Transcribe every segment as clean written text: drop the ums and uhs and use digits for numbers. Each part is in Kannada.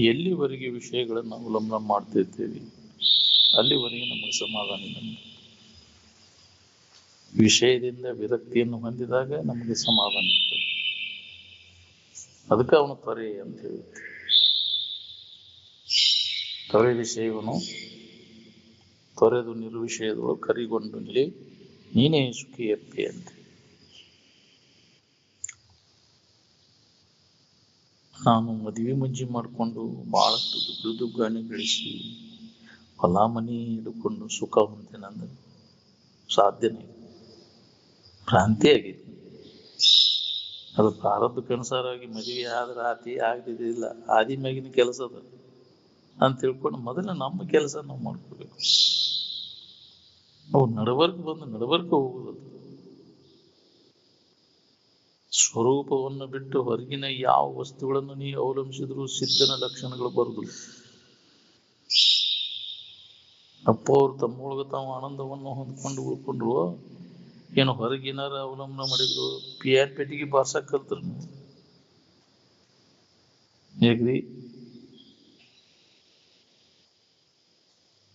ಎಲ್ಲಿವರೆಗೆ ವಿಷಯಗಳನ್ನು ಅವಲಂಬನೆ ಮಾಡ್ತಿರ್ತೀವಿ ಅಲ್ಲಿವರೆಗೆ ನಮಗೆ ಸಮಾಧಾನ ಇಲ್ಲ. ವಿಷಯದಿಂದ ವಿರಕ್ತಿಯನ್ನು ಹೊಂದಿದಾಗ ನಮಗೆ ಸಮಾಧಾನ ಇರ್ತದೆ. ಅದಕ್ಕೆ ಅವನು ತ್ವರೆ ಅಂತ ಹೇಳಿ, ತ್ವರೆ ವಿಷಯವನು ತೊರೆದು ನಿರ್ವಿಷಯದಳು ಕರಿಗೊಂಡು ನಿಲ್ಲಿ ನೀನೇ ಸುಖಿಯಪ್ಪೆ ಅಂತ. ನಾನು ಮದುವೆ ಮುಂಜಿ ಮಾಡಿಕೊಂಡು ಬಹಳಷ್ಟು ದುಡ್ಡು ಗಳಿಸಿ ಹೊಲ ಮನಿ ಹಿಡ್ಕೊಂಡು ಸುಖ ಹೊಂದೇನಂದ್ರೆ ಸಾಧ್ಯನೇ ಇಲ್ಲ, ಭ್ರಾಂತಿ ಆಗೈತಿ. ಅದು ಪ್ರಾರಬ್ಧಕ್ಕನುಸಾರವಾಗಿ ಮದುವೆ ಆದ್ರೆ ಆತಿ ಆಗದಿಲ್ಲ, ಆದಿ ಮ್ಯಾಗಿನ ಕೆಲಸ ಅದ ಅಂತ ತಿಳ್ಕೊಂಡು ಮೊದಲ ನಮ್ಮ ಕೆಲಸ ನಾವು ಮಾಡ್ಕೋಬೇಕು. ಅವು ನಡವರ್ಕ ಬಂದು ನಡವರ್ಕ ಹೋಗುವುದು. ಸ್ವರೂಪವನ್ನು ಬಿಟ್ಟು ಹೊರಗಿನ ಯಾವ ವಸ್ತುಗಳನ್ನು ನೀವು ಅವಲಂಬಿಸಿದ್ರು ಸಿದ್ಧನ ಲಕ್ಷಣಗಳು ಬರುದಿಲ್ಲ. ಅಪ್ಪ ಅವರು ತಮ್ಮೊಳಗ ತಾವು ಆನಂದವನ್ನು ಹೊಂದ್ಕೊಂಡು ಉಳ್ಕೊಂಡ್ರು, ಏನು ಹೊರಗಿನಾರ ಅವಲಂಬನೆ ಮಾಡಿದ್ರು. ಪಿಯಾರ್ ಪೆಟ್ಟಿಗೆ ಬಾರ್ಸಕ್ ಕಲ್ತರು. ಹೇಗ್ರಿ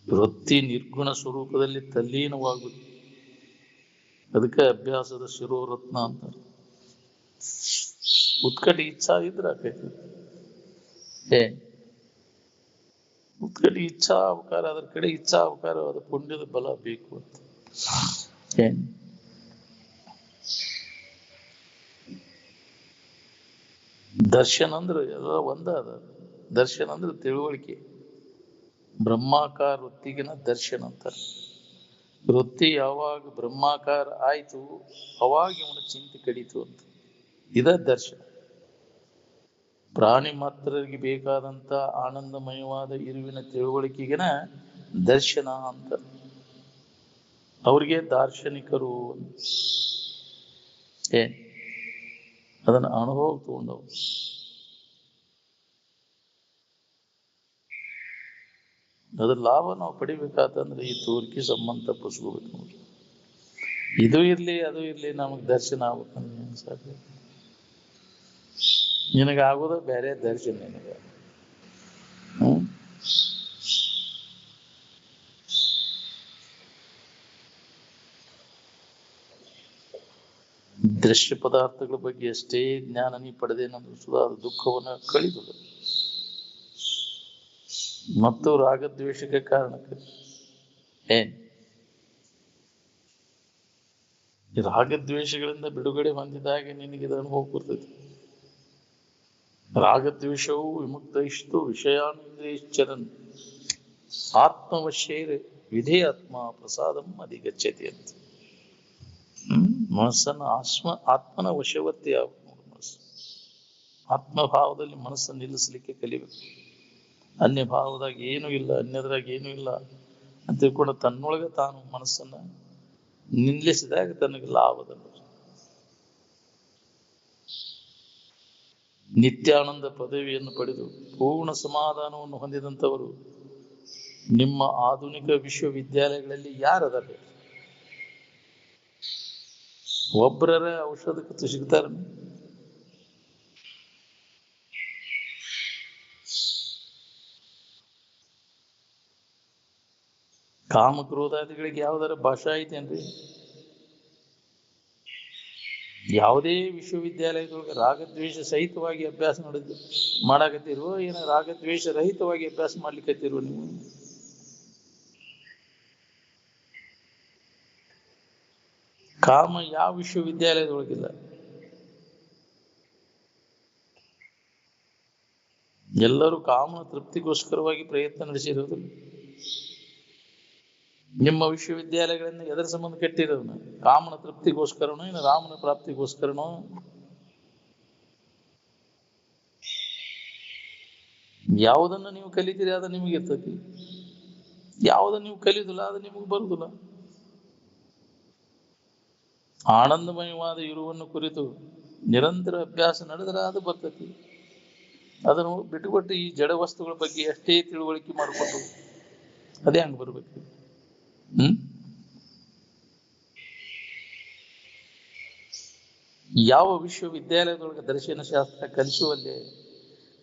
ವೃತ್ತಿ ನಿರ್ಗುಣ ಸ್ವರೂಪದಲ್ಲಿ ತಲ್ಲೀನವಾಗುವುದು. ಅದಕ್ಕೆ ಅಭ್ಯಾಸದ ಶಿರೋರತ್ನ ಅಂತಾರೆ. ಉತ್ಕಟ ಇಚ್ಛಾ ಇದ್ರೆ ಆಕೈತಿ. ಉತ್ಕಟ ಇಚ್ಛಾ ಅವಕಾರ, ಅದರ ಕಡೆ ಇಚ್ಛಾ ಅವಕಾರ, ಅದು ಪುಣ್ಯದ ಬಲ ಬೇಕು ಅಂತ. ದರ್ಶನ ಅಂದ್ರೆ ಎಲ್ಲ ಒಂದ ಅದ. ದರ್ಶನ ಅಂದ್ರೆ ತಿಳುವಳಿಕೆ. ಬ್ರಹ್ಮಾಕಾರ ವೃತ್ತಿಗಿನ ದರ್ಶನ ಅಂತಾರೆ. ವೃತ್ತಿ ಯಾವಾಗ ಬ್ರಹ್ಮಾಕಾರ ಆಯ್ತು ಅವಾಗ ಇವನ ಚಿಂತೆ ಕಡಿತು ಅಂತ. ಇದ ದರ್ಶನ. ಪ್ರಾಣಿ ಮಾತ್ರರಿಗೆ ಬೇಕಾದಂತ ಆನಂದಮಯವಾದ ಇರುವಿನ ತಿಳುವಳಿಕೆಗಿನ ದರ್ಶನ ಅಂತ. ಅವ್ರಿಗೆ ದಾರ್ಶನಿಕರು ಅದನ್ನ ಅನುಭವ ತಗೊಂಡವು. ಅದ್ರ ಲಾಭ ನಾವು ಪಡಿಬೇಕಾತಂದ್ರೆ ಈ ತೋರಿಕೆ ಸಂಬಂಧ ತಪ್ಪಿಸ್ಕೋಬೇಕು ನೋಡಿ. ಇದು ಇರ್ಲಿ ಅದು ಇರ್ಲಿ ನಮಗ್ ದರ್ಶನ ಆಗ್ಬೇಕಂದ್ರೆ ಸಾಧ್ಯ. ನಿನಗಾಗೋದ ಬೇರೆ ದರ್ಶನ ನಿನಗ. ದೃಶ್ಯ ಪದಾರ್ಥಗಳ ಬಗ್ಗೆ ಎಷ್ಟೇ ಜ್ಞಾನ ನೀ ಪಡೆದೇನಂದ್ರೂ ಸುಧಾ ಅದು ದುಃಖವನ್ನ ಕಳಿದು ಮತ್ತು ರಾಗದ್ವೇಷಕ್ಕೆ ಕಾರಣಕ್ಕೆ ರಾಗದ್ವೇಷಗಳಿಂದ ಬಿಡುಗಡೆ ಹೊಂದಿದಾಗ ನಿನಗೆ ಇದು ಅನುಭವ ಬರ್ತೈತಿ. ರಾಗದ್ವೇಷವು ವಿಮುಕ್ತ ಇಷ್ಟು ವಿಷಯಾನುಂದ್ರಿಯಶ್ಚರನ್ ಆತ್ಮವಶ್ಯೈರ್ ವಿಧೇಯಾತ್ಮ ಪ್ರಸಾದಂ ಅಧಿಗಚ್ಚತಿ ಅಂತ. ಮನಸ್ಸನ್ನು ಆತ್ಮನ ವಶವರ್ತಿ ಆಗ್ಬೇಕು. ಮನಸ್ಸು ಆತ್ಮಭಾವದಲ್ಲಿ ಮನಸ್ಸನ್ನು ನಿಲ್ಲಿಸಲಿಕ್ಕೆ ಕಲಿಬೇಕು. ಅನ್ಯ ಭಾವದಾಗ ಏನೂ ಇಲ್ಲ, ಅನ್ಯದ್ರಾಗ ಏನೂ ಇಲ್ಲ ಅಂತ ತಿಳ್ಕೊಂಡು ತನ್ನೊಳಗೆ ತಾನು ಮನಸ್ಸನ್ನ ನಿಲ್ಲಿಸಿದಾಗ ತನಗೆ ಲಾಭದ. ನಿತ್ಯಾನಂದ ಪದವಿಯನ್ನು ಪಡೆದು ಪೂರ್ಣ ಸಮಾಧಾನವನ್ನು ಹೊಂದಿದಂಥವರು ನಿಮ್ಮ ಆಧುನಿಕ ವಿಶ್ವವಿದ್ಯಾಲಯಗಳಲ್ಲಿ ಯಾರದಾರೆ? ಒಬ್ಬರ ಔಷಧಕ್ಕೆ ಸಿಗ್ತಾರ? ಕಾಮಕ್ರೋಧಾದಿಗಳಿಗೆ ಯಾವ್ದಾರ ಭಾಷಾ ಐತೇನ್ರಿ? ಯಾವುದೇ ವಿಶ್ವವಿದ್ಯಾಲಯದೊಳಗೆ ರಾಗದ್ವೇಷ ಸಹಿತವಾಗಿ ಅಭ್ಯಾಸ ಮಾಡಾಕತ್ತಿರುವ ಏನ ರಾಗದ್ವೇಷ ರಹಿತವಾಗಿ ಅಭ್ಯಾಸ ಮಾಡ್ಲಿಕ್ಕತ್ತಿರುವ ನೀವು? ಕಾಮ ಯಾವ ವಿಶ್ವವಿದ್ಯಾಲಯದೊಳಗಿಲ್ಲ. ಎಲ್ಲರೂ ಕಾಮನ ತೃಪ್ತಿಗೋಸ್ಕರವಾಗಿ ಪ್ರಯತ್ನ ನಡೆಸಿರೋದು. ನಿಮ್ಮ ವಿಶ್ವವಿದ್ಯಾಲಯಗಳನ್ನು ಎದರ ಸಂಬಂಧ ಕಟ್ಟಿರೋನು? ಕಾಮನ ತೃಪ್ತಿಗೋಸ್ಕರನೋ ಇನ್ನು ರಾಮನ ಪ್ರಾಪ್ತಿಗೋಸ್ಕರನೋ? ಯಾವುದನ್ನ ನೀವು ಕಲಿತೀರಿ ಅದು ನಿಮಗೆ ಇರ್ತತಿ, ಯಾವುದನ್ನ ನೀವು ಕಲಿಯುದಿಲ್ಲ ಅದು ನಿಮಗೆ ಬರುದಿಲ್ಲ. ಆನಂದಮಯವಾದ ಇರುವನ್ನು ಕುರಿತು ನಿರಂತರ ಅಭ್ಯಾಸ ನಡೆದ್ರೆ ಅದು ಬರ್ತತಿ. ಅದನ್ನು ಬಿಟ್ಟುಕೊಟ್ಟು ಈ ಜಡ ವಸ್ತುಗಳ ಬಗ್ಗೆ ಎಷ್ಟೇ ತಿಳುವಳಿಕೆ ಮಾಡಿಕೊಂಡು ಅದೇ ಹಂಗೆ ಬರ್ಬೇಕು. ಯಾವ ವಿಶ್ವವಿದ್ಯಾಲಯದೊಳಗೆ ದರ್ಶನ ಶಾಸ್ತ್ರ ಕಲಿಸುವಲ್ಲಿ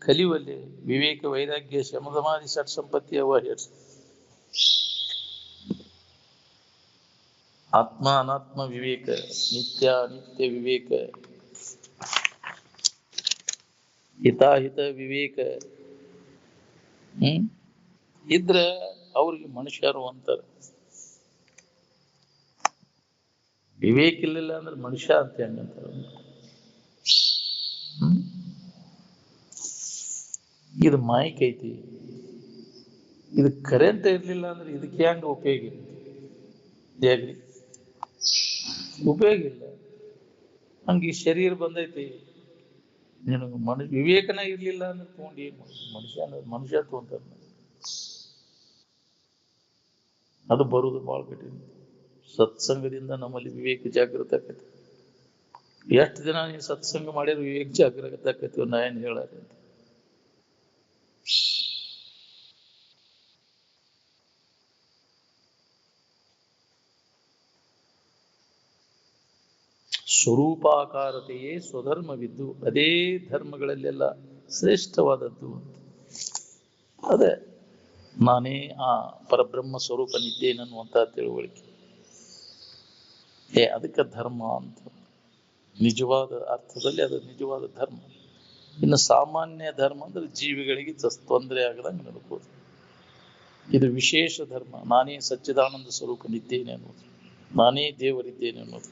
ಕಲಿಯುವಲ್ಲಿ ವಿವೇಕ ವೈರಾಗ್ಯ ಶಮದಮಾದಿ ಷಟ್ ಸಂಪತ್ತಿ ಅವ ಹೇಳಿ. ಆತ್ಮ ಅನಾತ್ಮ ವಿವೇಕ, ನಿತ್ಯ ಅನಿತ್ಯ ವಿವೇಕ, ಹಿತಾಹಿತ ವಿವೇಕ ಇದ್ರ ಅವ್ರಿಗೆ ಮನುಷ್ಯರು ಅಂತಾರೆ. ವಿವೇಕ ಇರ್ಲಿಲ್ಲ ಅಂದ್ರೆ ಮನುಷ್ಯ ಅಂತ ಹೆಂಗಂತಾರ. ಇದು ಮೈಕ್ ಐತಿ, ಇದು ಕರೆಂಟ್ ಇರ್ಲಿಲ್ಲ ಅಂದ್ರೆ ಇದಕ್ಕೆ ಹೆಂಗ ಉಪಯೋಗ ಇಲ್ಲ? ಹೇಗ್ರಿ ಉಪಯೋಗ ಇಲ್ಲ. ಹಂಗೆ ಶರೀರ ಬಂದೈತಿ, ನಿನಗೆ ವಿವೇಕನ ಇರ್ಲಿಲ್ಲ ಅಂದ್ರೆ ತಗೊಂಡು ಏನ್ ಮನುಷ್ಯ ಮನುಷ್ಯ ತಗೊಂತಾರ. ಅದು ಬರುವುದು ಬಹಳ ಕಠಿಣ. ಸತ್ಸಂಗದಿಂದ ನಮ್ಮಲ್ಲಿ ವಿವೇಕ ಜಾಗೃತ ಆಕತಿ. ಎಷ್ಟು ದಿನ ನೀನು ಸತ್ಸಂಗ ಮಾಡಿದ್ರೆ ವಿವೇಕ ಜಾಗೃತ ಆಕತಿ. ನಾ ಏನ್ ಹೇಳಾರೆ ಅಂತ ಸ್ವರೂಪಾಕಾರತೆಯೇ ಸ್ವಧರ್ಮವಿದ್ದು ಅದೇ ಧರ್ಮಗಳಲ್ಲೆಲ್ಲ ಶ್ರೇಷ್ಠವಾದದ್ದು ಅಂತ. ಅದೇ ನಾನೇ ಆ ಪರಬ್ರಹ್ಮ ಸ್ವರೂಪನಿದ್ದೇನನ್ನುವಂತ ತಿಳುವಳಿಕೆ. ಅದಕ್ಕೆ ಧರ್ಮ ಅಂತ. ನಿಜವಾದ ಅರ್ಥದಲ್ಲಿ ಅದು ನಿಜವಾದ ಧರ್ಮ. ಇನ್ನು ಸಾಮಾನ್ಯ ಧರ್ಮ ಅಂದ್ರೆ ಜೀವಿಗಳಿಗೆ ತೊಂದರೆ ಆಗದಂಗೆ ನಡ್ಕೋದು. ಇದು ವಿಶೇಷ ಧರ್ಮ. ನಾನೇ ಸಚ್ಚಿದಾನಂದ ಸ್ವರೂಪನಿದ್ದೇನೆ ಅನ್ನೋದು, ನಾನೇ ದೇವರಿದ್ದೇನೆ ಅನ್ನೋದು.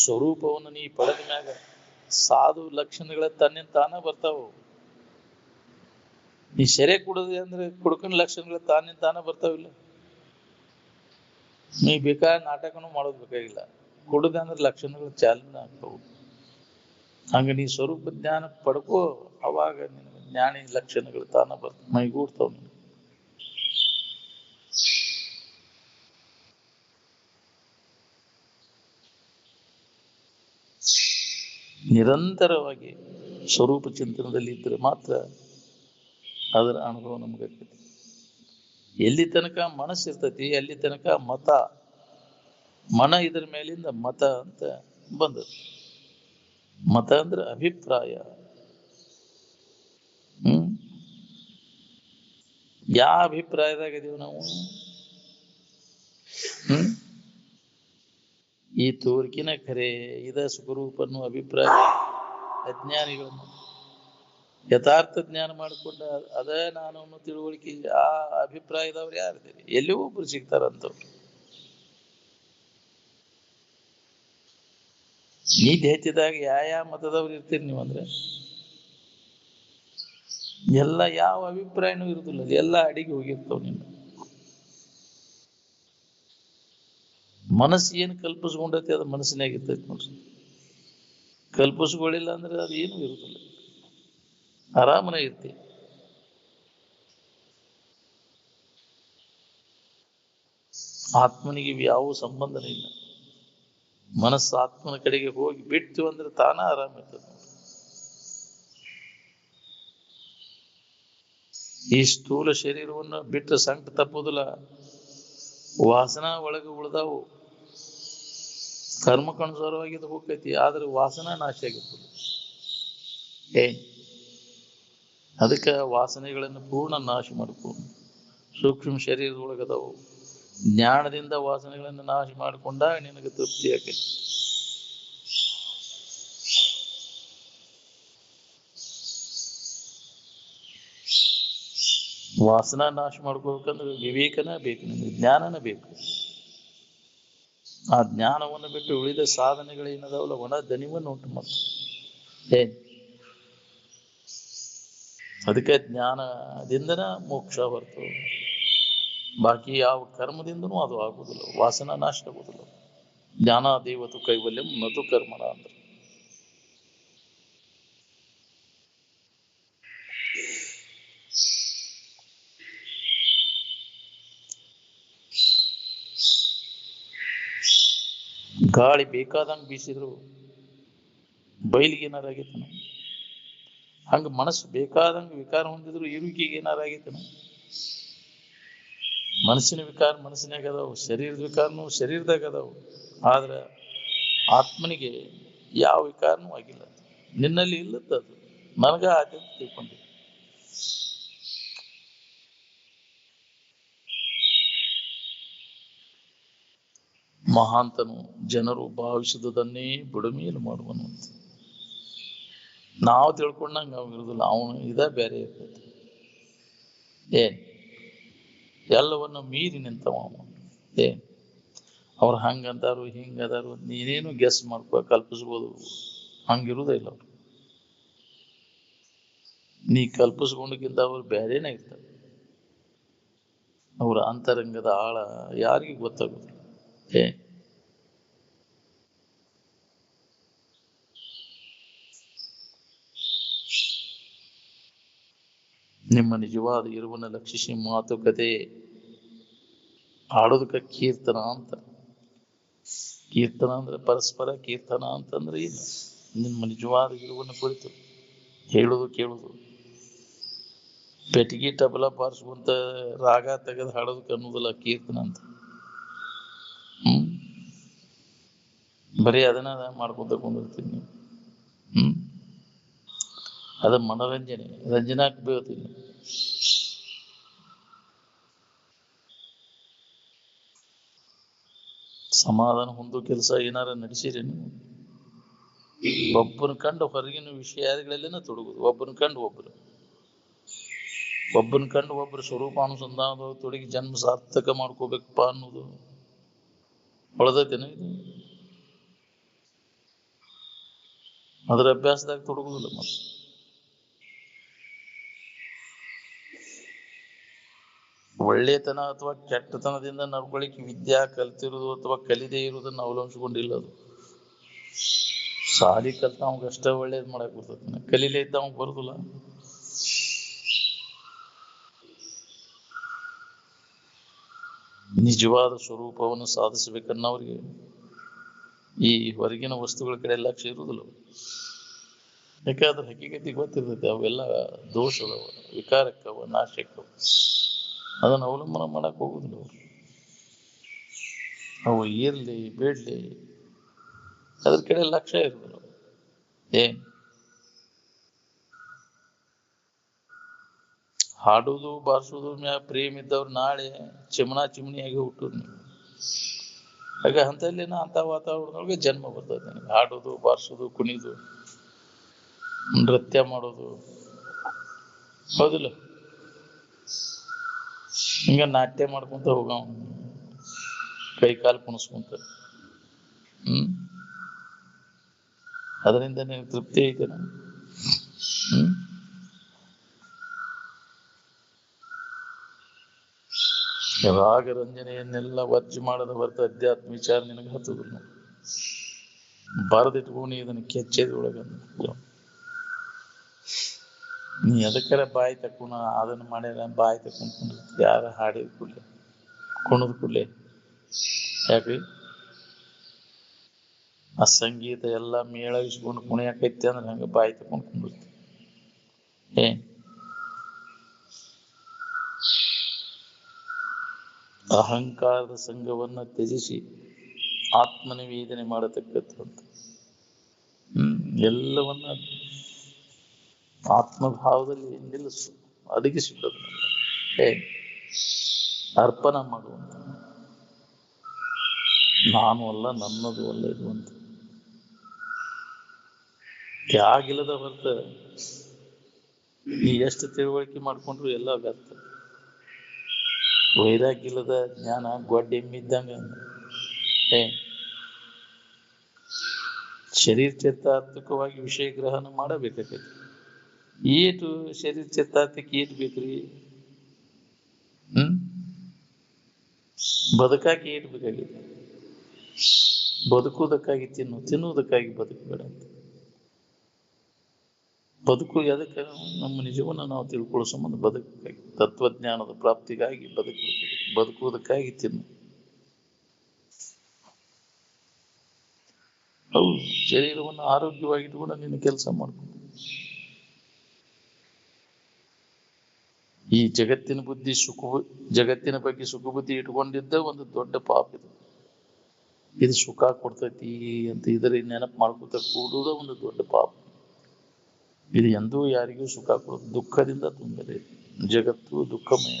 ಸ್ವರೂಪವನ್ನು ನೀ ಪಡೆದ ಮ್ಯಾಗ ಸಾಧು ಲಕ್ಷಣಗಳ ತನ್ನಿಂದ ತಾನ ಬರ್ತಾವ. ನೀ ಸೆರೆ ಕುಡದೆ ಅಂದ್ರೆ ಕುಡ್ಕನ ಲಕ್ಷಣಗಳ ತಾನಿಂದ ತಾನ ಬರ್ತಾವಿಲ್ಲ. ನೀ ಬೇಕಾದ ನಾಟಕನೂ ಮಾಡೋದು ಬೇಕಾಗಿಲ್ಲ, ಕುಡದೆ ಅಂದ್ರೆ ಲಕ್ಷಣಗಳು ಚಾಲನೆ ಆಗ್ತಾವು. ಹಂಗ ನೀ ಸ್ವರೂಪ ಜ್ಞಾನ ಪಡ್ಕೋ, ಅವಾಗ ನಿನಗೆ ಜ್ಞಾನಿ ಲಕ್ಷಣಗಳು ತಾನ ಮೈಗೂಡ್ತಾವ. ನಿರಂತರವಾಗಿ ಸ್ವರೂಪ ಚಿಂತನದಲ್ಲಿ ಇದ್ರೆ ಮಾತ್ರ ಅದರ ಅನುಭವ ನಮಗಾಗ್ತೈತಿ. ಎಲ್ಲಿ ತನಕ ಮನಸ್ಸಿರ್ತೈತಿ ಅಲ್ಲಿ ತನಕ ಮತ, ಮನ ಇದ್ರ ಮೇಲಿಂದ ಮತ ಅಂತ ಬಂದದ್ದು. ಮತ ಅಂದ್ರೆ ಅಭಿಪ್ರಾಯ. ಯಾವ ಅಭಿಪ್ರಾಯದಾಗ ಇದೀವಿ ನಾವು? ಈ ತೋರ್ಕಿನ ಖರೆ ಇದ ಸುಖರೂಪನ್ನು ಅಭಿಪ್ರಾಯ ಅಜ್ಞಾನಿಗಳನ್ನು ಯಥಾರ್ಥ ಜ್ಞಾನ ಮಾಡಿಕೊಂಡ ಅದ ನಾನು ಅನ್ನೋ ತಿಳುವಳಿಕೆ ಆ ಅಭಿಪ್ರಾಯದವ್ರು ಯಾರಿದ್ದೀರಿ? ಎಲ್ಲಿ ಒಬ್ರು ಸಿಗ್ತಾರಂತವ್ರು. ನೀತಿ ಹೆಚ್ಚಿದಾಗ ಯಾವ ಮತದವ್ರು ಇರ್ತೀರಿ ನೀವು ಅಂದ್ರೆ? ಎಲ್ಲ ಯಾವ ಅಭಿಪ್ರಾಯನೂ ಇರುದಿಲ್ಲ, ಎಲ್ಲ ಅಡಿಗೆ ಹೋಗಿರ್ತಾವ. ನಿನ್ನ ಮನಸ್ಸು ಏನು ಕಲ್ಪಿಸ್ಕೊಂಡೈತಿ ಅದು ಮನಸ್ಸಿನಾಗ ಇರ್ತೈತಿ ನೋಡ್ರಿ. ಕಲ್ಪಿಸ್ಕೊಳ್ಳಿಲ್ಲ ಅಂದ್ರೆ ಅದು ಏನು ಇರುದಿಲ್ಲ, ಆರಾಮನ ಇರ್ತಿ. ಆತ್ಮನಿಗೆ ಯಾವ ಸಂಬಂಧನೇ ಇಲ್ಲ. ಮನಸ್ಸು ಆತ್ಮನ ಕಡೆಗೆ ಹೋಗಿ ಬಿಟ್ಟು ಅಂದ್ರೆ ತಾನ ಆರಾಮ ಇರ್ತದೆ. ಈ ಸ್ಥೂಲ ಶರೀರವನ್ನು ಬಿಟ್ಟು ಸಂಕಟ ತಪ್ಪುದಿಲ್ಲ. ವಾಸನಾ ಒಳಗೆ ಉಳ್ದಾವು, ಕರ್ಮಕ್ಕನುಸಾರವಾಗಿದ್ದು ಹೋಗ್ತೈತಿ, ಆದ್ರೆ ವಾಸನಾ ನಾಶ ಆಗಿರ್ತದೆ. ಅದಕ್ಕೆ ವಾಸನೆಗಳನ್ನು ಪೂರ್ಣ ನಾಶ ಮಾಡ್ಕೊಂಡು ಸೂಕ್ಷ್ಮ ಶರೀರದೊಳಗದವು. ಜ್ಞಾನದಿಂದ ವಾಸನೆಗಳನ್ನು ನಾಶ ಮಾಡಿಕೊಂಡಾಗ ನಿನಗೆ ತೃಪ್ತಿ ಆಕೈತಿ. ವಾಸನಾ ನಾಶ ಮಾಡ್ಕೋಬೇಕಂದ್ರೆ ವಿವೇಕನ ಬೇಕು, ನಿಮಗೆ ಜ್ಞಾನನ ಬೇಕು. ಆ ಜ್ಞಾನವನ್ನು ಬಿಟ್ಟು ಉಳಿದ ಸಾಧನೆಗಳೇನದಾವಲ್ಲ ಒಣ ದಣಿವನ್ನು ಉಂಟು ಮಾಡ್ತಾರೆ. ಅದಕ್ಕೆ ಜ್ಞಾನದಿಂದನ ಮೋಕ್ಷ ಹೊರತು ಬಾಕಿ ಯಾವ ಕರ್ಮದಿಂದನೂ ಅದು ಆಗುದಿಲ್ಲ. ವಾಸನಾ ನಾಶ ಆಗುದಿಲ್ಲ. ಜ್ಞಾನಾದೇವತು ಕೈವಲ್ಯಂ ನತು ಕರ್ಮಣ ಅಂದ್ರೆ. ಗಾಳಿ ಬೇಕಾದಂಗೆ ಬೀಸಿದ್ರು ಬಯಲಿಗೆ ಏನಾರಾಗೈತನ? ಹಂಗ ಮನಸ್ಸು ಬೇಕಾದಂಗೆ ವಿಕಾರ ಹೊಂದಿದ್ರು ಇರುವಿಕೆಗೆ ಏನಾರಾಗೈತನ? ಮನಸ್ಸಿನ ವಿಕಾರ ಮನಸ್ಸಿನಾಗ ಅದಾವು, ಶರೀರದ ವಿಕಾರನು ಶರೀರದಾಗ ಅದಾವು. ಆದ್ರೆ ಆತ್ಮನಿಗೆ ಯಾವ ವಿಕಾರನೂ ಆಗಿಲ್ಲ. ನಿನ್ನಲ್ಲಿ ಇಲ್ಲದದು ನನಗ ಆದ್ಯ ತಿಳ್ಕೊಂಡೆ. ಮಹಾಂತನು ಜನರು ಭಾವಿಸಿದುದನ್ನೇ ಬುಡಮೇಲು ಮಾಡುವನು ಅಂತ ನಾವು ತಿಳ್ಕೊಂಡಂಗ ಅವ್ ಇರುದಿಲ್ಲ. ಅವನು ಇದ ಬೇರೆ ಇರ್ತೈತಿ. ಏನ್ ಎಲ್ಲವನ್ನ ಮೀರಿ ನಿಂತವ ಅವನು. ಏನ್ ಅವ್ರು ಹಂಗಂತಾರು ಹಿಂಗದಾರು ನೀನೇನು ಗೆಸ್ ಮಾಡ್ಕೋ, ಕಲ್ಪಿಸ್ಬೋದು. ಹಂಗಿರುವುದೇ ಇಲ್ಲ ಅವ್ರು. ನೀ ಕಲ್ಪಿಸ್ಕೊಂಡಕ್ಕಿಂತ ಅವ್ರು ಬೇರೆನೇ ಇರ್ತಾರೆ. ಅವರ ಅಂತರಂಗದ ಆಳ ಯಾರಿಗೂ ಗೊತ್ತಾಗುದಿಲ್ಲ. ನಿಮ್ಮ ನಿಜವಾದ ಇರುವನ್ನ ಲಕ್ಷಿಸಿ ಮಾತುಕತೆ ಆಡೋದಕ್ಕೆ ಕೀರ್ತನ ಅಂತ. ಕೀರ್ತನ ಅಂದ್ರೆ ಪರಸ್ಪರ ಕೀರ್ತನ ಅಂತಂದ್ರೆ ಇಲ್ಲ. ನಿಮ್ಮ ನಿಜವಾದ ಇರುವನ್ನ ಕುರಿತು ಹೇಳುದು ಕೇಳುದು. ಪೆಟ್ಟಿಗೆ ತಬಲ ಬಾರಿಸುವಂತ ರಾಗ ತೆಗೆದು ಹಾಡೋದಕ್ಕೆ ಅನ್ನೋದಿಲ್ಲ ಕೀರ್ತನ ಅಂತ. ಬರೀ ಅದನ್ನ ಮಾಡ್ಕೊಂತ ಕುಂದಿರ್ತೀನಿ ನೀವು. ಅದ ಮನೋರಂಜನೆ, ರಂಜನಾಕ್ ಬೀಳ್ತೀನಿ. ಸಮಾಧಾನ ಹೊಂದೋ ಕೆಲಸ ಏನಾರ ನಡೆಸಿರಿ ನೀವು. ಒಬ್ಬನ ಕಂಡು ಹೊರಗಿನ ವಿಷಯಗಳಲ್ಲೇನ ತೊಡಗುದು. ಒಬ್ಬನ ಕಂಡು ಒಬ್ಬರು ಸ್ವರೂಪಾನುಸಂಧಾನದೊಳಗೆ ತೊಡಗಿ ಜನ್ಮ ಸಾರ್ಥಕ ಮಾಡ್ಕೋಬೇಕಪ್ಪ ಅನ್ನೋದು ಹೊಳದೈತೇನ ಇದು. ಅದ್ರ ಅಭ್ಯಾಸದಾಗ ತೊಡಗುದಿಲ್ಲ. ಮತ್ತೆ ಒಳ್ಳೆತನ ಅಥವಾ ಕೆಟ್ಟತನದಿಂದ ನಡ್ಕೊಳ್ಳಿಕ್ಕೆ ವಿದ್ಯಾ ಕಲ್ತಿರುವುದು ಅಥವಾ ಕಲಿದೇ ಇರುವುದನ್ನು ಅವಲಂಬಿಸಿಕೊಂಡಿಲ್ಲ. ಅದು ಸಾಲಿ ಕಲ್ತ ಅವಾಗ ಅಷ್ಟೇ ಒಳ್ಳೇದ್ ಮಾಡಕ್ ಬರ್ತೈತಿ. ಕಲೀಲೇ ಇದ್ದ ಅವಾಗ ಬರುದಿಲ್ಲ. ನಿಜವಾದ ಸ್ವರೂಪವನ್ನು ಸಾಧಿಸಬೇಕನ್ನವ್ರಿಗೆ ಈ ಹೊರಗಿನ ವಸ್ತುಗಳ ಕಡೆ ಲಕ್ಷ್ಯ ಇರುವುದಿಲ್ಲ. ಯಾಕಂದ್ರೆ ಹಕ್ಕಿಗತಿ ಗೊತ್ತಿರ್ತೈತಿ. ಅವೆಲ್ಲ ದೋಷದವ, ವಿಕಾರಕ್ಕವ, ನಾಶಕ್ಕವ. ಅದನ್ನು ಅವಲಂಬನ ಮಾಡಕ್ ಹೋಗುದಿಲ್ಲ ಅವರು. ಅವು ಇರ್ಲಿ ಬೇಡ್ಲಿ ಅದ್ರ ಕಡೆ ಲಕ್ಷ್ಯ ಇರುದಿಲ್ಲ. ಏನ್ ಹಾಡುದು ಬಾರಿಸುವುದು ಮ್ಯಾಗ ಪ್ರೇಮ ಇದ್ದವ್ರು ನಾಳೆ ಚಿಮಣಿಯಾಗಿ ಹುಟ್ಟುದು ನೀವು. ಹಾಗ ಅಂತಲ್ಲೇನ ಅಂತ ವಾತಾವರಣದೊಳಗೆ ಜನ್ಮ ಬರ್ತದೆ ನನಗೆ. ಹಾಡುದು ಬಾರಿಸುದು ಕುಣಿದು ನೃತ್ಯ ಮಾಡೋದು ಹೌದಿಲ್ಲ. ಹಿಂಗ ನಾಟ್ಯ ಮಾಡ್ಕೊಂತ ಹೋಗ, ಕೈ ಕಾಲು ಕುಣಿಸ್ಕೊಂತ. ಅದರಿಂದ ನಿನಗೆ ತೃಪ್ತಿ ಐತೆನ? ರಾಗ ರಂಜನೆಯನ್ನೆಲ್ಲ ವರ್ಜಿ ಮಾಡದ ಹೊರತು ಅಧ್ಯಾತ್ಮ ವಿಚಾರ ನಿನಗೆ ಹತ್ತುದಿಲ್ಲ. ಬರದಿಟ್ಕೊಂಡು ಇದನ್ನು ಕೆಚ್ಚೆದ ಒಳಗ ನೀ ಅದಕ್ಕರ ಬಾಯಿ ತಕ್ಕೊಂಡ ಅದನ್ನ ಮಾಡ್ಯಾರ ಬಾಯಿ ತಕೊಂಡ್ ಯಾರ ಹಾಡಿದ ಕೂಡ್ಲೆ ಕುಣದ್ ಕೂಡ್ಲೆ ಯಾಕ್ರಿ ಆ ಸಂಗೀತ ಎಲ್ಲ ಮೇಳಗಿಸ್ಕೊಂಡು ಕುಣಿಯಾಕೈತಿ ಅಂದ್ರೆ ಹಂಗ ಬಾಯಿ ತಕೊಂಡ್ ಕುಂಡಿರ್ತಿ. ಅಹಂಕಾರದ ಸಂಘವನ್ನ ತ್ಯಜಿಸಿ ಆತ್ಮನಿವೇದನೆ ಮಾಡತಕ್ಕಂಥ ಎಲ್ಲವನ್ನ ಆತ್ಮಭಾವದಲ್ಲಿ ನಿಲ್ಲಿಸು, ಅಡಗಿಸಿಬಿಡೋದು, ಅರ್ಪಣ ಮಾಡುವಂತ. ನಾನು ಅಲ್ಲ, ನನ್ನದು ಅಲ್ಲ ಇದು ಅಂತ ತ್ಯಾಗಿಲ್ಲದ ಹೊರತ ನೀ ಎಷ್ಟು ತಿಳುವಳಿಕೆ ಮಾಡ್ಕೊಂಡ್ರು ಎಲ್ಲ ವ್ಯರ್ಥ. ವೈರಾಗ್ಯಲ್ಲದ ಜ್ಞಾನ ಗೊಡ್ಡೆಮ್ಮಿದ್ದಂಗ. ಶರೀರ ಚಿತ್ತಾರ್ಥಕವಾಗಿ ವಿಷಯ ಗ್ರಹಣ ಮಾಡಬೇಕಾಗೈತಿ. ಏಟು ಶರೀರ ಚಿತ್ತಾರ್ಥಕ್ಕೆ ಏಟು ಬೇಕ್ರಿ? ಬದುಕಾಗಿ ಏಟು ಬೇಕಾಗೈತಿ? ಬದುಕುವುದಕ್ಕಾಗಿ ತಿನ್ನುವುದಕ್ಕಾಗಿ ಬದುಕಬೇಡ ಅಂತ. ಬದುಕು ಎದಕ್ಕೆ? ನಮ್ಮ ನಿಜವನ್ನ ನಾವು ತಿಳ್ಕೊಳ್ಳೋ ಸಂಬಂಧ ಬದುಕಬೇಕಾಗಿ, ತತ್ವಜ್ಞಾನದ ಪ್ರಾಪ್ತಿಗಾಗಿ ಬದುಕುವುದಕ್ಕಾಗಿ ತಿನ್ನು. ಹೌದು, ಶರೀರವನ್ನು ಆರೋಗ್ಯವಾಗಿಟ್ಕೊಂಡು ನಿನ್ನ ಕೆಲಸ ಮಾಡ್ಕೊಂಡು ಈ ಜಗತ್ತಿನ ಬಗ್ಗೆ ಸುಖ ಬುದ್ಧಿ ಇಟ್ಕೊಂಡಿದ್ದ ಒಂದು ದೊಡ್ಡ ಪಾಪ ಇದು. ಇದು ಸುಖ ಕೊಡ್ತೈತಿ ಅಂತ ಇದರ ನೆನಪು ಮಾಡ್ಕೊತ ಕೂಡುವುದ ಒಂದು ದೊಡ್ಡ ಪಾಪ. ಇದು ಎಂದೂ ಯಾರಿಗೂ ಸುಖ ಕೊಡೋದು, ದುಃಖದಿಂದ ತುಂಬಿದೆ. ಜಗತ್ತು ದುಃಖಮಯ.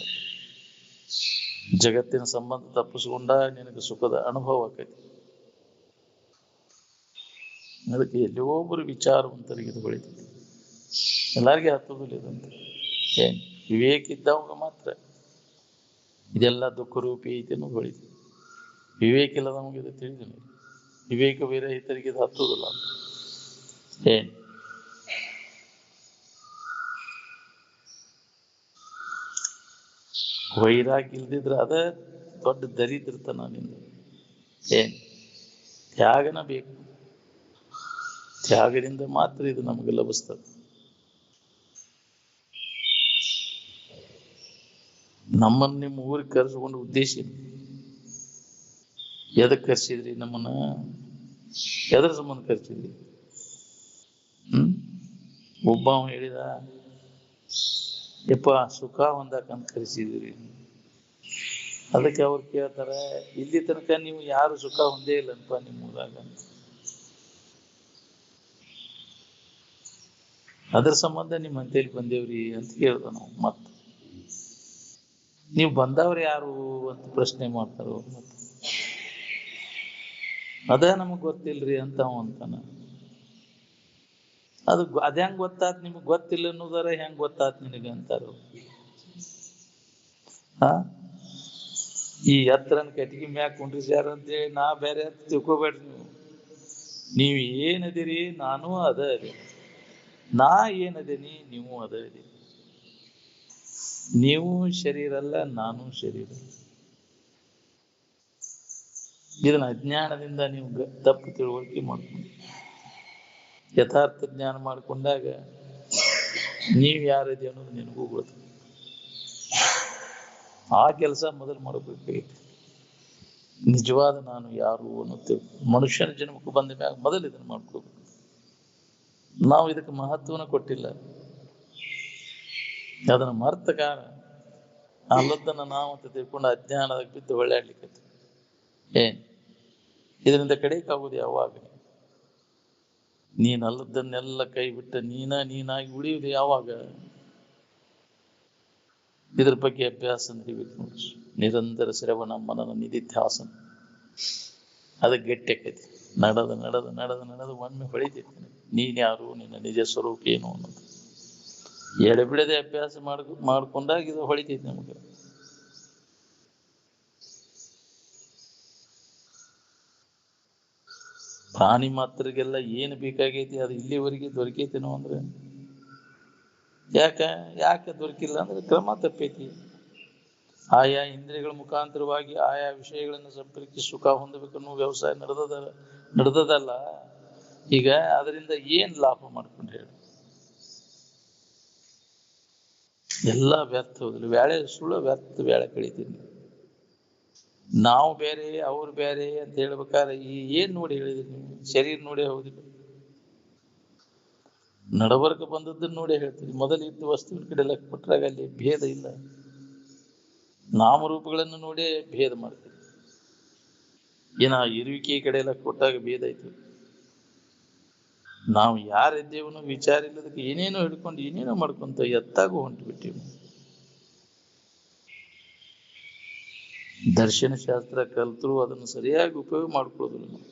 ಜಗತ್ತಿನ ಸಂಬಂಧ ತಪ್ಪಿಸ್ಕೊಂಡ ನಿನಗೆ ಸುಖದ ಅನುಭವ ಆಕೈತಿ. ಅದಕ್ಕೆ ಎಲ್ಲೋ ಒಬ್ಬರು ವಿಚಾರವಂತರಿಗೆ ಇದು ಬೆಳಿತೈತಿ, ಎಲ್ಲರಿಗೆ ಹತ್ತೋದಿಲ್ಲ ಇದಂತೆ. ಏನ್ ವಿವೇಕ ಇದ್ದವಾಗ ಮಾತ್ರ ಇದೆಲ್ಲ ದುಃಖ ರೂಪಿ ಐತಿ ಅನ್ನೋದು ಬೆಳಿತೈತಿ. ವಿವೇಕ ಇಲ್ಲದವನಿಗೆ ಇದು ತಿಳಿದಿಲ್ಲ. ವಿವೇಕ ಬೇರೆ ಇತರಿಗೆ ಇದು ಹತ್ತೋದಿಲ್ಲ ಅಂತ. ಏನ್ ವೈರಾಗ್ಯ ಇಲ್ದಿದ್ರೆ ಅದ ದೊಡ್ಡ ದರಿದ್ರತನ ನಿಂದ. ಏನ್ ತ್ಯಾಗನ ಬೇಕು, ತ್ಯಾಗದಿಂದ ಮಾತ್ರ ಇದು ನಮಗೆ ಲಭಿಸ್ತದೆ. ನಮ್ಮನ್ನು ನಿಮ್ಮ ಊರಿಗೆ ಕರೆಸ್ಕೊಂಡು ಉದ್ದೇಶ ಎದಕ್ಕೆ ಕರ್ಸಿದ್ರಿ? ನಮ್ಮನ್ನ ಎದ್ರ ಸಂಬಂಧ ಕರ್ಸಿದ್ರಿ? ಒಬ್ಬ ಹೇಳಿದ, ಯಪ್ಪ ಸುಖ ಹೊಂದಕಂತ ಕರೆಸಿದ್ರಿ. ಅದಕ್ಕೆ ಅವ್ರು ಕೇಳ್ತಾರ, ಇಲ್ಲಿ ತನಕ ನೀವು ಯಾರು ಸುಖ ಹೊಂದೇ ಇಲ್ಲನಪ್ಪ ನಿಮ್ಮ ಊರಾಗ, ಅದ್ರ ಸಂಬಂಧ ನಿಮ್ಮ ಅಂತೇಳಿ ಬಂದೇವ್ರಿ ಅಂತ ಕೇಳ್ದ. ನಾವು ಮತ್ತೆ ನೀವು ಬಂದವ್ರು ಯಾರು ಅಂತ ಪ್ರಶ್ನೆ ಮಾಡ್ತಾರ. ಮತ್ತೆ ಅದ ನಮಗ್ ಗೊತ್ತಿಲ್ರಿ ಅಂತ ಅವ ಅಂತಾನ. ಅದು ಅದ್ಯಾಂಗ ಗೊತ್ತಾತ್ ನಿಮಗ್? ಗೊತ್ತಿಲ್ಲ ಅನ್ನೋದಾರ ಹೆಂಗ್ ಗೊತ್ತಾತ್ ನಿನಗೆ ಅಂತಾರ. ಈ ಎತ್ತರನ ಕಟ್ಟಿಗೆ ಮ್ಯಾಕ್ ಕುಂಡ್ರಿಸ್ಯಾರ ಅಂತೇಳಿ ನಾ ಬೇರೆ ಅಂತ ತಿಳ್ಕೊಬೇಡ್ರಿ. ನೀವು ಏನದಿರಿ, ನಾನು ಅದ ಅದೇ. ನಾ ಏನದೇನಿ, ನೀವು ಅದ ಅದೇ. ನೀವು ಶರೀರ ಅಲ್ಲ, ನಾನು ಶರೀರ. ಇದನ್ನ ಅಜ್ಞಾನದಿಂದ ನೀವು ತಪ್ಪು ತಿಳುವಳಿಕೆ ಮಾಡ್ಕೊಂಡು, ಯಥಾರ್ಥ ಜ್ಞಾನ ಮಾಡ್ಕೊಂಡಾಗ ನೀವ್ ಯಾರದಿ ಅನ್ನೋದು ನಿನಗೂ ಗೊತ್ತು. ಆ ಕೆಲಸ ಮೊದಲು ಮಾಡಬೇಕಾಗಿತ್ತು. ನಿಜವಾದ ನಾನು ಯಾರು ಅನ್ನೋದು ಮನುಷ್ಯನ ಜನ್ಮಕ್ಕೆ ಬಂದ ಮ್ಯಾಗ ಮೊದಲು ಇದನ್ನ ಮಾಡ್ಕೋಬೇಕು. ನಾವು ಇದಕ್ಕೆ ಮಹತ್ವನ ಕೊಟ್ಟಿಲ್ಲ. ಅದನ್ನ ಮರ್ತ ಕಾಲ ಅಲ್ಲದನ್ನ ನಾವು ಅಂತ ತಿಳ್ಕೊಂಡು ಅಜ್ಞಾನದಾಗ ಬಿದ್ದು ಹೊಳ್ಯಾಡ್ಲಿಕ್ಕೆ ಏನ್ ಇದರಿಂದ ಕಡೆಕಾಗುದು ಯಾವಾಗ? ನೀನ್ ಅಲ್ಲದನ್ನೆಲ್ಲ ಕೈ ಬಿಟ್ಟ ನೀನಾಗಿ ಉಳಿಯುವುದು ಯಾವಾಗ? ಇದ್ರ ಬಗ್ಗೆ ಅಭ್ಯಾಸ ನಡಿಬೇಕು ನೋಡಿ. ನಿರಂತರ ಶ್ರವಣ ಮನನ ನಿಧಿಧ್ಯಾಸನ. ಅದು ಗಟ್ಟಿ ಆಕೈತಿ. ನಡೆದು ನಡೆದು ನಡೆದು ನಡೆದು ಒಮ್ಮೆ ಹೊಳಿತೈತಿ ನೀನ್ ಯಾರು, ನಿನ್ನ ನಿಜ ಸ್ವರೂಪ ಏನು ಅನ್ನೋದು. ಎಡೆಬಿಡದೆ ಅಭ್ಯಾಸ ಮಾಡ್ಕೊಂಡಾಗ ಇದು ಹೊಳಿತೈತಿ ನಮಗೆ. ಪ್ರಾಣಿ ಮಾತ್ರಗೆಲ್ಲ ಏನು ಬೇಕಾಗೈತಿ ಅದು ಇಲ್ಲಿವರೆಗೆ ದೊರಕೈತೇನೋ ಅಂದ್ರೆ ಯಾಕೆ ದೊರಕಿಲ್ಲ ಅಂದ್ರೆ ಕ್ರಮ ತಪ್ಪೈತಿ. ಆಯಾ ಇಂದ್ರಿಯಗಳ ಮುಖಾಂತರವಾಗಿ ಆಯಾ ವಿಷಯಗಳನ್ನು ಸಂಪರ್ಕಿಸಿ ಸುಖ ಹೊಂದಬೇಕನ್ನೋ ವ್ಯವಸಾಯ ನಡೆದದಲ್ಲ. ಈಗ ಅದರಿಂದ ಏನ್ ಲಾಭ ಮಾಡ್ಕೊಂಡು ಹೇಳಿ? ಎಲ್ಲ ವ್ಯರ್ಥ ಹೋದ್ರು. ವ್ಯಾಳೆ ಸುಳ್ಳು ವ್ಯರ್ಥ ವ್ಯಾಳೆ ಕಳಿತೀನಿ. ನಾವು ಬೇರೆ ಅವ್ರು ಬೇರೆ ಅಂತ ಹೇಳ್ಬೇಕಾದ್ರೆ ಏನ್ ನೋಡಿ ಹೇಳಿದ್ರಿ ನೀವು? ಶರೀರ ನೋಡಿ ಹೌದಿಲ್ಲ, ನಡವರ್ಗ ಬಂದದ್ದನ್ನು ನೋಡಿ ಹೇಳ್ತೀರಿ. ಮೊದಲು ಇದ್ದ ವಸ್ತುವಿನ ಕಡೆ ಲೆಕ್ಕ ಕೊಟ್ಟಾಗ ಅಲ್ಲಿ ಭೇದ ಇಲ್ಲ. ನಾಮರೂಪಗಳನ್ನು ನೋಡಿ ಭೇದ ಮಾಡ್ತೀವಿ. ಏನ ಇರುವಿಕೆ ಕಡೆ ಲೆಕ್ಕ ಕೊಟ್ಟಾಗ ಭೇದ ಐತಿ. ನಾವು ಯಾರಿದ್ದೇವನು ವಿಚಾರ ಇಲ್ಲದಕ್ಕೆ ಏನೇನೋ ಹಿಡ್ಕೊಂಡು ಏನೇನೋ ಮಾಡ್ಕೊಂತ ಎತ್ತಾಗೂ ಹೊಂಟು ಬಿಟ್ಟಿವಿ. ದರ್ಶನ ಶಾಸ್ತ್ರ ಕಲ್ತರೂ ಅದನ್ನು ಸರಿಯಾಗಿ ಉಪಯೋಗ ಮಾಡ್ಕೊಳ್ಳೋದಿಲ್ಲ ನಾವು.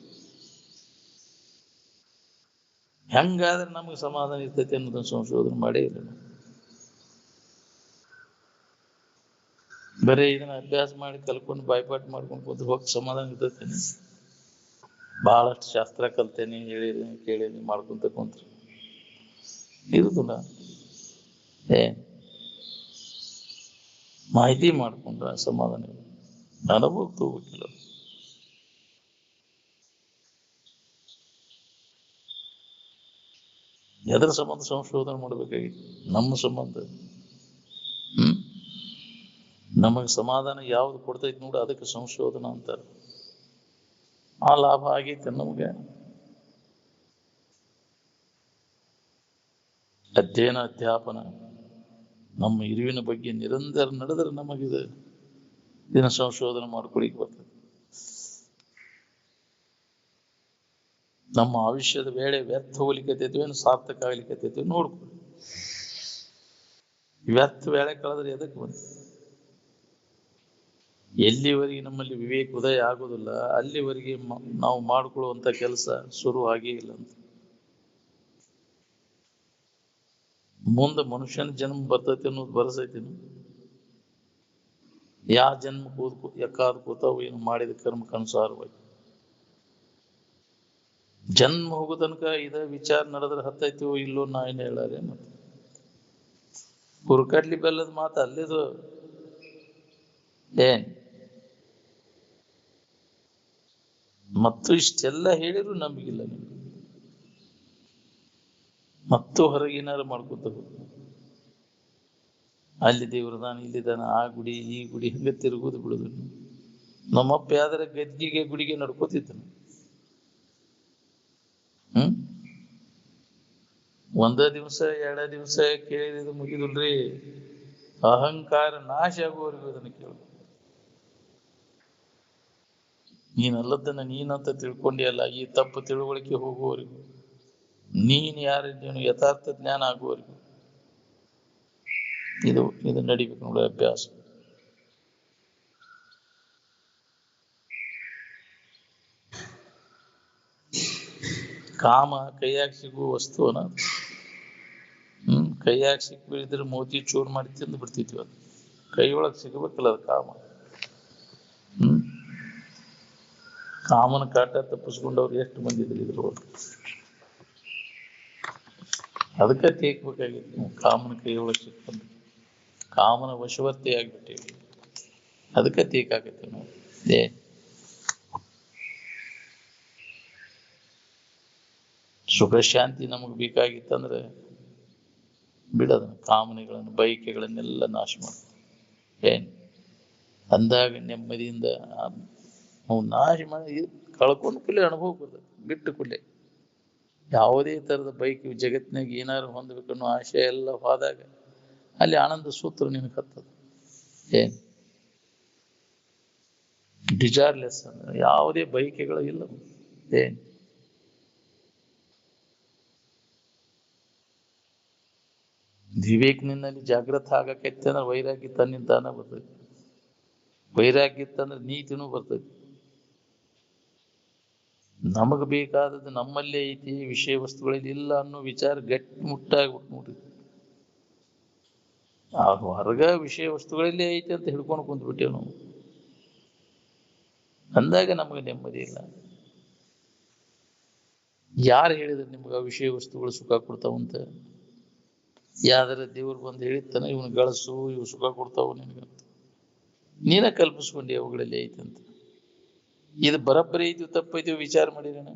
ಹೆಂಗಾದ್ರೆ ನಮಗೆ ಸಮಾಧಾನ ಇರ್ತೈತಿ ಅನ್ನೋದನ್ನ ಸಂಶೋಧನೆ ಮಾಡೇ ಇಲ್ಲ ನಾವು. ಬರೀ ಇದನ್ನ ಅಭ್ಯಾಸ ಮಾಡಿ ಕಲ್ಕೊಂಡು ಬಾಯ್ಪಾಟ್ ಮಾಡ್ಕೊಂಡು ಕೂತ್ರೆ ಹೋಗಿ ಸಮಾಧಾನ ಇರ್ತೈತೇನೆ? ಬಹಳಷ್ಟು ಶಾಸ್ತ್ರ ಕಲ್ತೇನೆ, ಹೇಳಿರಿ ಕೇಳಿರಿ ಮಾಡ್ಕೊಂತ ಕುಂತ್ರಿ ಇರುದಿಲ್ಲ. ಮಾಹಿತಿ ಮಾಡ್ಕೊಂಡ್ರ ಸಮಾಧಾನ ಇಲ್ಲ, ಅನುಭವಕ್ಕೆ ಹೋಗ್ಬೇಕಿಲ್ಲ. ಎದರ ಸಂಬಂಧ ಸಂಶೋಧನೆ ಮಾಡ್ಬೇಕಾಗಿತ್ತು? ನಮ್ಮ ಸಂಬಂಧ. ನಮಗೆ ಸಮಾಧಾನ ಯಾವ್ದು ಕೊಡ್ತೈತಿ ನೋಡು, ಅದಕ್ಕೆ ಸಂಶೋಧನ ಅಂತಾರೆ. ಆ ಲಾಭ ಆಗೈತೆ ನಮ್ಗೆ. ಅಧ್ಯಯನ ಅಧ್ಯಾಪನ ನಮ್ಮ ಇರುವಿನ ಬಗ್ಗೆ ನಿರಂತರ ನಡೆದ್ರೆ ನಮಗಿದೆ ಇದನ್ನ ಸಂಶೋಧನೆ ಮಾಡ್ಕೊಳಿಕ್ ಬರ್ತದೆ. ನಮ್ಮ ಆಯುಷ್ಯದ ವೇಳೆ ವ್ಯರ್ಥ ಹೋಗ್ಲಿಕ್ಕತ್ತೈತಿ ಏನು ಸಾರ್ಥಕ ಆಗ್ಲಿಕ್ಕತ್ತೈತಿ ನೋಡ್ಕೊಳ್ಳಿ. ವ್ಯರ್ಥ ವೇಳೆ ಕಳೆದ್ರೆ ಎದಕ್ಕೆ ಬಂತು? ಎಲ್ಲಿವರೆಗೆ ನಮ್ಮಲ್ಲಿ ವಿವೇಕ ಉದಯ ಆಗೋದಿಲ್ಲ ಅಲ್ಲಿವರೆಗೆ ನಾವು ಮಾಡ್ಕೊಳ್ಳುವಂತ ಕೆಲಸ ಶುರು ಆಗೇ ಇಲ್ಲ ಅಂತ. ಮುಂದೆ ಮನುಷ್ಯನ ಜನ್ಮ ಬರ್ತೈತಿ ಅನ್ನೋದು ಬರಸೈತಿ. ಯಾವ ಜನ್ಮ ಎಕ್ಕಾದ ಕೂತಾವು ಏನು ಮಾಡಿದ ಕರ್ಮಕ್ಕೆ ಅನುಸಾರವಾಗಿ ಜನ್ಮ ಹೋಗೋ ತನಕ ಇದ ವಿಚಾರ ನಡೆದ್ರೆ ಹತ್ತೈತಿವೋ ಇಲ್ಲೋ ನಾ ಏನ್ ಹೇಳಾರೆ. ಮತ್ತೆ ಹುರ್ಕಡ್ಲಿ ಬೆಲ್ಲದ ಮಾತು ಅಲ್ಲಿದು ಏನ್ ಮತ್ತು ಇಷ್ಟೆಲ್ಲ ಹೇಳಿದ್ರು ನಂಬಿಕಿಲ್ಲ ನಿಮ್ಗೆ. ಮತ್ತು ಹೊರಗೇನಾರು ಮಾಡ್ಕೊತ ಅಲ್ಲಿ ದೇವ್ರದಾನ ಇಲ್ಲಿದಾನ ಆ ಗುಡಿ ಈ ಗುಡಿ ಹಂಗೆ ತಿರುಗುದು ಬಿಡುದು. ನಮ್ಮಪ್ಪ ಯಾವ್ದಾರ ಗದ್ದಿಗೆ ಗುಡಿಗೆ ನಡ್ಕೋತಿದ್ದನು. ಒಂದ ದಿವಸ 2 ದಿವಸ ಕೇಳಿದ ಮುಗಿದುಲ್ರಿ. ಅಹಂಕಾರ ನಾಶ ಆಗುವವರೆಗೂ ಅದನ್ನ ಕೇಳು. ನೀನಲ್ಲದನ್ನ ನೀನಂತ ತಿಳ್ಕೊಂಡಿಯಲ್ಲ, ಈ ತಪ್ಪು ತಿಳುವಳಿಕೆ ಹೋಗುವವರೆಗೂ, ನೀನ್ ಯಾರಿದ್ದೇನು ಯಥಾರ್ಥ ಜ್ಞಾನ ಆಗುವವರೆಗೂ ಇದು ನಡಿಬೇಕು ನೋಡಿ ಅಭ್ಯಾಸ. ಕಾಮ ಕೈಯಾಗ ಸಿಗುವ ವಸ್ತುವನ ಕೈಯಾಗ ಸಿಕ್ ಬೀಳಿದ್ರೆ ಮೋತಿ ಚೂರ್ ಮಾಡಿ ತಿಂದು ಬಿಡ್ತಿದ್ವಿ. ಅದು ಕೈ ಒಳಗ್ ಸಿಗಬೇಕಲ್ಲ ಅದು ಕಾಮ. ಕಾಮನ ಕಾಟ ತಪ್ಪಿಸ್ಕೊಂಡವ್ರು ಎಷ್ಟು ಮಂದಿ ಇದ್ರು ಇದ್ರೊಳಗೆ. ಅದಕ್ಕೆ ತೇಕ್ಬೇಕಾಗಿತ್ತು ನಾವು ಕಾಮನ ಕೈ ಒಳಗೆ ಸಿಕ್ಕೊಂಡು. ಕಾಮನ ವಶವರ್ತಿ ಆಗ್ಬಿಟ್ಟಿವಿ, ಅದಕ್ಕೆ ತೇಕಾಕತ್ತೀವಿ ನಾವು. ಸುಖ ಶಾಂತಿ ನಮಗ್ ಬೇಕಾಗಿತ್ತಂದ್ರೆ ಬಿಡೋದನ್ನ, ಕಾಮನೆಗಳನ್ನು ಬಯಕೆಗಳನ್ನೆಲ್ಲ ನಾಶ ಮಾಡ. ಅಂದಾಗ ನೆಮ್ಮದಿಯಿಂದ ನಾವು ನಾಶ ಮಾಡಿ ಕಳ್ಕೊಂಡು ಕೂಡಲೇ ಅನುಭವ ಬರ್ತದೆ. ಬಿಟ್ಟು ಕೂಡಲೇ ಯಾವುದೇ ತರದ ಬೈಕ್ ಜಗತ್ತಿನಾಗ ಏನಾರು ಹೊಂದಬೇಕನ್ನೋ ಆಶಯ ಎಲ್ಲ ಹೋದಾಗ ಅಲ್ಲಿ ಆನಂದ ಸೂತ್ರ ನಿನಗೆ ಹತ್ತದ. ಡಿಜಾರ್ಲೆಸ್ ಅಂದ್ರೆ ಯಾವುದೇ ಬಯಕೆಗಳು ಇಲ್ಲ. ವಿವೇಕನಿಂದಲ್ಲಿ ಜಾಗೃತ ಆಗಕೈತೆ ಅಂದ್ರೆ ವೈರಾಗ್ಯ ತನ್ನಿಂದಾನ ಬರ್ತೈತಿ. ವೈರಾಗ್ಯ ಇತ್ತಂದ್ರೆ ನೀತಿನೂ ಬರ್ತೈತಿ. ನಮಗ್ ಬೇಕಾದದ್ದು ನಮ್ಮಲ್ಲೇ ಐತಿ, ವಿಷಯ ವಸ್ತುಗಳಲ್ಲಿ ಇಲ್ಲ ಅನ್ನೋ ವಿಚಾರ ಗಟ್ಟಿ ಮುಟ್ಟಾಗ್ಬಿಟ್ಟು ನೋಡ್ರಿ. ಆ ಹೊರಗ ವಿಷಯ ವಸ್ತುಗಳಲ್ಲೇ ಐತಿ ಅಂತ ಹಿಡ್ಕೊಂಡು ಕುಂತ್ಬಿಟ್ಟೇವ್ ನಾವು. ಅಂದಾಗ ನಮಗೆ ನೆಮ್ಮದಿ ಇಲ್ಲ. ಯಾರು ಹೇಳಿದ್ರು ನಿಮ್ಗೆ ವಿಷಯ ವಸ್ತುಗಳು ಸುಖ ಕೊಡ್ತಾವಂತ? ಯಾವ್ದಾರ ದೇವ್ರು ಬಂದು ಹೇಳಿರ್ತಾನ ಇವನು ಗಳಸು, ಇವು ಸುಖ ಕೊಡ್ತಾವ ನಿನಗಂತ? ನೀನ ಕಲ್ಪಿಸ್ಕೊಂಡಿ ಅವುಗಳಲ್ಲಿ ಐತಂತ. ಇದು ಬರಬ್ಬರಿ ಐತಿ ತಪ್ಪೈತಿ ವಿಚಾರ ಮಾಡಿರೇನ?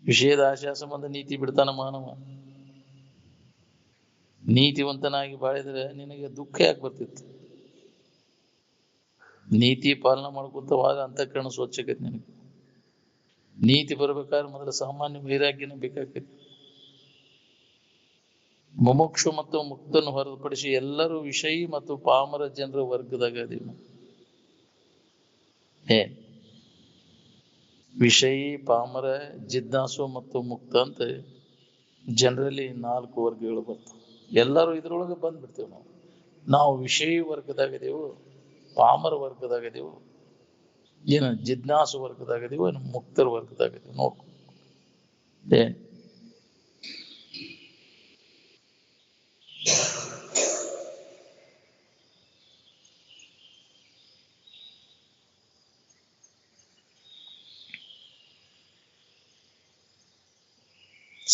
ವಿಷಯದ ಆಶಾ ಸಂಬಂಧ ನೀತಿ ಬಿಡ್ತಾನ ಮಾನವ. ನೀತಿವಂತನಾಗಿ ಬಾಳಿದ್ರೆ ನಿನಗೆ ದುಃಖ ಯಾಕೆ ಬರ್ತಿತ್ತು? ನೀತಿ ಪಾಲನೆ ಮಾಡ್ಕೊತವಾದ ಅಂತಃಕರಣ ಸ್ವಚ್ಛಕೈತಿ ನಿನಗೆ. ನೀತಿ ಬರ್ಬೇಕಾದ್ರೆ ಮೊದಲು ಸಾಮಾನ್ಯ ವೈರಾಗ್ಯನ ಬೇಕಾಗ್ತೈತಿ. ಮುಮುಕ್ಷು ಮತ್ತು ಮುಕ್ತನ್ನು ಹೊರತುಪಡಿಸಿ ಎಲ್ಲರೂ ವಿಷಯಿ ಮತ್ತು ಪಾಮರ ಜನರ ವರ್ಗದಾಗ ಅದೀವಿ. ವಿಷಯಿ, ಪಾಮರ, ಜಿಜ್ಞಾಸು ಮತ್ತು ಮುಕ್ತ ಅಂತ ಜನರಲ್ಲಿ 4 ವರ್ಗಗಳು ಬರ್ತವೆ. ಎಲ್ಲರೂ ಇದ್ರೊಳಗೆ ಬಂದ್ಬಿಡ್ತೇವೆ ನಾವು. ನಾವು ವಿಷಯಿ ವರ್ಗದಾಗದೇವು, ಪಾಮರ ವರ್ಗದಾಗದೇವು, ಏನು ಜಿಜ್ಞಾಸು ವರ್ಗದಾಗದೇವು, ಏನು ಮುಕ್ತರ ವರ್ಗದಾಗದೇವು ನೋಡ್ಕೊ.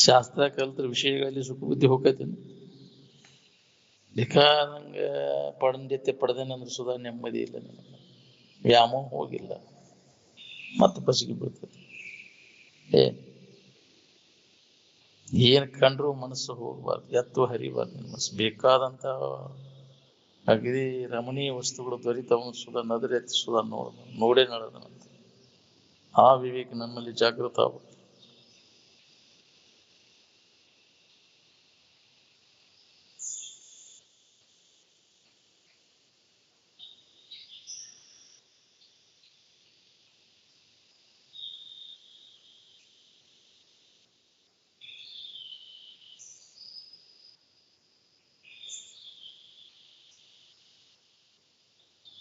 ಶಾಸ್ತ್ರ ಕಲ್ತ್ರ ವಿಷಯಗಳಲ್ಲಿ ಸುಖ ಬುದ್ಧಿ ಹೋಗ್ತೇನೆ. ಬೇಕಾದಂಗ ಪಡೆದೈತೆ ಪಡೆದೇನಂದ್ರೆ ಸುಧಾ ನೆಮ್ಮದಿ ಇಲ್ಲ ನಿನಗೆ. ವ್ಯಾಮೋಹ ಹೋಗಿಲ್ಲ, ಮತ್ತೆ ಬಸಿಗೆ ಬೀಳ್ತದೆ. ಏನ್ ಕಂಡ್ರು ಮನಸ್ಸು ಹೋಗ್ಬಾರ್ದು, ಎತ್ತು ಹರಿಬಾರ್ದು. ಮನಸ್ಸು ಬೇಕಾದಂತ ಅಗದಿ ರಮಣೀಯ ವಸ್ತುಗಳು ದೊರೀತಾವ ಸುಧಾ ನದರೆತ್ತಿ ಸುಧಾ ನೋಡೇ ನಡೆದನಂತ. ಆ ವಿವೇಕ ನಮ್ಮಲ್ಲಿ ಜಾಗೃತ ಆಗುತ್ತೆ.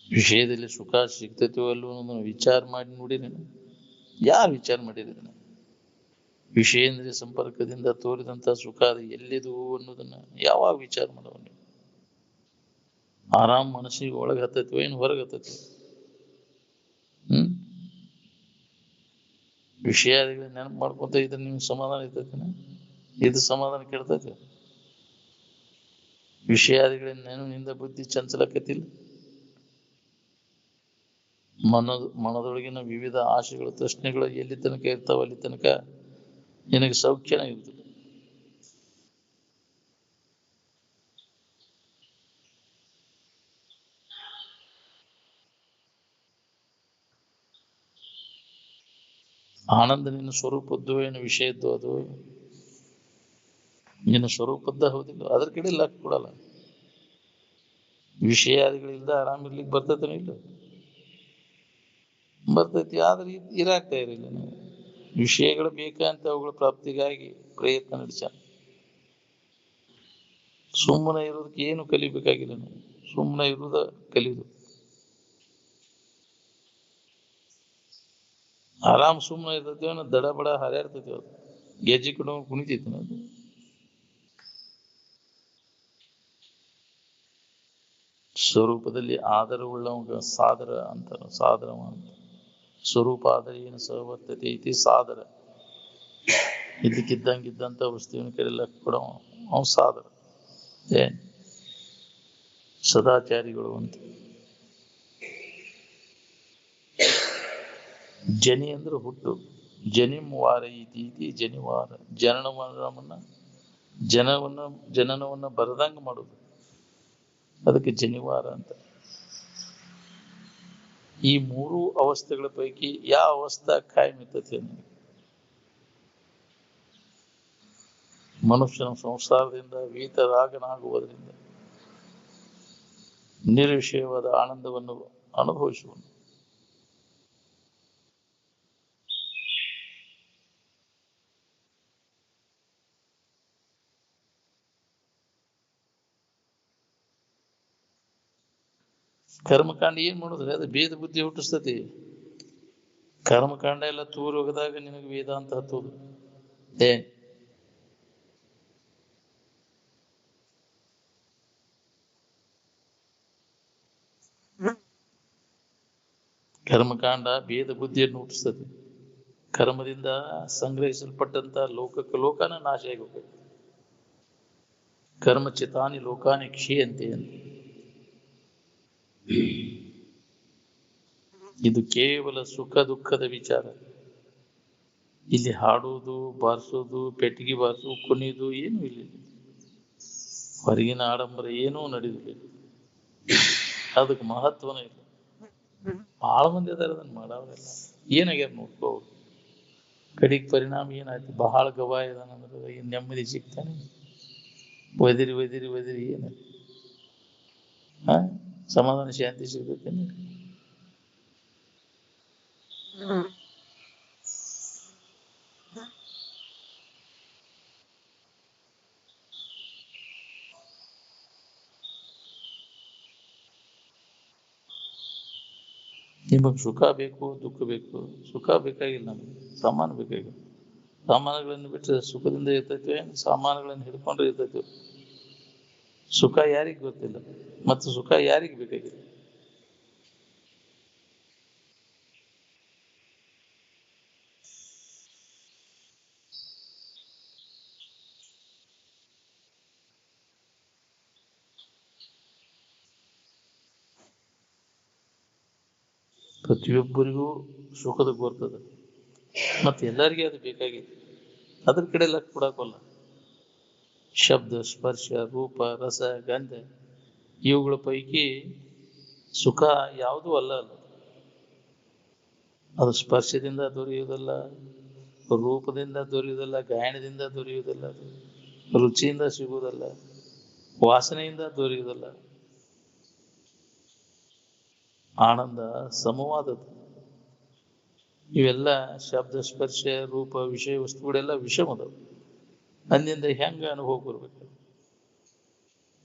ವಿಷಯದಲ್ಲಿ ಸುಖ ಸಿಗ್ತೈತೋ ಅಲ್ವೋ ಅನ್ನೋದನ್ನ ವಿಚಾರ ಮಾಡಿ ನೋಡಿ. ಯಾರು ವಿಚಾರ ಮಾಡಿರಿದನ? ವಿಷಯೇಂದ್ರಿಯ ಸಂಪರ್ಕದಿಂದ ತೋರಿದಂತ ಸುಖ ಅದು ಎಲ್ಲಿದು ಅನ್ನೋದನ್ನ ಯಾವಾಗ ವಿಚಾರ ಮಾಡವ ನೀವು? ಆರಾಮ್ ಮನಸ್ಸಿಗೆ ಒಳಗೆ ಹತ್ತೈತಿವ ಏನು ಹೊರಗೆ ಹತ್ತೈತಿ? ವಿಷಯಾದಿಗಳ ನೆನಪು ಮಾಡ್ಕೊಂತ ಇದ್ರೆ ನಿಮ್ಗೆ ಸಮಾಧಾನ ಇರ್ತೈತಿನ? ಇದು ಸಮಾಧಾನ ಕೆಡ್ತೈತಿ. ವಿಷಯಾದಿಗಳ ನೆನಪಿನಿಂದ ಬುದ್ಧಿ ಚಂಚಲಕತಿಲ್ಲ. ಮನದೊಳಗಿನ ವಿವಿಧ ಆಶೆಗಳು ತೃಷ್ಣೆಗಳು ಎಲ್ಲಿ ತನಕ ಇರ್ತಾವ ಅಲ್ಲಿ ತನಕ ನಿನಗೆ ಸೌಖ್ಯನ ಇರುದಿಲ್ಲ. ಆನಂದ ನಿನ್ನ ಸ್ವರೂಪದ್ದು ಏನು ವಿಷಯದ್ದು? ಅದು ನಿನ್ನ ಸ್ವರೂಪದ್ದ ಹೌದಿಲ್ಲ, ಅದ್ರ ಕಡೆ ಲಕ್ ಕೊಡಲ್ಲ. ವಿಷಯಾದಿಗಳಿಂದ ಆರಾಮಿರ್ಲಿಕ್ಕೆ ಬರ್ತೈತನೋ ಇಲ್ಲ? ಬರ್ತೈತಿ, ಆದ್ರೆ ಇರಾಗ್ತಾ ಇರಲಿಲ್ಲ. ನೀವು ವಿಷಯಗಳು ಬೇಕಂತ ಅವುಗಳ ಪ್ರಾಪ್ತಿಗಾಗಿ ಪ್ರಯತ್ನ ನಡೆಸ. ಸುಮ್ಮನೆ ಇರೋದಕ್ಕೆ ಏನು ಕಲಿಬೇಕಾಗಿಲ್ಲ. ನೀವು ಸುಮ್ಮನೆ ಇರುವುದ ಕಲಿಯುದು. ಆರಾಮ್ ಸುಮ್ಮನೆ ಇರ್ತೈತಿ, ದಡ ಬಡ ಹರಿಯಾಡ್ತೈತಿ. ಅದು ಗೆಜ್ಜೆ ಕಡೆ ಕುಣಿತೈತಿ. ಅದು ಸ್ವರೂಪದಲ್ಲಿ ಆದರವುಳ್ಳವ ಸಾದರ ಅಂತಾರ. ಸಾದರವ ಅಂತ ಸ್ವರೂಪ ಆದರ ಏನು ಸಹವರ್ತತೆ ಐತಿ ಸಾದರ. ಇದ್ದಕ್ಕಿದ್ದಂಗಿದ್ದಂತ ವಸ್ತುವಿನ ಕಡೆಲ್ಲ ಕೊಡವ ಅವನು ಸಾದರ. ಏನ್ ಸದಾಚಾರಿಗಳು ಅಂತ. ಜನಿ ಅಂದ್ರೆ ಹುಟ್ಟು. ಜನಿಂ ವಾರ ಇತಿ ಜನಿವಾರ. ಜನನವನ್ನ ಬರದಂಗ ಮಾಡುದು, ಅದಕ್ಕೆ ಜನಿವಾರ ಅಂತ. ಈ ಮೂರು ಅವಸ್ಥೆಗಳ ಪೈಕಿ ಯಾವ ಅವಸ್ಥೆ ಕಾಯಂ ಇರ್ತೈತಿ? ಮನುಷ್ಯನ ಸಂಸಾರದಿಂದ ವೀತರಾಗನಾಗುವುದರಿಂದ ನಿರ್ವಿಷಯವಾದ ಆನಂದವನ್ನು ಅನುಭವಿಸುವನು. ಕರ್ಮಕಾಂಡ ಏನ್ ಮಾಡುದ್ರೆ ಅದು ಭೇದ ಬುದ್ಧಿ ಹುಟ್ಟಿಸ್ತತಿ. ಕರ್ಮಕಾಂಡ ಎಲ್ಲ ತೂರು ಹೋಗದಾಗ ನಿನಗೆ ವೇದಾಂತ ಹತ್ತೋದು. ಕರ್ಮಕಾಂಡ ಭೇದ ಬುದ್ಧಿಯನ್ನು ಹುಟ್ಟಿಸ್ತದೆ. ಕರ್ಮದಿಂದ ಸಂಗ್ರಹಿಸಲ್ಪಟ್ಟಂತ ಲೋಕನ ನಾಶ ಆಗಿ ಹೋಗ್ತದೆ. ಕರ್ಮಚಿತಾನಿ ಲೋಕಾನಿ ಕ್ಷೀಯಂತೆ ಅಂತ. ಇದು ಕೇವಲ ಸುಖ ದುಃಖದ ವಿಚಾರ. ಇಲ್ಲಿ ಹಾಡುವುದು, ಬಾರಿಸೋದು, ಪೆಟ್ಟಿಗೆ ಬಾರಿಸೋದು, ಕುಣಿಯುವುದು ಏನೂ ಇಲ್ಲ. ಹೊರಗಿನ ಆಡಂಬರ ಏನೂ ನಡೆಯುವುದಿಲ್ಲ. ಅದಕ್ಕೆ ಮಹತ್ವನೇ ಇಲ್ಲ. ಬಹಳ ಮಂದಿ ಅದಾರ ಅದನ್ನ ಮಾಡವ್ರೆಲ್ಲ. ಏನಾಗ್ಯಾರ ನೋಡ್ಕೋರು. ಕಡಿಗೆ ಪರಿಣಾಮ ಏನಾಯ್ತು? ಬಹಳ ಗವಾಯ ಇದಾನಂದ್ರೆ ಏನ್ ನೆಮ್ಮದಿ ಸಿಗ್ತಾನೆ? ಒದಿರಿ ಒದಿರಿ ಒದಿರಿ ಏನ ಸಮಾಧಾನ ಶಾಂತಿ ಸಿಗ್ತೈತೇನೆ? ನಿಮಗ್ ಸುಖ ಬೇಕು, ದುಃಖ ಬೇಕು. ಸುಖ ಬೇಕಾಗಿಲ್ಲ, ನಮ್ಗೆ ಸಾಮಾನು ಬೇಕಾಗಿಲ್ಲ. ಸಾಮಾನುಗಳನ್ನು ಬಿಟ್ಟರೆ ಸುಖದಿಂದ ಇರ್ತೈತೆ, ಸಾಮಾನುಗಳನ್ನು ಹಿಡ್ಕೊಂಡ್ರೆ ಇರ್ತೈತೆ. ಸುಖ ಯಾರಿಗ್ ಗೊತ್ತಿಲ್ಲ, ಮತ್ತು ಸುಖ ಯಾರಿಗ್ ಬೇಕಾಗಿಲ್ಲ. ಪ್ರತಿಯೊಬ್ಬರಿಗೂ ಸುಖದ ಬರ್ತದೆ, ಮತ್ತೆ ಎಲ್ಲರಿಗೂ ಅದು ಬೇಕಾಗಿದೆ. ಅದ್ರ ಕಡೆ ಲಕ್ ಕೊಡಾಕಲ್ಲ. ಶಬ್ದ, ಸ್ಪರ್ಶ, ರೂಪ, ರಸ, ಗಂಧ ಇವುಗಳ ಪೈಕಿ ಸುಖ ಯಾವುದೂ ಅಲ್ಲ. ಅದು ಸ್ಪರ್ಶದಿಂದ ದೊರೆಯುವುದಲ್ಲ, ರೂಪದಿಂದ ದೊರೆಯುವುದಲ್ಲ, ಗಾಯನದಿಂದ ದೊರೆಯುವುದಲ್ಲ, ರುಚಿಯಿಂದ ಸಿಗುವುದಲ್ಲ, ವಾಸನೆಯಿಂದ ದೊರೆಯುವುದಲ್ಲ. ಆನಂದ ಸಮವಾದದ್ದು. ಇವೆಲ್ಲ ಶಬ್ದ, ಸ್ಪರ್ಶ, ರೂಪ, ವಿಷಯ ವಸ್ತುಗಳೆಲ್ಲ ವಿಷಮದವು. ಅಂದಿಂದ ಹೆಂಗ ಅನುಭವ ಬರ್ಬೇಕು?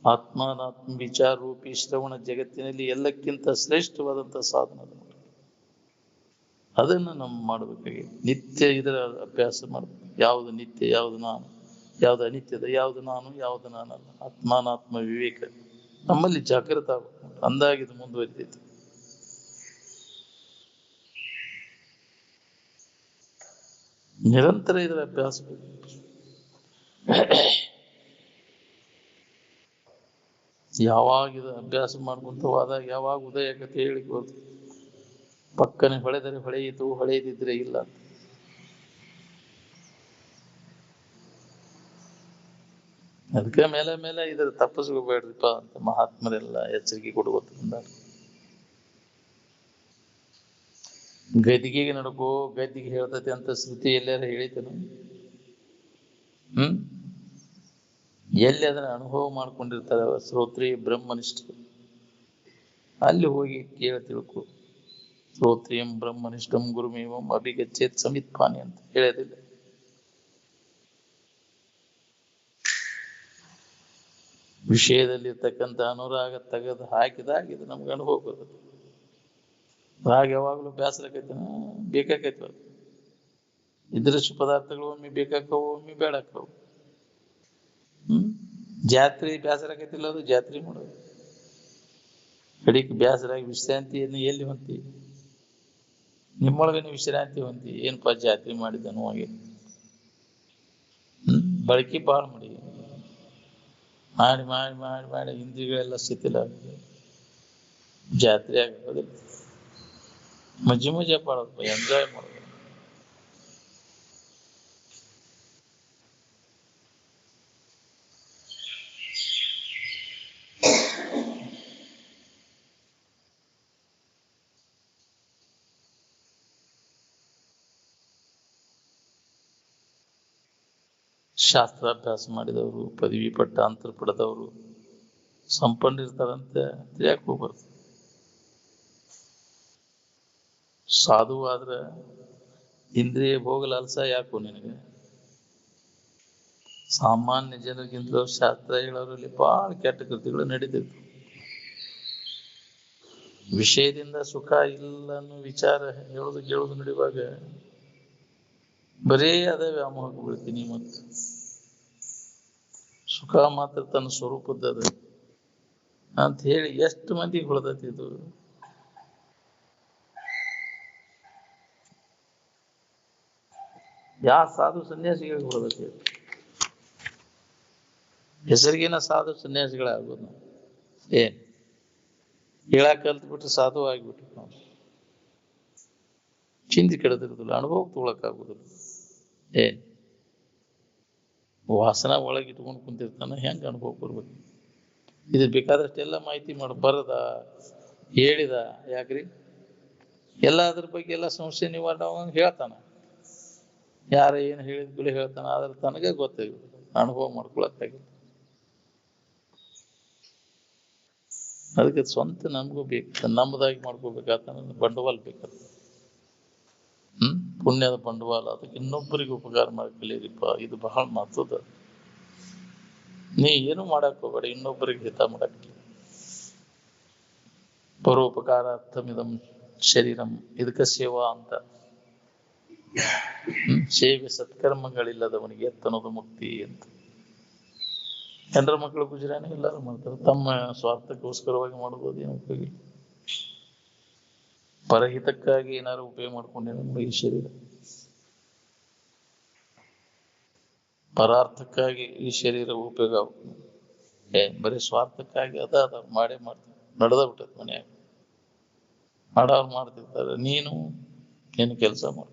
ಆತ್ಮಾನಾತ್ಮ ವಿಚಾರ ರೂಪಿ ಶ್ರವಣ ಜಗತ್ತಿನಲ್ಲಿ ಎಲ್ಲಕ್ಕಿಂತ ಶ್ರೇಷ್ಠವಾದಂತಹ ಸಾಧನ ಅದು. ಅದನ್ನು ನಾವು ಮಾಡಬೇಕಾಗಿ ನಿತ್ಯ ಇದರ ಅಭ್ಯಾಸ ಮಾಡಬೇಕು. ಯಾವುದು ನಿತ್ಯ, ಯಾವುದು ನಾನು, ಯಾವುದು ಅನಿತ್ಯದ, ಯಾವುದು ನಾನು, ಯಾವುದು ನಾನಲ್ಲ. ಆತ್ಮಾನಾತ್ಮ ವಿವೇಕ ನಮ್ಮಲ್ಲಿ ಜಾಗೃತ ಆಗಬೇಕು. ಅಂದಾಗಿದು ಮುಂದುವರಿತೈತಿ. ನಿರಂತರ ಇದರ ಅಭ್ಯಾಸ ಬೇಕು. ಯಾವಾಗ ಇದು ಅಭ್ಯಾಸ ಮಾಡ್ಕೊಂತ ಹೋದಾಗ ಯಾವಾಗ ಉದಯ ಕಥೆ ಹೇಳಿಕೋದು, ಪಕ್ಕನೆ ಹೊಳೆದರೆ ಹೊಳೆಯಿತು, ಹೊಳೆಯದಿದ್ರೆ ಇಲ್ಲ. ಅದಕ್ಕೆ ಮೇಲೆ ಮೇಲೆ ಇದರ ತಪ್ಪಿಸ್ಕೋಬೇಡ್ರಿಪ್ಪ ಅಂತ ಮಹಾತ್ಮರೆಲ್ಲ ಎಚ್ಚರಿಕೆ ಕೊಡುವಂತ. ಗದಿಗೆಗೆ ನಡ್ಕೋ, ಗದ್ದಿಗೆ ಹೇಳ್ತೈತಿ ಅಂತ ಶ್ರುತಿ ಎಲ್ಲಾರ ಹೇಳಿತೇನು? ಎಲ್ಲಿ ಅದನ್ನ ಅನುಭವ ಮಾಡ್ಕೊಂಡಿರ್ತಾರೆ ಶ್ರೋತ್ರಿಯ ಬ್ರಹ್ಮನಿಷ್ಠರು, ಅಲ್ಲಿ ಹೋಗಿ ಕೇಳ ತಿಳ್ಕೊ. ಶ್ರೋತ್ರಿಯಂ ಬ್ರಹ್ಮನಿಷ್ಠಂ ಗುರುಮೇವಂ ಅಭಿಗಚ್ಚೇತ್ ಸಮಿತ್ಪಾನಿ ಅಂತ ಹೇಳೋದಿಲ್ಲ. ವಿಷಯದಲ್ಲಿರ್ತಕ್ಕಂಥ ಅನುರಾಗ ತೆಗೆದು ಹಾಕಿದಾಗ ಇದು ನಮ್ಗೆ ಅನುಭವ ಬರ್ತದೆ. ರಾಗ ಯಾವಾಗಲೂ ಬೇಸರಕೈತಿ, ಬೇಕಾಕೈತಿ. ಇದೃಶ್ಯ ಪದಾರ್ಥಗಳು ಒಮ್ಮೆ ಬೇಕಾಕವು, ಒಮ್ಮೆ ಬೇಡಾಕವು. ಜಾತ್ರೆ ಬೇಸರಕೈತಿಲ್ಲ, ಅದು ಜಾತ್ರೆ ಮಾಡೋದು. ಕಡಿಗೆ ಬೇಸರಾಗಿ ವಿಶ್ರಾಂತಿಯನ್ನು ಎಲ್ಲಿ ಹೊಂತೀವಿ? ನಿಮ್ಮೊಳಗನೆ ವಿಶ್ರಾಂತಿ ಹೊಂತಿ. ಏನಪ್ಪಾ ಜಾತ್ರೆ ಮಾಡಿದ್ದನು ಹಾಗೆ ಬಳಕೆ ಬಾಳ್ ಮಾಡಿ ಮಾಡಿ ಮಾಡಿ ಮಾಡಿ ಮಾಡಿ ಇಂದ್ರಿಯಗಳೆಲ್ಲ ಶಿಥಿಲ ಆಗಿದೆ. ಜಾತ್ರೆ ಆಗೋದಿಲ್ಲ. ಮಜ್ಜೆ ಮಜಾ ಮಾಡೋದು, ಎಂಜಾಯ್ ಮಾಡೋದು. ಶಾಸ್ತ್ರಾಭ್ಯಾಸ ಮಾಡಿದವರು, ಪದವಿ ಪಟ್ಟಾಂತರ ಪಡೆದವರು, ಸಂಪನ್ನಿರ್ತಾರಂತೆ ತಿಳಿಯಾಕ ಹೋಗ್ಬಾರ್ದು. ಸಾಧು ಆದ್ರೆ ಇಂದ್ರಿಯ ಭೋಗ ಲಾಲಸ ಯಾಕೋ ನಿನಗೆ? ಸಾಮಾನ್ಯ ಜನರಿಗಿಂತ ಶಾಸ್ತ್ರ ಹೇಳೋರಲ್ಲಿ ಬಹಳ ಕೆಟ್ಟ ಕೃತಿಗಳು ನಡೀತಿತ್ತು. ವಿಷಯದಿಂದ ಸುಖ ಇಲ್ಲ ಅನ್ನೋ ವಿಚಾರ ಹೇಳೋದು ಕೇಳೋದು ನಡೆಯುವಾಗ ಬರೇ ಅದೇ ವ್ಯಾಮೋಹಕ್ಕೆ ಬೀಳ್ತೀನಿ. ಮತ್ತು ಸುಖ ಮಾತ್ರ ತನ್ನ ಸ್ವರೂಪದ್ದದ ಅಂತ ಹೇಳಿ ಎಷ್ಟು ಮಂದಿಗೆ ಹೊಳದೈತಿ ಇದು. ಯಾವ ಸಾಧು ಸನ್ಯಾಸಿಗಳಿಗೆ ಹೊಳದೈತಿ? ಹೆಸರಿಗಿನ ಸಾಧು ಸನ್ಯಾಸಿಗಳಾಗ್ಬೋದು ನಾವು. ಏನ್ ಹೇಳಕ್ ಕಲ್ತ್ಬಿಟ್ರೆ ಸಾಧು ಆಗ್ಬಿಟ್ರು ನಾವು. ಚಿಂದಿ ಕೆಡದಿರೋದಿಲ್ಲ, ಅನುಭವ ತಗೊಳಕ್ಕಾಗುದಿಲ್ಲ. ಏನ್ ವಾಸನ ಒಳಗೆ ಇಟ್ಕೊಂಡು ಕುಂತಿರ್ತಾನ, ಹೆಂಗ ಅನುಭವ ಬರ್ಬೇಕು? ಇದು ಬೇಕಾದಷ್ಟೆಲ್ಲ ಮಾಹಿತಿ ಬರದ ಹೇಳಿದ ಯಾಕ್ರಿ? ಎಲ್ಲ ಅದ್ರ ಬಗ್ಗೆ ಎಲ್ಲ ಸಮಸ್ಯೆ ನಿವಾರಣೆ ಹೇಳ್ತಾನ. ಯಾರ ಏನು ಹೇಳಿದ್ಗಳು ಹೇಳ್ತಾನ, ಆದ್ರೆ ತನಗೆ ಗೊತ್ತಾಗಿಲ್ಲ, ಅನುಭವ ಮಾಡ್ಕೊಳಕ್ಕಾಗಿಲ್ಲ. ಅದಕ್ಕೆ ಸ್ವಂತ ನಮಗೂ ಬೇಕು, ನಮ್ಮದಾಗಿ ಮಾಡ್ಕೋಬೇಕಾತ ಬಂಡವಾಳ ಬೇಕಾದ. ಪುಣ್ಯದ ಬಂಡವಾಳ. ಅದಕ್ಕೆ ಇನ್ನೊಬ್ಬರಿಗೆ ಉಪಕಾರ ಮಾಡ್ಕಲಿರಿಪ್ಪ, ಇದು ಬಹಳ ಮಹತ್ವದ. ನೀ ಏನು ಮಾಡಕ್ ಹೋಗ್ಬೇಡ, ಇನ್ನೊಬ್ಬರಿಗೆ ಹಿತ ಮಾಡಕ್. ಪರೋಪಕಾರಾರ್ಥಮಿದಂ ಶರೀರಂ, ಇದಕ್ಕೆ ಸೇವಾ ಅಂತ. ಸೇವೆ ಸತ್ಕರ್ಮಗಳಿಲ್ಲದವನಿಗೆ ಎತ್ತನೋದು ಮುಕ್ತಿ ಅಂತ. ಜನರ ಮಕ್ಕಳು ಗುಜರಾನೆ ಎಲ್ಲರೂ ಮಾಡ್ತಾರೆ, ತಮ್ಮ ಸ್ವಾರ್ಥಕ್ಕೋಸ್ಕರವಾಗಿ ಮಾಡೋದು ಏನು ಉಪಯೋಗ? ಪರಹಿತಕ್ಕಾಗಿ ಏನಾದ್ರು ಉಪಯೋಗ ಮಾಡ್ಕೊಂಡೇನು ಈ ಶರೀರ? ಪರಾರ್ಥಕ್ಕಾಗಿ ಈ ಶರೀರ ಉಪಯೋಗ ಬರೀ ಸ್ವಾರ್ಥಕ್ಕಾಗಿ ಅದ ಮಾಡೇ ಮಾಡ್ತಾರೆ. ನಡೆದ ಬಿಟ್ಟದ ಮನ್ಯಾಗ ಮಾಡೋರು ಮಾಡ್ತಿರ್ತಾರೆ, ನೀನು ಏನು ಕೆಲಸ ಮಾಡ.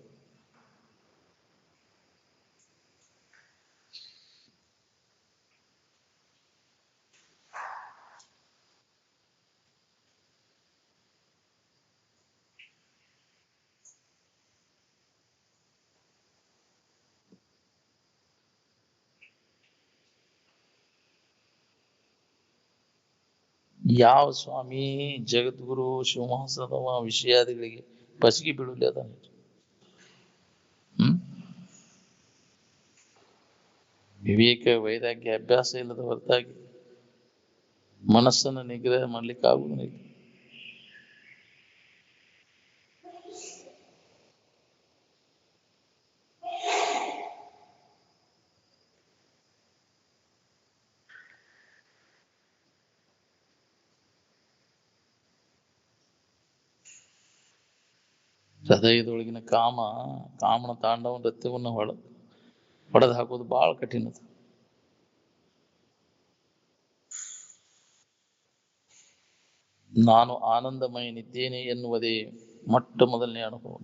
ಯಾವ ಸ್ವಾಮಿ ಜಗದ್ಗುರು ಶಿವಮಹಾಸನವ ವಿಷಯಾದಿಗಳಿಗೆ ಪಸಿಗೆ ಬೀಳಲಿ ಅದಾನೆ. ವಿವೇಕ ವೈರಾಗ್ಯ ಅಭ್ಯಾಸ ಇಲ್ಲದ ಹೊರತಾಗಿ ಮನಸ್ಸನ್ನು ನಿಗ್ರಹ ಮಾಡ್ಲಿಕ್ಕೆ ಆಗುವುದಿಲ್ಲ. ಹೃದಯದೊಳಗಿನ ಕಾಮನ ತಾಂಡವ ನೃತ್ಯವನ್ನು ಹೊಡೆದು ಹಾಕೋದು ಬಹಳ ಕಠಿಣ. ನಾನು ಆನಂದಮಯನಿದ್ದೇನೆ ಎನ್ನುವುದೇ ಮೊಟ್ಟ ಮೊದಲನೇ ಅನುಭವ.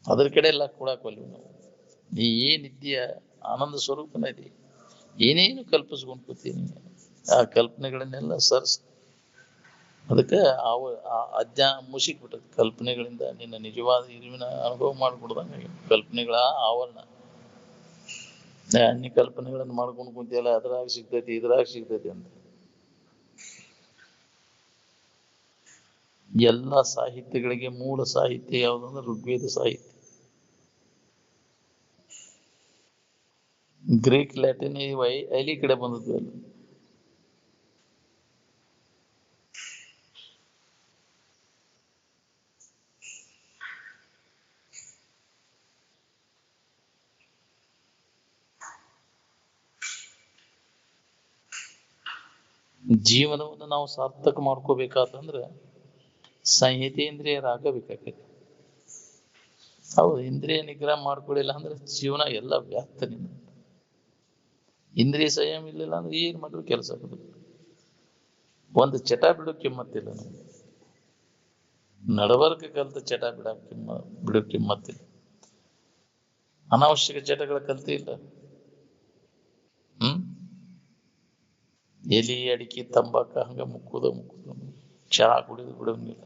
ಅದ್ರ ಕಡೆ ಎಲ್ಲ ಕೊಡಾಕೊಲ್ವಿ ನಾವು. ನೀ ಏನಿದ್ದೀಯ ಆನಂದ ಸ್ವರೂಪನ ಇದೆ. ಏನೇನು ಕಲ್ಪಿಸ್ಕೊಂಡು ಕೂತೀನಿ, ಆ ಕಲ್ಪನೆಗಳನ್ನೆಲ್ಲ ಸರ್ಸ್. ಅದಕ್ಕೆ ಅಜ್ಞಾನ ಮುಸುಕ್ಬಿಟ್ಟದ. ಕಲ್ಪನೆಗಳಿಂದ ನಿನ್ನ ನಿಜವಾದ ಇರುವಿನ ಅನುಭವ ಮಾಡಿಕೊಡ್ದಂಗೆ. ಕಲ್ಪನೆಗಳ ಆವರಣ, ಅನ್ಯ ಕಲ್ಪನೆಗಳನ್ನು ಮಾಡ್ಕೊಂಡು ಕುಂತಿಯಲ್ಲ, ಅದ್ರಾಗ ಸಿಗ್ತೈತಿ ಇದ್ರಾಗ ಸಿಗ್ತೈತಿ ಅಂತ. ಎಲ್ಲ ಸಾಹಿತ್ಯಗಳಿಗೆ ಮೂಲ ಸಾಹಿತ್ಯ ಯಾವುದಂದ್ರೆ ಋಗ್ವೇದ ಸಾಹಿತ್ಯ. ಗ್ರೀಕ್, ಲ್ಯಾಟಿನ್ ಐಲಿ ಕಡೆ ಬಂದದ್ದು ಅಲ್ಲ. ಜೀವನವನ್ನು ನಾವು ಸಾರ್ಥಕ ಮಾಡ್ಕೋಬೇಕಾತಂದ್ರೆ ಸಂಹಿತೇಂದ್ರಿಯರಾಗಬೇಕಾಗತ್ತೆ. ಹೌದು, ಇಂದ್ರಿಯ ನಿಗ್ರಹ ಮಾಡ್ಕೊಳ್ಳಿಲ್ಲ ಅಂದ್ರೆ ಜೀವನ ಎಲ್ಲ ವ್ಯಾಪ್ತ. ನಿನ್ನ ಇಂದ್ರಿಯ ಸಂಯಮ ಇರ್ಲಿಲ್ಲ ಅಂದ್ರೆ ಏನ್ ಮಾಡಿದ್ರು ಕೆಲಸ ಆಗೋದು. ಒಂದು ಚಟ ಬಿಡೋ ಕಿಮ್ಮತ್ತಿಲ್ಲ ನಮ್ಗೆ. ನಡವರ್ಕ ಕಲ್ತ ಚಟ ಬಿಡೋ ಕಿಮ್ಮತ್ತಿಲ್ಲ. ಅನಾವಶ್ಯಕ ಚಟಗಳ ಕಲ್ತಿ ಇಲ್ಲ. ಎಲಿ ಅಡಿಕೆ ತಂಬಾಕ ಹಂಗ ಮುಕ್ಕುದ ಚಹಾ ಕುಡಿದು ಬಿಡೋಂಗಿಲ್ಲ.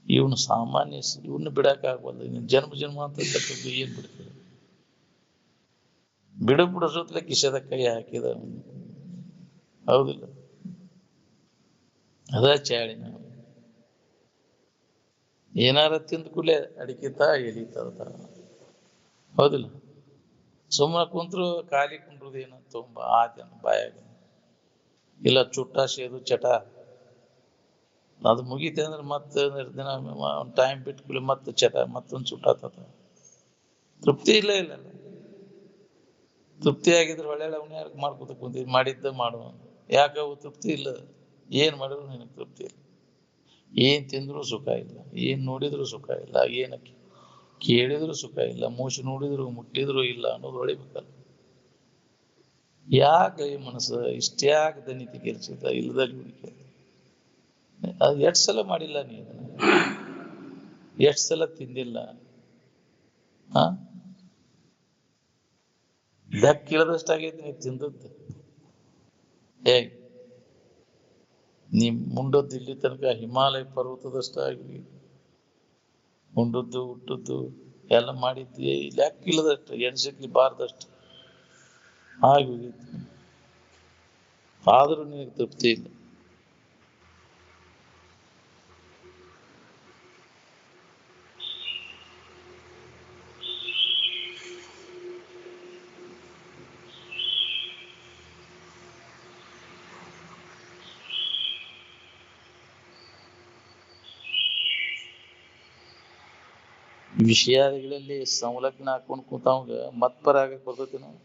ಇವನು ಸಾಮಾನ್ಯ, ಇವನ್ನ ಬಿಡಾಕ ಆಗವಲ್ಲ. ಜನ್ಮ ಜನ್ಮಾಂತರ ತಕ್ಕದ್ದು ಏನ್ ಬಿಡ್ತದೆ? ಬಿಡಿಸೋತ್ಲೆ ಕಿಶದ ಕೈ ಹಾಕಿದ. ಹೌದಿಲ್ಲ? ಅದ ಚಾಳಿ. ನಾವು ಏನಾರ ತಿಂದ ಕೂಡಲೇ ಅಡಿಕೆ ಎಲಿತಾರ. ಹೌದಿಲ್ಲ? ಸುಮ್ಮನೆ ಕುಂತ್ರು ಖಾಲಿ ಕುಂಡ್ರುದು ಏನೋ ತುಂಬ ಆತನ ಬಾಯಾಗ. ಇಲ್ಲ ಚುಟ್ಟ ಸೇದು ಚಟ, ಅದು ಮುಗೀತೆ ಅಂದ್ರೆ ಮತ್ತೆ ದಿನ ಟೈಮ್ ಬಿಟ್ಟು ಮತ್ತೆ ಚಟ, ಮತ್ತೊಂದು ಚುಟ್ಟಾತದ. ತೃಪ್ತಿ ಇಲ್ಲ. ತೃಪ್ತಿ ಆಗಿದ್ರೆ ಒಳ್ಳೆ ಅವನ್ಯಾರ ಮಾಡ್ಕೊತ ಕುಂತಿದ್, ಮಾಡಿದ್ದ ಮಾಡುವ. ಯಾಕವು ತೃಪ್ತಿ ಇಲ್ಲ? ಏನ್ ಮಾಡಿದ್ರು ನಿನಗೆ ತೃಪ್ತಿ ಇಲ್ಲ. ಏನ್ ತಿಂದ್ರು ಸುಖ ಇಲ್ಲ, ಏನ್ ನೋಡಿದ್ರು ಸುಖ ಇಲ್ಲ, ಏನ ಕೇಳಿದ್ರು ಸುಖ ಇಲ್ಲ, ಮೂಸಿ ನೋಡಿದ್ರು ಮುಟ್ಟಿದ್ರು ಇಲ್ಲ ಅನ್ನೋದು ಹೊಳಿಬೇಕಲ್ಲ. ಯಾಕೆ ಈ ಮನಸ್ಸು ಇಷ್ಟ್ಯಾಕೆ ದನಿತಿ ಕೆಲ್ಸಿದ ಇಲ್ಲದಲ್ಲಿ ಹುಡುಕಿ? ಅದು ಎಷ್ಟು ಸಲ ಮಾಡಿಲ್ಲ ನೀನು? ಎಷ್ಟು ಸಲ ತಿಂದಿಲ್ಲ? ಬೆಕ್ಕಿಳದಷ್ಟಾಗೈತಿ ನೀ ತಿಂದದ್ದು. ನೀ ಮುಂಡದ್ದು ಇಲ್ಲಿ ತನಕ ಹಿಮಾಲಯ ಪರ್ವತದಷ್ಟಾಗಿ ಮುಂಡದ್ದು ಹುಟ್ಟದ್ದು ಎಲ್ಲ ಮಾಡಿದ್ವಿ. ಲೆಕ್ಕಿಲ್ಲದಷ್ಟು, ಎಣ್ಸಕ್ಲಿ ಬಾರದಷ್ಟು ಆಗಿ ಹೋಗಿತ್ತು. ಆದ್ರೂ ನಿನಗೆ ತೃಪ್ತಿ ಇಲ್ಲ. ವಿಷಯಗಳಲ್ಲಿ ಸಂಲಗ್ನ ಹಾಕೊಂಡು ಕೂತವಂಗ ಮತ್ಪರ ಆಗಕ್ ಬರ್ತೈತಿ ನಾವು.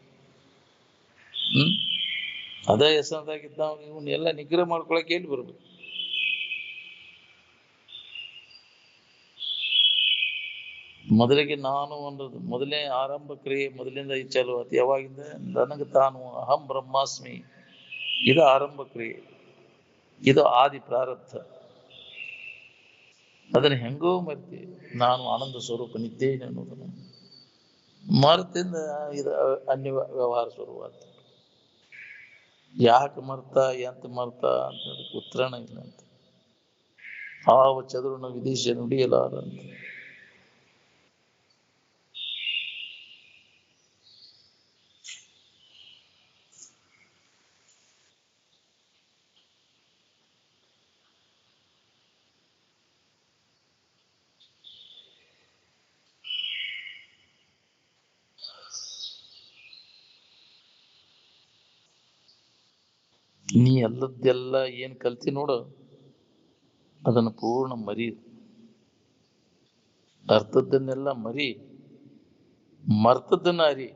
ಅದೇ ಹೆಸರದಾಗಿದ್ದಾವ ಇವನ್ ಎಲ್ಲ ನಿಗ್ರಹ ಮಾಡ್ಕೊಳಕ್ ಎಲ್ಲಿ ಬರ್ಬೇಕು? ಮೊದಲಿಗೆ ನಾನು ಮೊದಲನೇ ಆರಂಭ ಕ್ರಿಯೆ ಮೊದಲಿಂದ ಈ ಚಾಲು ಆಯ್ತು. ಯಾವಾಗಿಂದ? ನನಗೆ ತಾನು ಅಹಂ ಬ್ರಹ್ಮಾಸ್ಮಿ, ಇದು ಆರಂಭ ಕ್ರಿಯೆ, ಇದು ಆದಿ ಪ್ರಾರಬ್ಧ. ಅದನ್ನ ಹೆಂಗೋ ಮರ್ತಿ ನಾನು ಆನಂದ ಸ್ವರೂಪನಿದ್ದೇನೆ ಅನ್ನೋದನ್ನ ಮರ್ತಿಂದ ಇದು ಅನ್ಯ ವ್ಯವಹಾರ ಶುರುವಾತ. ಯಾಕೆ ಮರ್ತ ಎಂತ ಮರ್ತ ಅಂತ ಉತ್ತರಣ ಇಲ್ಲ ಅಂತ. ಹಾವ ಚದುರನ ವಿದೇಶ ನುಡಿಯಲಾರಂತ. ನೀ ಎಲ್ಲದ್ದೆಲ್ಲ ಏನ್ ಕಲ್ತಿ ನೋಡು, ಅದನ್ನ ಪೂರ್ಣ ಮರಿ. ಅರ್ಥದ್ದನ್ನೆಲ್ಲ ಮರಿ, ಮರ್ತದ್ದನ್ನ ಅರಿ.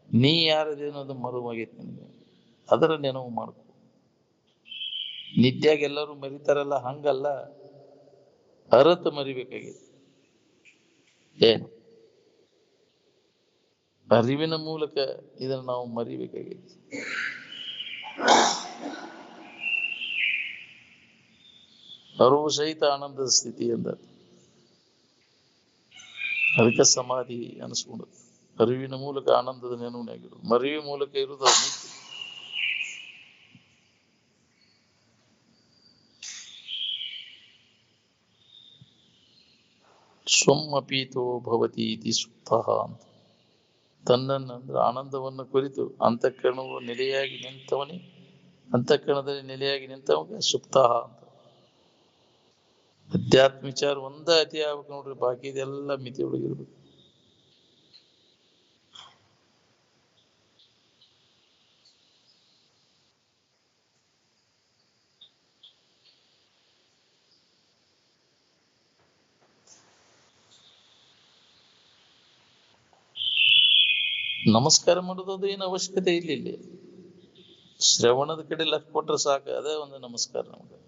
ನೀ ಯಾರದೇನೋ ಅದು ಮರುವಾಗೈತಿ ನಿನಗೆ, ಅದರ ನೆನವು ಮಾಡ್ಕೊ. ನಿತ್ಯಾಗ ಎಲ್ಲರೂ ಮರಿತಾರಲ್ಲ, ಹಂಗಲ್ಲ, ಅರತ ಮರಿಬೇಕಾಗೈತಿ. ಏನು ಅರಿವಿನ ಮೂಲಕ ಇದನ್ನು ನಾವು ಮರಿಬೇಕಾಗೈತಿ. ಅರಿವು ಸಹಿತ ಆನಂದದ ಸ್ಥಿತಿ ಅಂದ. ಅದಕ್ಕೆ ಸಮಾಧಿ ಅನಿಸ್ಕೊಂಡು ಅರಿವಿನ ಮೂಲಕ ಆನಂದದ ನೆನವಿನಾಗಿರೋದು, ಮರಿವಿನ ಮೂಲಕ ಇರುವುದು ಅನಿತ್ಯ. ಸ್ವಮ್ಮಪೀತೋ ಭವತಿ ಇತಿ ಸುಪ್ತ ಅಂತ. ತನ್ನನ್ನು ಅಂದ್ರೆ ಆನಂದವನ್ನು ಕುರಿತು ಅಂತಃಕರಣವು ನೆಲೆಯಾಗಿ ನಿಂತವನೇ, ಅಂತಃಕರಣದಲ್ಲಿ ನೆಲೆಯಾಗಿ ನಿಂತವನಿಗೆ ಸುಪ್ತ ಅಂತ. ಅಧ್ಯಾತ್ಮ ವಿಚಾರ ಒಂದ ಅತಿ ಆಗ್ಬೇಕು ನೋಡ್ರಿ, ಬಾಕಿ ಇದೆಲ್ಲ ಮಿತಿ ಒಳಗಿರ್ಬೇಕು. ನಮಸ್ಕಾರ ಮಾಡೋದು ಏನು ಅವಶ್ಯಕತೆ ಇಲ್ಲ. ಇಲ್ಲಿ ಶ್ರವಣದ ಕಡೆ ಲಕ್ಷ ಕೊಟ್ರೆ ಸಾಕು, ಅದೇ ಒಂದು ನಮಸ್ಕಾರ ನಮ್ಗೆ.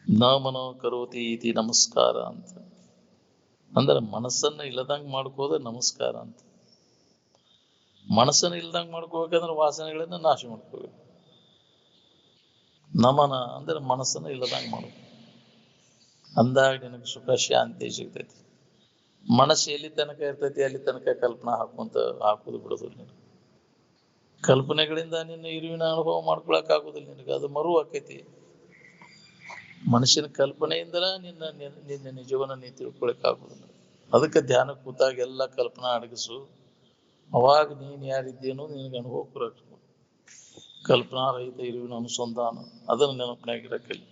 ನ ಮನೋ ಕರೋತಿ ಇತಿ ನಮಸ್ಕಾರ ಅಂತ. ಅಂದ್ರೆ ಮನಸ್ಸನ್ನ ಇಲ್ಲದಂಗ ಮಾಡ್ಕೋದ ನಮಸ್ಕಾರ ಅಂತ. ಮನಸ್ಸನ್ನ ಇಲ್ದಂಗ ಮಾಡ್ಕೋಬೇಕಂದ್ರೆ ವಾಸನೆಗಳನ್ನ ನಾಶ ಮಾಡ್ಕೋಬೇಕು. ನಮನ ಅಂದ್ರೆ ಮನಸ್ಸನ್ನ ಇಲ್ಲದಂಗ ಮಾಡ್ಬೇಕು, ಅಂದಾಗ ನಿನಗೆ ಸುಖ ಶಾಂತಿ ಸಿಗ್ತೈತಿ. ಮನಸ್ಸು ಎಲ್ಲಿ ತನಕ ಇರ್ತೈತಿ ಅಲ್ಲಿ ತನಕ ಕಲ್ಪನಾ ಹಾಕುದು ಬಿಡೋದಿಲ್ಲ ನಿನಗೆ. ಕಲ್ಪನೆಗಳಿಂದ ನಿನ್ನ ಇರುವಿನ ಅನುಭವ ಮಾಡ್ಕೊಳಕ್ ಆಗುದಿಲ್ಲ ನಿನಗೆ, ಅದು ಮರು ಆಕೈತಿ. ಮನುಷ್ಯನ ಕಲ್ಪನೆಯಿಂದಲ ನಿನ್ನ ನಿಜವನ್ನ ನೀ ತಿಳ್ಕೊಳಕ್ ಆಗುದಿಲ್ಲ. ಅದಕ್ಕೆ ಧ್ಯಾನ ಕೂತಾಗ ಎಲ್ಲ ಕಲ್ಪನಾ ಅಡಗಿಸು, ಅವಾಗ ನೀನ್ ಯಾರಿದ್ದೇನೋ ನಿನಗೆ ಅನುಭವ ಕೊಡಕ್. ಕಲ್ಪನಾ ರಹಿತ ಇರುವಿನ ಅನುಸಂಧಾನ, ಅದನ್ನ ನೆನಪಿನಾಗಿರಕಲ್ಲಿ.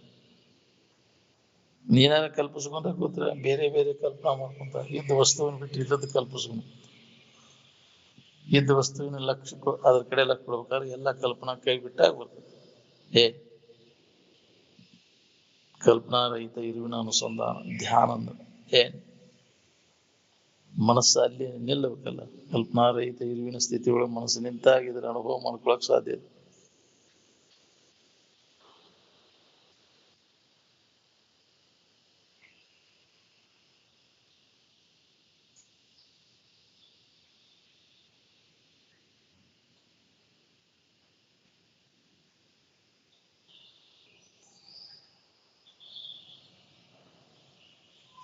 ನೀನಾರ ಕಲ್ಪಿಸ್ಕೊಂಡ ಕೂತ್ರೆ ಬೇರೆ ಬೇರೆ ಕಲ್ಪನಾ ಮಾಡ್ಕೊಂತ ಇದ್ದ ವಸ್ತುವನ್ನು ಬಿಟ್ಟು ಇದ್ದದ್ದು ಕಲ್ಪಿಸ್ಕೊಂಡು, ಇದ್ದ ವಸ್ತುವಿನ ಲಕ್ಷ್ಯ ಅದ್ರ ಕಡೆ ಲಕ್ಷ್ಯ ಕೊಡ್ಬೇಕಾದ್ರೆ ಎಲ್ಲ ಕಲ್ಪನಾ ಕೈ ಬಿಟ್ಟಾಗ ಬರ್ತದೆ. ಕಲ್ಪನಾ ರಹಿತ ಇರುವಿನ ಅನುಸಂಧಾನ ಧ್ಯಾನ ಅಂದ್ರೆ ಮನಸ್ಸು ಅಲ್ಲಿ ನಿಲ್ಲಬೇಕಲ್ಲ. ಕಲ್ಪನಾ ರಹಿತ ಇರುವಿನ ಸ್ಥಿತಿ ಒಳಗೆ ಮನಸ್ಸು ನಿಂತಾಗ ಇದ್ರ ಅನುಭವ ಮಾಡ್ಕೊಳಕ್ ಸಾಧ್ಯ ಇದೆ.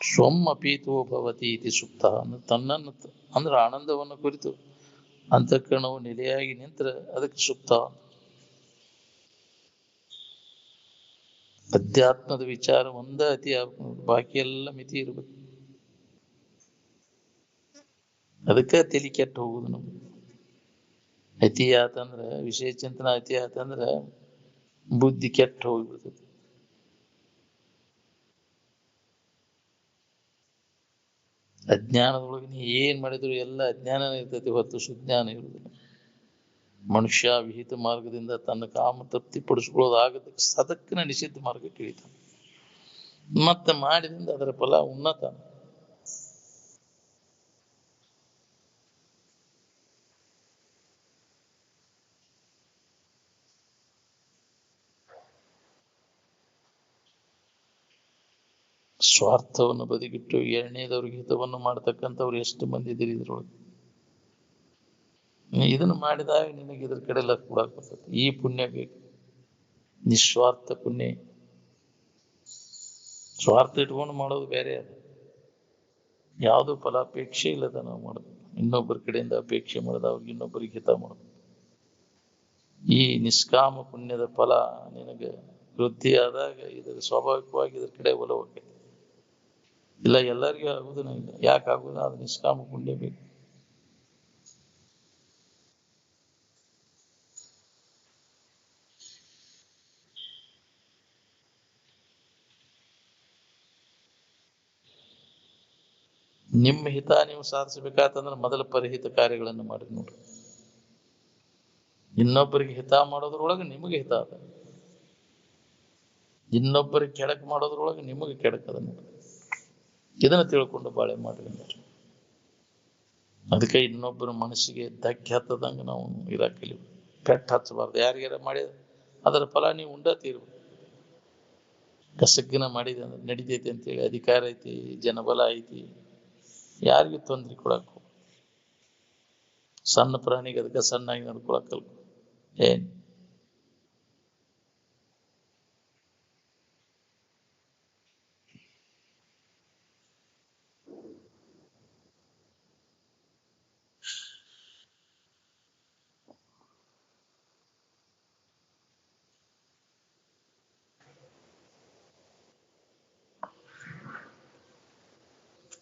ಸ್ವಂ ಅಪೀತೋ ಭವತಿ ಇತಿ ಸುಪ್ತ. ತನ್ನನ್ನು ಅಂದ್ರೆ ಆನಂದವನ್ನು ಕುರಿತು ಅಂತಃಕರಣವು ನೆಲೆಯಾಗಿ ನಿಂತರೆ ಅದಕ್ಕೆ ಸುಪ್ತ. ಅಧ್ಯಾತ್ಮದ ವಿಚಾರ ಒಂದ ಅತಿ ಆಗ್ಬೇಕು, ಬಾಕಿ ಎಲ್ಲ ಮಿತಿ ಇರ್ಬೇಕು. ಅದಕ್ಕೆ ತಲಿ ಕೆಟ್ಟ ಹೋಗುದು ನಮ್ಗೆ. ಅತಿ ಆತಂದ್ರ ವಿಷಯ ಚಿಂತನ ಅತಿ ಆತಂದ್ರ ಬುದ್ಧಿ ಕೆಟ್ಟ ಹೋಗ್ಬಿಡ್ತದೆ. ಅಜ್ಞಾನದೊಳಗೆ ನೀ ಏನ್ ಮಾಡಿದ್ರು ಎಲ್ಲ ಅಜ್ಞಾನನೇ ಇರ್ತೈತಿ, ಹೊತ್ತು ಸುಜ್ಞಾನ ಇರುವುದಿಲ್ಲ. ಮನುಷ್ಯ ವಿಹಿತ ಮಾರ್ಗದಿಂದ ತನ್ನ ಕಾಮ ತೃಪ್ತಿ ಪಡಿಸ್ಕೊಳ್ಳೋದಾಗದಕ್ಕೆ ಸದಕ್ಕನ ನಿಷಿದ್ಧ ಮಾರ್ಗಕ್ಕೆ ಇಳಿತಾನೆ. ಮತ್ತೆ ಮಾಡಿದಿಂದ ಅದರ ಫಲ ಉನ್ನತ. ಸ್ವಾರ್ಥವನ್ನು ಬದಿಗಿಟ್ಟು ಎರಡನೇದವ್ರಿಗೆ ಹಿತವನ್ನು ಮಾಡ್ತಕ್ಕಂಥವ್ರು ಎಷ್ಟು ಮಂದಿ ಇದ್ದೀರಿ ಇದ್ರೊಳಗೆ. ಇದನ್ನು ಮಾಡಿದಾಗ ನಿನಗೆ ಇದ್ರ ಕಡೆ ಲಕ್ಷ ಕೊಡಕ್ ಬರ್ತದೆ. ಈ ಪುಣ್ಯ ಬೇಕು, ನಿಸ್ವಾರ್ಥ ಪುಣ್ಯ. ಸ್ವಾರ್ಥ ಇಟ್ಕೊಂಡು ಮಾಡೋದು ಬೇರೆ, ಅದು ಯಾವುದು ಫಲಾಪೇಕ್ಷೆ ಇಲ್ಲದ ನಾವು ಮಾಡೋದು. ಇನ್ನೊಬ್ಬರ ಕಡೆಯಿಂದ ಅಪೇಕ್ಷೆ ಮಾಡೋದು, ಅವ್ರಿಗೆ ಇನ್ನೊಬ್ಬರಿಗೆ ಹಿತ ಮಾಡೋದು. ಈ ನಿಷ್ಕಾಮ ಪುಣ್ಯದ ಫಲ ನಿನಗೆ ವೃದ್ಧಿ ಆದಾಗ ಇದರ ಸ್ವಾಭಾವಿಕವಾಗಿ ಇದ್ರ ಕಡೆ ಒಲವಾಗ್ತದೆ. ಇಲ್ಲ ಎಲ್ಲರಿಗೂ ಆಗುದಿಲ್ಲ, ಇಲ್ಲ ಯಾಕೆ ಆಗುದಿಲ್ಲ, ಅದು ನಿಷ್ಕಾಮ ಪುಣ್ಯ ಬೇಕು. ನಿಮ್ಮ ಹಿತ ನೀವು ಸಾಧಿಸಬೇಕಾತಂದ್ರೆ ಮೊದಲ ಪರಿಹಿತ ಕಾರ್ಯಗಳನ್ನು ಮಾಡಿ ನೋಡ್ರಿ. ಇನ್ನೊಬ್ಬರಿಗೆ ಹಿತ ಮಾಡೋದ್ರೊಳಗೆ ನಿಮಗೆ ಹಿತ ಅದ, ಇನ್ನೊಬ್ಬರಿಗೆ ಕೆಡಕ್ ಮಾಡೋದ್ರೊಳಗೆ ನಿಮಗೆ ಕೆಡಕದ. ಇದನ್ನ ತಿಳ್ಕೊಂಡು ಬಾಳೆ ಮಾಡ್ರಿ. ಅದಕ್ಕೆ ಇನ್ನೊಬ್ಬರ ಮನಸ್ಸಿಗೆ ಧಕ್ಕೆ ಹತ್ತದಂಗ ನಾವು ಇರಾಕಲಿ, ಪೆಟ್ಟು ಹಚ್ಚಬಾರ್ದು. ಯಾರಿಗಾರ ಮಾಡಿದ ಅದರ ಫಲ ನೀವು ಉಂಡ ತೀರ್ಬೇಕು. ಕಸಗ್ಗಿನ ಮಾಡಿದ ಅಂದ್ರೆ ನಡಿತೈತಿ ಅಂತೇಳಿ ಅಧಿಕಾರ ಐತಿ, ಜನಬಲ ಐತಿ, ಯಾರಿಗೂ ತೊಂದರೆ ಕೊಡಕ್ ಸಣ್ಣ ಪ್ರಾಣಿಗೆ ಅದಕ್ಕೆ ಸಣ್ಣಾಗಿ ನಡ್ಕೊಳಕಲ್. ಏನ್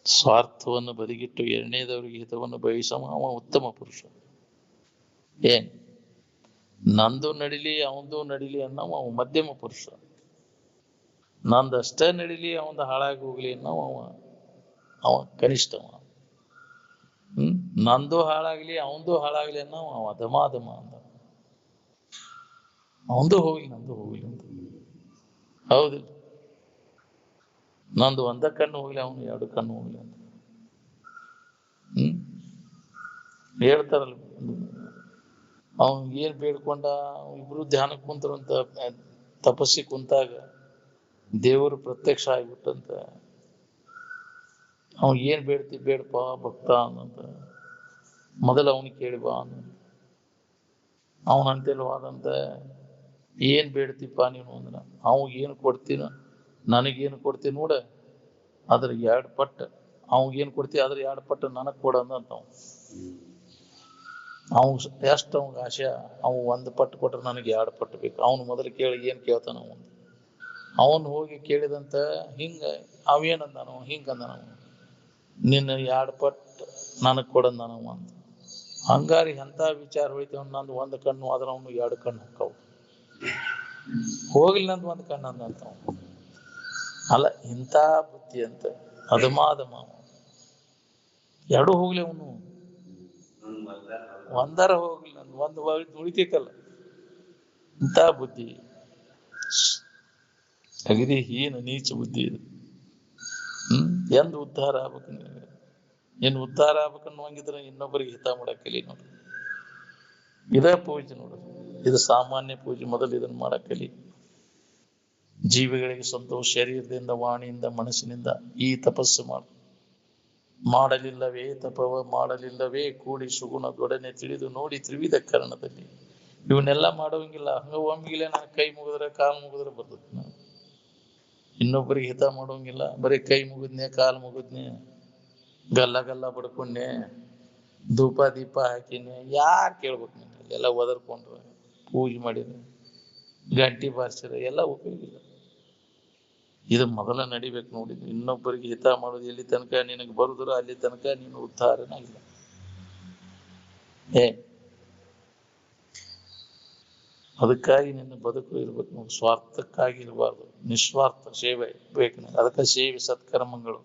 ಸ್ವಾರ್ಥವನ್ನು ಬದಿಗಿಟ್ಟು ಎರಡನೇದವರಿಗೆ ಹಿತವನ್ನು ಬಯಸುವ ಅವ ಉತ್ತಮ ಪುರುಷ. ಏನ್ ನಂದು ನಡಿಲಿ ಅವಂದು ನಡಿಲಿ ಅನ್ನೋ ಅವ ಮಧ್ಯಮ ಪುರುಷ. ನಂದಷ್ಟೇ ನಡಿಲಿ ಅವಂದ ಹಾಳಾಗಿ ಹೋಗ್ಲಿ ಅನ್ನೋ ಅವ ಕನಿಷ್ಠವ. ನಂದು ಹಾಳಾಗ್ಲಿ ಅವಂದು ಹಾಳಾಗ್ಲಿ ಅನ್ನೋ ಅವ ಧಮಾಧಮ ಅಂದ. ಅವಂದು ಹೋಗ್ಲಿ ನಂದು ಹೋಗ್ಲಿ ಅಂತ. ಹೌದಿಲ್ಲ? ನಂದು ಒಂದ ಕಣ್ಣು ಹೋಗ್ಲಿ ಅವನು ಎರಡು ಕಣ್ಣು ಹೋಗ್ಲಿ ಅಂತ ಹೇಳ್ತಾರಲ್ಲ. ಅವನ್ ಏನ್ ಬೇಡ್ಕೊಂಡ, ಇಬ್ರು ಧ್ಯಾನಕ್ಕೆ ಕುಂತರಂತ, ತಪಸ್ಸಿ ಕುಂತಾಗ ದೇವರು ಪ್ರತ್ಯಕ್ಷ ಆಗ್ಬಿಟ್ಟಂತ. ಅವ ಏನ್ ಬೇಡಪ್ಪ ಭಕ್ತ ಅನ್ನಂತ. ಮೊದಲ ಅವನಿಗೆ ಕೇಳಿ ಬಾ ಅನ್ನ. ಅವನಂತೆಲ್ವಾದಂತ ಏನ್ ಬೇಡ್ತಿಪ್ಪ ನೀನು ಅಂದ್ರ, ಅವ್ ಏನ್ ಕೊಡ್ತೀನ ನನಗೇನು ಕೊಡ್ತೀನಿ ನೋಡ, ಅದ್ರ 2 ಪಟ್ಟು ಅವಂಗೇನ್ ಕೊಡ್ತೀವಿ ಅದ್ರ 2 ಪಟ್ಟು ನನಗ್ ಕೊಡ ಅಂದಂತ. ಅವ್ ಎಷ್ಟು ಅವಂಗ ಆಶೆ, ಅವ್ 1 ಪಟ್ಟು ಕೊಟ್ರೆ ನನಗೆ 2 ಪಟ್ಟು ಬೇಕು. ಅವನು ಮೊದಲು ಕೇಳಿ ಏನ್ ಕೇಳ್ತಾನ ಅವನು ಹೋಗಿ ಕೇಳಿದಂತ ಹಿಂಗ ಅವೇನಂದ ನಾವು ಹಿಂಗಂದ ನಾವು ನಿನ್ನ 2 ಪಟ್ಟು ನನಗ್ ಕೊಡಂದ ನಾವು ಅಂತ. ಹಂಗಾರಿ ಎಂತ ವಿಚಾರ ಹೊಳಿತೇವ. ನಂದು 1 ಕಣ್ಣು ಆದ್ರೆ ಅವನು 2 ಕಣ್ಣು ಹೊಕ್ಕವು. ಹೋಗ್ಲಿ ನಂದು 1 ಕಣ್ಣು ಅಂದಂತ. ಅಲ್ಲ, ಇಂಥ ಬುದ್ಧಿ ಅಂತ ಅಧಮಾಧಮ. 2 ಹೋಗ್ಲಿ, ಅವನು 1 ಹೋಗ್ಲಿ, ನಂದು 1 ಉಳಿತೈತಲ್ಲ. ಇಂಥ ಬುದ್ಧಿ ಅಗದಿ ಹೀನ ನೀಚ ಬುದ್ಧಿ ಇದು. ಎಂದು ಉದ್ಧಾರ ಆಗ್ಬೇಕು ನಿನಗೆ? ಏನ್ ಉದ್ಧಾರ ಆಗ್ಬೇಕನ್ನುವಂಗಿದ್ರೆ ಇನ್ನೊಬ್ಬರಿಗೆ ಹಿತ ಮಾಡಕ್ಕಲಿ ನೋಡ್ರಿ. ಇದೇ ಪೂಜೆ ನೋಡ್ರಿ, ಇದು ಸಾಮಾನ್ಯ ಪೂಜೆ. ಮೊದಲು ಇದನ್ನ ಮಾಡಕ್ಕಲಿ. ಜೀವಿಗಳಿಗೆ ಸಂತೋಷ, ಶರೀರದಿಂದ, ವಾಣಿಯಿಂದ, ಮನಸ್ಸಿನಿಂದ ಈ ತಪಸ್ಸು ಮಾಡಲಿಲ್ಲವೇ ತಪವ ಮಾಡಲಿಲ್ಲವೇ ಕೂಡಿ ಸುಗುಣದೊಡನೆ ತಿಳಿದು ನೋಡಿ ತ್ರಿವಿಧ ಕರಣದಲ್ಲಿ. ಇವನ್ನೆಲ್ಲ ಮಾಡೋಂಗಿಲ್ಲ. ಹಂಗ ಒಮ್ಮಿಗಿಲ್ಲ ನಾನು ಕೈ ಮುಗಿದ್ರೆ ಕಾಲು ಮುಗಿದ್ರೆ ಬರ್ತದೆ. ನಾನು ಇನ್ನೊಬ್ಬರಿಗೆ ಹಿತ ಮಾಡೋಂಗಿಲ್ಲ. ಬರೀ ಕೈ ಮುಗಿದ್ನೆ ಕಾಲು ಮುಗಿದ್ನೆ ಗಲ್ಲ ಬಡ್ಕೊಂಡೆ ಧೂಪ ದೀಪ ಹಾಕಿನಿ, ಯಾರು ಕೇಳ್ಬೇಕು? ನೀನು ಎಲ್ಲ ಒದರ್ಕೊಂಡ್ರೆ ಪೂಜೆ ಮಾಡಿದ್ರೆ ಗಂಟಿ ಬಾರಿಸಿದ್ರೆ ಎಲ್ಲ ಉಪಯೋಗ ಇಲ್ಲ. ಇದು ಮೊದಲ ನಡಿಬೇಕು ನೋಡಿ. ಇನ್ನೊಬ್ಬರಿಗೆ ಹಿತ ಮಾಡೋದು ಎಲ್ಲಿ ತನಕ ನಿನಗೆ ಬರುದ್ರ ಅಲ್ಲಿ ತನಕ ನೀನು ಉದ್ಧಾರನ ಇಲ್ಲ. ಅದಕ್ಕಾಗಿ ನಿನ್ನ ಬದುಕು ಇರ್ಬೇಕು ನೋಡಿ. ಸ್ವಾರ್ಥಕ್ಕಾಗಿ ಇರಬಾರ್ದು, ನಿಸ್ವಾರ್ಥ ಸೇವೆ ಬೇಕು. ಅದಕ್ಕೆ ಸೇವೆ ಸತ್ಕರ್ಮಗಳು,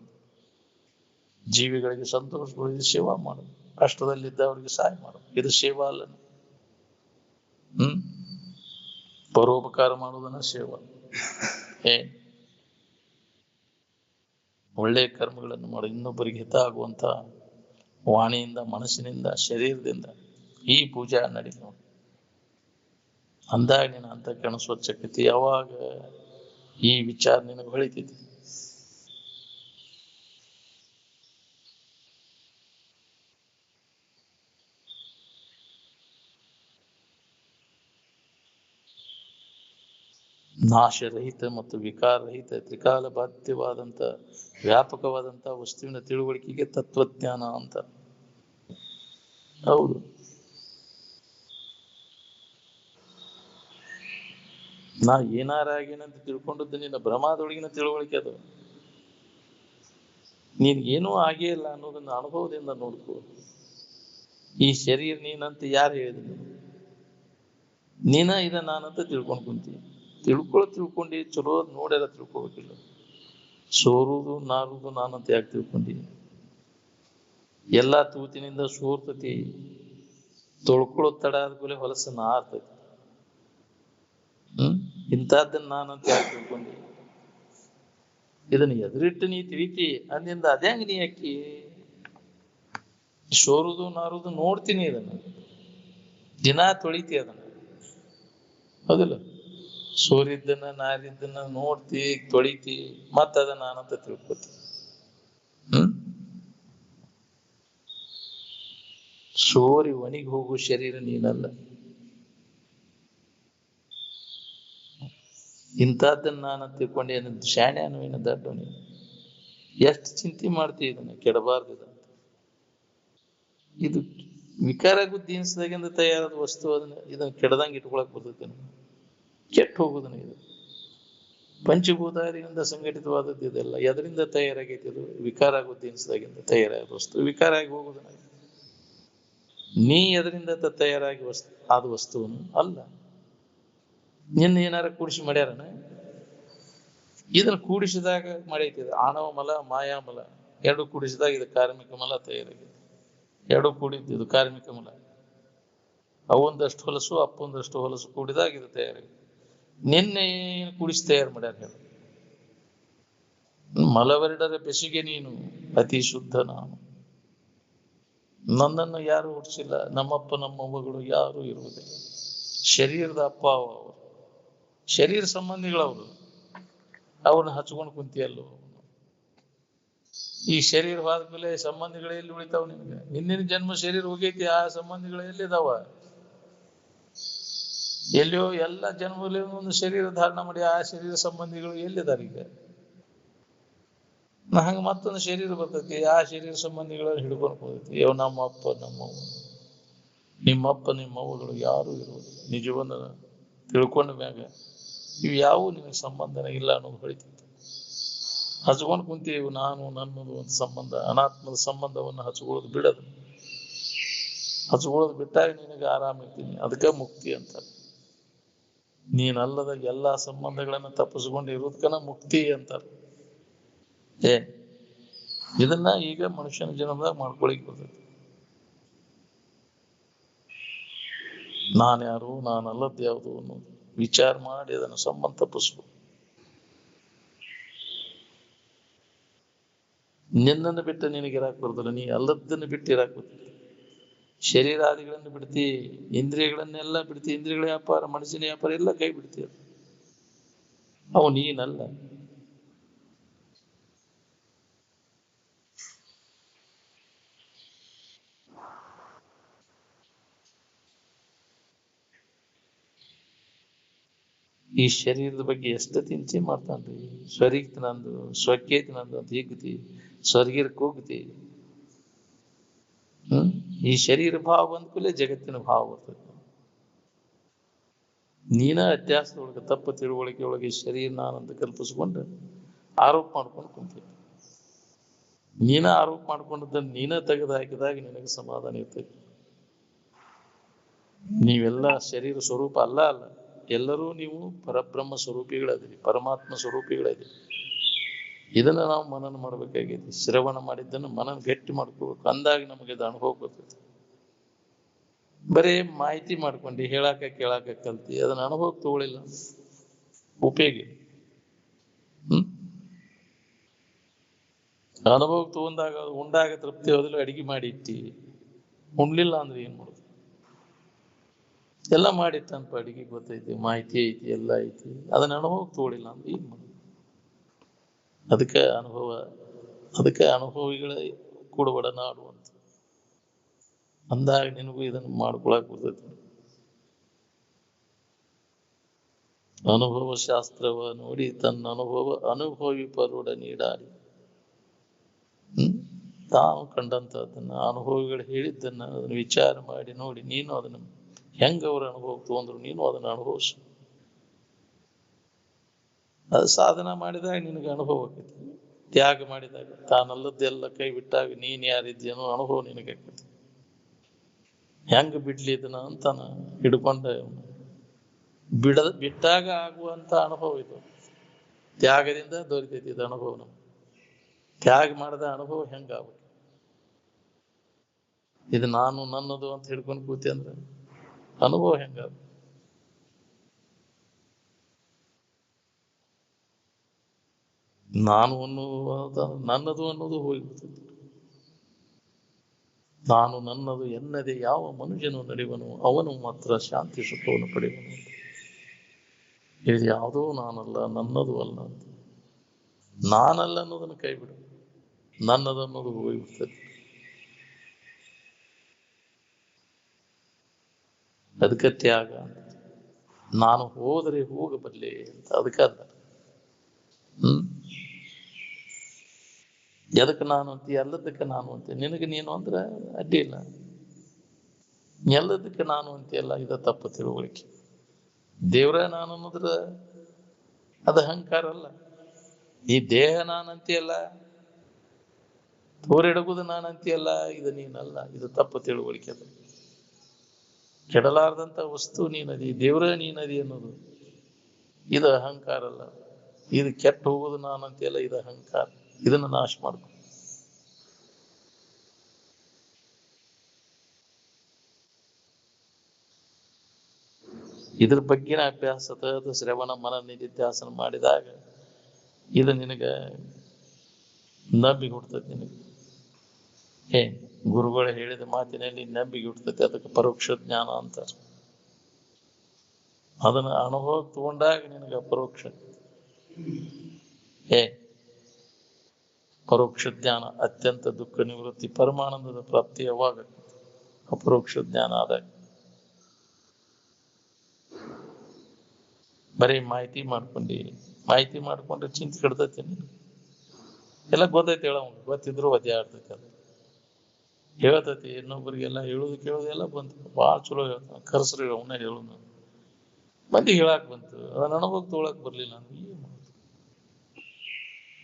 ಜೀವಿಗಳಿಗೆ ಸಂತೋಷಗಳಿಗೆ ಸೇವಾ ಮಾಡೋದು, ಕಷ್ಟದಲ್ಲಿದ್ದವರಿಗೆ ಸಹಾಯ ಮಾಡೋದು, ಇದು ಸೇವಾ ಅಲ್ಲ. ಪರೋಪಕಾರ ಮಾಡುವುದನ್ನ ಸೇವಾ. ಒಳ್ಳೆಯ ಕರ್ಮಗಳನ್ನು ಮಾಡು. ಇನ್ನೊಬ್ಬರಿಗೆ ಹಿತ ಆಗುವಂತ ವಾಣಿಯಿಂದ, ಮನಸ್ಸಿನಿಂದ, ಶರೀರದಿಂದ ಈ ಪೂಜಾ ನಡಿ ನೋಡಿ. ಅಂದಾಗ ನೀನು ಅಂತಃಕರಣ ಸ್ವಚ್ಛಕತಿ. ಯಾವಾಗ ಈ ವಿಚಾರ ನಿನಗೆ ಹೊಳಿತೈತಿ, ನಾಶರಹಿತ ಮತ್ತು ವಿಕಾರರಹಿತ ತ್ರಿಕಾಲ ಬಾಧ್ಯವಾದಂತ ವ್ಯಾಪಕವಾದಂತ ವಸ್ತುವಿನ ತಿಳುವಳಿಕೆಗೆ ತತ್ವಜ್ಞಾನ ಅಂತ. ಹೌದು, ನಾ ಏನಾರಾಗೇನಂತ ತಿಳ್ಕೊಂಡದ್ದು ನಿನ್ನ ಭ್ರಮದೊಳಗಿನ ತಿಳುವಳಿಕೆ. ಅದು ನೀನ್ ಏನೂ ಆಗೇ ಇಲ್ಲ ಅನ್ನೋದನ್ನ ಅನುಭವದಿಂದ ನೋಡ್ಕೋ. ಈ ಶರೀರ ನೀನಂತ ಯಾರು ಹೇಳಿದ್ರು? ನೀನ ಇದ ನಾನಂತ ತಿಳ್ಕೊಂಡ್ ಕುಂತಿ. ತಿಳ್ಕೊಂಡಿ ಚಲೋ ನೋಡ್ಯಾರ ತಿಳ್ಕೊಬೇಕಿಲ್ಲ. ಸೋರುದು ನಾರುದು ನಾನಂತ ಯಾಕೆ ತಿಳ್ಕೊಂಡಿ? ಎಲ್ಲಾ ತೂತಿನಿಂದ ಸೋರ್ತತಿ. ತೊಳ್ಕೊಳ್ಳೋ ತಡ ಆದ್ಮೇಲೆ ಹೊಲಸು ನಾರ್ತೈತಿ. ಇಂಥದ್ದನ್ನ ನಾನಂತ ಯಾಕೆ ತಿಳ್ಕೊಂಡಿ? ಇದನ್ನ ಎದುರಿಟ್ಟು ನೀ ತಿಳಿತಿ ಅಂದಿಂದ ಅದ್ಯಾಂಗ ನೀ ಯಾಕಿ ಸೋರುದು ನಾರುದು ನೋಡ್ತೀನಿ. ಇದನ್ನ ದಿನ ತೊಳಿತಿ, ಅದನ್ನ ಹೌದಿಲ್ಲ? ಸೋರಿದ್ದನ್ನ ನಾರಿದ್ದನ್ನ ನೋಡ್ತಿ, ತೊಳಿತಿ, ಮತ್ತ ಅದನ್ನ ನಾನಂತ ತಿಳ್ಕೊತಿ. ಸೋರಿ ಒಣಗಿ ಹೋಗು ಶರೀರ ನೀನಲ್ಲ. ಇಂಥದ್ದನ್ನ ನಾನು ತಿಳ್ಕೊಂಡೆ. ಶಾಣ್ಯಾನು ಏನು ದಡ್ಡ ನೀನು? ಎಷ್ಟು ಚಿಂತೆ ಮಾಡ್ತೀವಿ ಇದನ್ನ ಕೆಡಬಾರ್ದು. ಇದು ವಿಕಾರ ಗುದ್ದೀನ್ಸದಾಗಿಂದ ತಯಾರಾದ ವಸ್ತು. ಇದನ್ನ ಕೆಡದಂಗೆ ಇಟ್ಕೊಳಕ್ ಬರ್ತೈತೆ? ಕೆಟ್ಟ ಹೋಗುದನ್ನ ಇದು ಪಂಚಭೂತಾದಿಗಳಿಂದ ಸಂಘಟಿತವಾದದ್ದು. ಇದೆಲ್ಲ ಎದರಿಂದ ತಯಾರಾಗೈತಿ? ಇದು ವಿಕಾರ ಗುದ್ದೀನ್ಸದಾಗಿಂದ ತಯಾರಾದ ವಸ್ತು. ವಿಕಾರ ಆಗಿ ಹೋಗುದನ್ನ ನೀ ಎದರಿಂದ ತಯಾರಾಗಿ ಆದ ವಸ್ತುವನ್ನು ಅಲ್ಲ. ನಿನ್ನ ಏನಾರ ಕೂಡಿಸಿ ಮಾಡ್ಯಾರನ? ಇದನ್ನ ಕೂಡಿಸಿದಾಗ ಮಾಡೈತಿ. ಆಣವ ಮಲ ಮಾಯಾಮಲ ಎರಡು ಕೂಡಿಸಿದಾಗ ಇದು ಕಾರ್ಮಿಕ ಮಲ ತಯಾರಾಗಿದೆ. ಎರಡು ಕೂಡಿದ್ದು ಇದು ಕಾರ್ಮಿಕ ಮಲ. ಅವೊಂದಷ್ಟು ಹೊಲಸು ಅಪ್ಪೊಂದಷ್ಟು ಹೊಲಸು ಕೂಡಿದಾಗ ಇದು ತಯಾರಾಗಿದೆ. ನಿನ್ನೆ ಕೂಡಿಸಿ ತಯಾರು ಮಾಡ್ಯಾರ. ಮಲವೆರಡರ ಬೆಸಿಗೆ ನೀನು ಅತಿ ಶುದ್ಧ ನಾನು. ನನ್ನನ್ನು ಯಾರು ಹುಟ್ಟಿಸಿಲ್ಲ, ನಮ್ಮಪ್ಪ ನಮ್ಮವ್ವಗಳು ಯಾರು ಇರುವುದಿಲ್ಲ. ಶರೀರದ ಅಪ್ಪ ಅವರು, ಶರೀರ ಸಂಬಂಧಿಗಳವರು. ಅವ್ರನ್ನ ಹಚ್ಕೊಂಡು ಕುಂತಿಯಲ್ಲೋ. ಈ ಶರೀರ ಹೋದ್ಮೇಲೆ ಸಂಬಂಧಿಗಳು ಎಲ್ಲಿ ಉಳಿತಾವ ನಿನ್ಗೆ? ಹಿಂದಿನ ಜನ್ಮ ಶರೀರ ಹೋಗೈತಿ, ಆ ಸಂಬಂಧಿಗಳು ಎಲ್ಲಿದಾವ? ಎಲ್ಲಿಯೋ ಎಲ್ಲ ಜನ್ಮದಲ್ಲಿ ಒಂದು ಶರೀರ ಧಾರಣ ಮಾಡಿ ಆ ಶರೀರ ಸಂಬಂಧಿಗಳು ಎಲ್ಲಿದ್ದಾರೆ ಈಗ? ಹಂಗ ಮತ್ತೊಂದು ಶರೀರ ಬರ್ತೈತಿ, ಆ ಶರೀರ ಸಂಬಂಧಿಗಳನ್ನು ಹಿಡ್ಕೊಂಡು ಹೋಗ್ತೈತಿ. ಅವ್ ನಮ್ಮಪ್ಪ ನಮ್ಮವ್ವ, ನಿಮ್ಮಪ್ಪ ನಿಮ್ಮವ್ವಗಳು ಯಾರು ಇರುವುದು. ನಿಜವನ್ನ ತಿಳ್ಕೊಂಡ ಮ್ಯಾಗ ಇವು ಯಾವ ನಿನಗೆ ಸಂಬಂಧನ ಇಲ್ಲ ಅನ್ನೋದು ಹೊಳಿತೈತಿ. ಹಚ್ಕೊಂಡು ಕುಂತೀವಿ ನಾನು ನನ್ನದು ಒಂದು ಸಂಬಂಧ. ಅನಾತ್ಮದ ಸಂಬಂಧವನ್ನು ಹಚ್ಕೊಳ್ಳೋದು ಬಿಡದು. ಹಚ್ಕೊಳ್ಳೋದು ಬಿಟ್ಟಾಗ ನಿನಗೆ ಆರಾಮ ಇರ್ತೀನಿ. ಅದಕ್ಕೆ ಮುಕ್ತಿ ಅಂತ. ನೀನಲ್ಲದ ಎಲ್ಲಾ ಸಂಬಂಧಗಳನ್ನ ತಪ್ಪಿಸ್ಕೊಂಡು ಇರೋದಕ್ಕನ ಮುಕ್ತಿ ಅಂತಾರೆ. ಇದನ್ನ ಈಗ ಮನುಷ್ಯನ ಜನ್ಮದಾಗ ಮಾಡ್ಕೊಳಿಕ್ ಬರ್ತೈತಿ. ನಾನ್ಯಾರು, ನಾನಲ್ಲದ ಯಾವುದು ಅನ್ನೋದು ವಿಚಾರ ಮಾಡಿ ಅದನ್ನು ಸಂಬಂಧ ತಪ್ಪಿಸ್ಬೇಕು. ನಿನ್ನನ್ನು ಬಿಟ್ಟು ನಿನಗೆ ಇರಾಕ್ ಬರ್ತಲ್ಲ, ನೀ ಅಲ್ಲದನ್ನು ಬಿಟ್ಟು ಇರಾಕ್ ಬರ್ತೈತಿ. ಶರೀರಾದಿಗಳನ್ನು ಬಿಡ್ತಿ, ಇಂದ್ರಿಯಗಳನ್ನೆಲ್ಲ ಬಿಡ್ತಿ. ಇಂದ್ರಿಯಗಳ ವ್ಯಾಪಾರ, ಮನಸ್ಸಿನ ವ್ಯಾಪಾರ ಎಲ್ಲ ಕೈ ಬಿಡ್ತೀಯ. ಅವು ನೀನಲ್ಲ. ಈ ಶರೀರದ ಬಗ್ಗೆ ಎಷ್ಟು ಚಿಂತೆ ಮಾಡ್ತಾನ್ರಿ. ಸ್ವರ್ಗಕ್ಕೆ ನಂದು, ಸ್ವಕ್ಕೈತಿ ನಂದು ಅಂತ ಹಿಗ್ತಿ, ಸ್ವರ್ಗಕ್ಕೆ ಹೋಗ್ತಿ. ಈ ಶರೀರ ಭಾವ ಬಂದ್ಕೂಲೆ ಜಗತ್ತಿನ ಭಾವ ಬರ್ತದೆ. ನೀನ ಅತ್ಯಾಸದೊಳಗೆ ತಪ್ಪು ತಿಳುವಳಿಕೆ ಒಳಗೆ ಶರೀರ ನಾನಂತ ಕಲ್ಪಿಸ್ಕೊಂಡು ಆರೋಪ ಮಾಡ್ಕೊಂಡು ಕುಂತೀವಿ. ನೀನ ಆರೋಪ ಮಾಡ್ಕೊಂಡದ್ದನ್ನು ನೀನ ತೆಗೆದು ಹಾಕಿದಾಗ ನಿನಗೆ ಸಮಾಧಾನ ಇರ್ತೈತಿ. ನೀವೆಲ್ಲ ಶರೀರ ಸ್ವರೂಪ ಅಲ್ಲ. ಎಲ್ಲರೂ ನೀವು ಪರಬ್ರಹ್ಮ ಸ್ವರೂಪಿಗಳದಿರಿ, ಪರಮಾತ್ಮ ಸ್ವರೂಪಿಗಳದಿರಿ. ಇದನ್ನ ನಾವು ಮನನ ಮಾಡ್ಬೇಕಾಗೈತಿ. ಶ್ರವಣ ಮಾಡಿದ್ದನ್ನು ಮನನ ಗಟ್ಟಿ ಮಾಡ್ಕೋಬೇಕು. ಅಂದಾಗ ನಮಗೆ ಅದು ಅನುಭವ ಬರ್ತೈತಿ. ಬರೀ ಮಾಹಿತಿ ಮಾಡ್ಕೊಂಡು ಹೇಳಾಕ ಕೇಳಾಕ ಕಲ್ತಿ ಅದನ್ನ ಅನುಭವಕ್ಕೆ ತಗೊಳಿಲ್ಲ, ಉಪಯೋಗ. ಅನುಭವಕ್ಕೆ ತಗೊಂಡಾಗ ಉಂಡಾಗ ತೃಪ್ತಿ ಹೋದಲು ಅಡಿಗೆ ಮಾಡಿ ಇಟ್ಟಿ, ಉಣ್ಲಿಲ್ಲ ಅಂದ್ರೆ ಏನ್ ಮಾಡುದು? ಎಲ್ಲ ಮಾಡಿಟ್ಟಂಪ ಅಡಿಗೆ ಗೊತ್ತೈತಿ, ಮಾಹಿತಿ ಐತಿ, ಎಲ್ಲ ಐತಿ. ಅದನ್ನ ಅನುಭವಕ್ಕೆ ತಗೊಳಿಲ್ಲ ಅಂದ್ರೆ ಏನ್ ಮಾಡುದು? ಅದಕ್ಕೆ ಅನುಭವಿಗಳ ಕೂಡಬಡ ನಾಡು ಅಂತ ಅಂದಾಗ ನಿನಗೂ ಇದನ್ನು ಮಾಡ್ಕೊಳಕ್ ಬರ್ತೈತಿ. ಅನುಭವ ಶಾಸ್ತ್ರವ ನೋಡಿ ತನ್ನ ಅನುಭವಿ ಪರೋಡ ನೀಡಾಡಿ. ತಾನು ಕಂಡಂತದನ್ನ ಅನುಭವಿಗಳು ಹೇಳಿದ್ದನ್ನ ಅದನ್ನ ವಿಚಾರ ಮಾಡಿ ನೋಡಿ ನೀನು ಅದನ್ನ ಹೆಂಗ ಅವ್ರ ಅನುಭವ ತಗೊಂಡ್ರು ನೀನು ಅದನ್ನ ಅನುಭವಿಸ. ಅದು ಸಾಧನ ಮಾಡಿದಾಗ ನಿನಗೆ ಅನುಭವ ಆಕೈತಿ. ತ್ಯಾಗ ಮಾಡಿದಾಗ, ತಾನಲ್ಲದ್ದೆಲ್ಲ ಕೈ ಬಿಟ್ಟಾಗ ನೀನ್ ಯಾರಿದ್ಯನೋ ಅನುಭವ ನಿನಗೆ ಆಕೈತಿ. ಹೆಂಗ ಬಿಡ್ಲಿ ಇದನ್ನ ಅಂತಾನ ಹಿಡ್ಕೊಂಡ ಬಿಟ್ಟಾಗ ಆಗುವಂತ ಅನುಭವ ಇದು. ತ್ಯಾಗದಿಂದ ದೊರಿತೈತಿ ಇದು ಅನುಭವ. ನಮ್ಗೆ ತ್ಯಾಗ ಮಾಡದ ಅನುಭವ ಹೆಂಗಾಗ? ಇದು ನಾನು ನನ್ನದು ಅಂತ ಹಿಡ್ಕೊಂಡು ಕೂತಿ ಅಂದ್ರೆ ಅನುಭವ ಹೆಂಗ? ನಾನು ಅನ್ನುವುದು ನನ್ನದು ಅನ್ನೋದು ಹೋಗಿಬಿಡ್ತದೆ. ನಾನು ನನ್ನದು ಎನ್ನದೆ ಯಾವ ಮನುಷ್ಯನು ನಡೆಯುವನು ಅವನು ಮಾತ್ರ ಶಾಂತಿ ಸುಖವನ್ನು ಪಡೆಯುವನು. ಇದು ಯಾವುದೋ ನಾನಲ್ಲ, ನನ್ನದು ಅಲ್ಲ ಅಂತ. ನಾನಲ್ಲ ಅನ್ನೋದನ್ನು ಕೈ ಬಿಡು, ನನ್ನದು ಅನ್ನೋದು ಹೋಗಿಬಿಡ್ತದೆ. ಅದಕ್ಕೆ ತ್ಯಾಗ ಅಂತ. ನಾನು ಹೋದರೆ ಹೋಗಬಲ್ಲೆ ಅಂತ ಅದಕ್ಕಲ್ಲ. ಎದಕ್ಕೆ ನಾನು ಅಂತ? ಎಲ್ಲದಕ್ಕೆ ನಾನು ಅಂತ. ನಿನಗೆ ನೀನು ಅಂದ್ರೆ ಅಡ್ಡಿ ಇಲ್ಲ. ಎಲ್ಲದಕ್ಕೆ ನಾನು ಅಂತೆಲ್ಲ ಇದ ತಪ್ಪು ತಿಳುವಳಿಕೆ. ದೇವ್ರ ನಾನು ಅನ್ನೋದ್ರ ಅದು ಅಹಂಕಾರ ಅಲ್ಲ. ಈ ದೇಹ ನಾನಂತೆಯಲ್ಲ, ತೋರೆಡಗುದು ನಾನಂತೆಯಲ್ಲ, ಇದು ನೀನಲ್ಲ. ಇದು ತಪ್ಪು ತಿಳುವಳಿಕೆ. ಅದು ಕೆಡಲಾರ್ದಂತ ವಸ್ತು ನೀನದಿ, ದೇವ್ರ ನೀನದಿ ಅನ್ನೋದು ಇದು ಅಹಂಕಾರ ಅಲ್ಲ. ಇದು ಕೆಟ್ಟ ಹೋಗುದು ನಾನಂತೆಯಲ್ಲ, ಇದು ಅಹಂಕಾರ. ಇದನ್ನು ನಾಶ ಮಾಡ್ಕೊ. ಇದ್ರ ಬಗ್ಗಿನ ಅಭ್ಯಾಸ, ಸತತ ಶ್ರವಣ ಮನ ನಿಧಿಧ್ಯಾಸನ ಮಾಡಿದಾಗ ಇದು ನಿನಗ ನಂಬಿಕೆ ಹುಡ್ತದೆ. ನಿನಗೆ ಗುರುಗಳು ಹೇಳಿದ ಮಾತಿನಲ್ಲಿ ನಂಬಿಕೆ ಹುಡ್ತದೆ. ಅದಕ್ಕೆ ಪರೋಕ್ಷ ಜ್ಞಾನ ಅಂತ. ಅದನ್ನ ಅನುಭವ ತಗೊಂಡಾಗ ನಿನಗೆ ಅಪರೋಕ್ಷ. ಪರೋಕ್ಷ ಜ್ಞಾನ ಅತ್ಯಂತ ದುಃಖ ನಿವೃತ್ತಿ, ಪರಮಾನಂದದ ಪ್ರಾಪ್ತಿ ಯಾವಾಗ? ಅಪರೋಕ್ಷ ಜ್ಞಾನ ಆದಾಗ. ಬರೀ ಮಾಹಿತಿ ಮಾಡ್ಕೊಂಡ್ರೆ ಚಿಂತೆ ಕೆಡ್ತೈತಿ. ಎಲ್ಲ ಗೊತ್ತೈತಿ, ಹೇಳ ಗೊತ್ತಿದ್ರು ಒದ್ದೆ ಅದು ಹೇಳ್ತೈತಿ. ಇನ್ನೊಬ್ಬರಿಗೆಲ್ಲ ಹೇಳುದು ಕೇಳುದು ಎಲ್ಲ ಬಂತು. ಭಾಳ ಚಲೋ ಹೇಳ್ತಾನ. ಕರ್ಸ್ರಿ ಅವನ್ನ ಹೇಳುದು. ಮಂದಿಗೆ ಹೇಳಾಕ್ ಬಂತು, ಅದನ್ನ ಅನುಭವ ತೊಗೊಳಕ್ ಬರ್ಲಿಲ್ಲ ಅಂದ್ರೆ ಏನ್ ಮಾಡೋದು?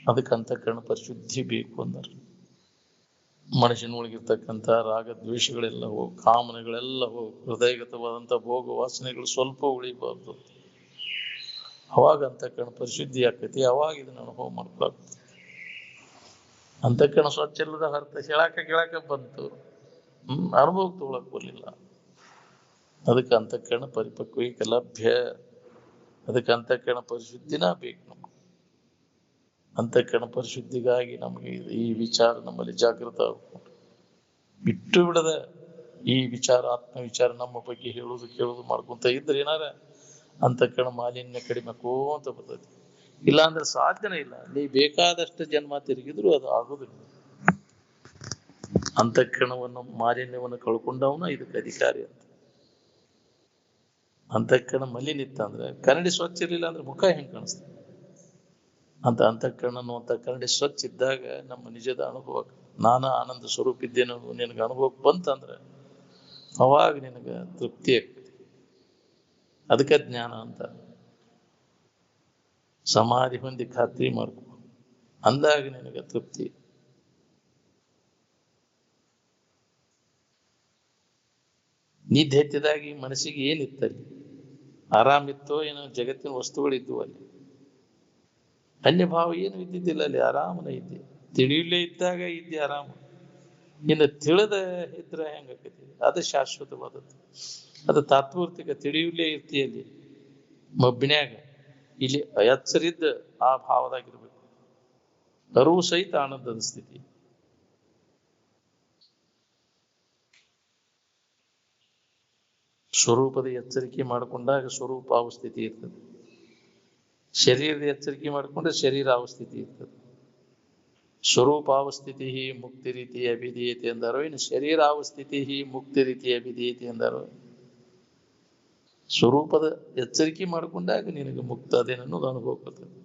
ಅದಕ್ಕೆ ಅಂತಃಕರಣ ಪರಿಶುದ್ಧಿ ಬೇಕು ಅಂದ್ರೆ. ಮನುಷ್ಯನೊಳಗಿರ್ತಕ್ಕಂಥ ರಾಗ ದ್ವೇಷಗಳೆಲ್ಲ ಹೋಗಿ, ಕಾಮನೆಗಳೆಲ್ಲ ಹೋಗಿ, ಹೃದಯಗತವಾದಂಥ ಭೋಗ ವಾಸನೆಗಳು ಸ್ವಲ್ಪ ಉಳಿಬಾರ್ದು. ಅವಾಗ ಅಂತಃಕರಣ ಪರಿಶುದ್ಧಿ ಆಕೈತಿ. ಅವಾಗ ಇದನ್ನ ಅನುಭವ ಮಾಡ್ಕೊಳಾಗ್ತದೆ. ಅಂತಃಕರಣ ಸ್ವಚ್ಛ ಇಲ್ಲದ ಅರ್ಥ ಕೇಳಾಕ ಬಂತು, ಅನುಭವಕ್ಕೆ ತಗೊಳಕ್ ಬರ್ಲಿಲ್ಲ. ಅದಕ್ಕೆ ಅಂತಃಕರಣ ಪರಿಪಕ್ವ ಲಭ್ಯ. ಅದಕ್ಕೆ ಅಂತಃಕರಣ ಪರಿಶುದ್ಧಿನ ಬೇಕು ನಮ್ಗೆ. ಅಂತಃಕರಣ ಪರಿಶುದ್ಧಿಗಾಗಿ ನಮಗೆ ಈ ವಿಚಾರ ನಮ್ಮಲ್ಲಿ ಜಾಗೃತ ಬಿಟ್ಟು ಬಿಡದ ಈ ವಿಚಾರ, ಆತ್ಮ ವಿಚಾರ ನಮ್ಮ ಬಗ್ಗೆ ಹೇಳುದು ಕೇಳುದು ಮಾಡ್ಕೊಂತ ಇದ್ರೆ ಏನಾರ ಅಂತಃಕರಣ ಮಾಲಿನ್ಯ ಕಡಿಮೆ ಅಂತ ಬರ್ತದೆ. ಇಲ್ಲ ಅಂದ್ರೆ ಸಾಧ್ಯನೇ ಇಲ್ಲ. ನೀ ಬೇಕಾದಷ್ಟು ಜನ್ಮ ತಿರುಗಿದ್ರು ಅದು ಆಗುದಿಲ್ಲ. ಅಂತಃಕರಣವನ್ನು ಮಾಲಿನ್ಯವನ್ನು ಕಳ್ಕೊಂಡವನ ಇದಕ್ಕೆ ಅಧಿಕಾರಿ ಅಂತ. ಅಂತಃಕರಣ ಮಲಿನಿತ್ತ ಅಂದ್ರೆ, ಕನ್ನಡಿ ಸ್ವಚ್ಛ ಇರಲಿಲ್ಲ ಅಂದ್ರೆ ಮುಖ ಹೆಂಗ್ ಕಾಣಿಸ್ತದೆ ಅಂತ. ಅಂತಃಕರಣ ಅನ್ನುವಂಥ ಕನ್ನಡಿ ಸ್ವಚ್ಛ ಇದ್ದಾಗ ನಮ್ಮ ನಿಜದ ಅನುಭವ, ನಾನ ಆನಂದ ಸ್ವರೂಪ ಇದ್ದೇನೋ ನಿನಗೆ ಅನುಭವಕ್ಕೆ ಬಂತಂದ್ರೆ ಅವಾಗ ನಿನಗೆ ತೃಪ್ತಿ ಆಗ್ತದೆ. ಅದಕ್ಕೆ ಜ್ಞಾನ ಅಂತ. ಸಮಾಧಿ ಹೊಂದಿ ಖಾತ್ರಿ ಮಾಡ್ಕೊ, ಅಂದಾಗ ನಿನಗೆ ತೃಪ್ತಿ. ನಿದ್ದೆ ಹೆಚ್ಚಿದಾಗಿ ಮನಸ್ಸಿಗೆ ಏನಿತ್ತಲ್ಲಿ? ಆರಾಮಿತ್ತೋ ಏನೋ, ಜಗತ್ತಿನ ವಸ್ತುಗಳಿದ್ವು ಅಲ್ಲಿ. ಅನ್ಯಭಾವ ಏನು ಇದ್ದಿದ್ದಿಲ್ಲ ಅಲ್ಲಿ. ಆರಾಮನ ಇದ್ದೆ. ತಿಳಿಯಲೇ ಇದ್ದಾಗ ಇದ್ದೆ ಆರಾಮ. ಇನ್ನು ತಿಳಿದ ಇದ್ರ ಹೆಂಗಾಕತಿ? ಅದು ಶಾಶ್ವತವಾದದ್ದು. ಅದು ತಾತ್ಪೂರ್ತಿಕ. ತಿಳಿಯಲೇ ಇರ್ತಿಯಲ್ಲಿ ಮಬ್ಬಿನ್ಯಾಗ. ಇಲ್ಲಿ ಎಚ್ಚರಿದ್ದ ಆ ಭಾವದಾಗಿರ್ಬೇಕು. ಅರಿವು ಸಹಿತ ಆನಂದದ ಸ್ಥಿತಿ. ಸ್ವರೂಪದ ಎಚ್ಚರಿಕೆ ಮಾಡಿಕೊಂಡಾಗ ಸ್ವರೂಪಾವಸ್ಥಿತಿ ಇರ್ತದೆ. ಶರೀರದ ಎಚ್ಚರಿಕೆ ಮಾಡಿಕೊಂಡ್ರೆ ಶರೀರಾವಸ್ಥಿತಿ ಇರ್ತದೆ. ಸ್ವರೂಪಾವಸ್ಥಿತಿ ಮುಕ್ತಿ ರೀತಿ ಅಭಿಧೀಯತೆ ಎಂದಾರೋ, ಇನ್ನು ಶರೀರಾವಸ್ಥಿತಿ ಮುಕ್ತಿ ರೀತಿ ಅಭಿಧೀಯತೆ ಎಂದಾರೋ. ಸ್ವರೂಪದ ಎಚ್ಚರಿಕೆ ಮಾಡಿಕೊಂಡಾಗ ನಿನಗೆ ಮುಕ್ತ ಅದೇನನ್ನೋದು ಅನುಭವ ಬರ್ತದೆ.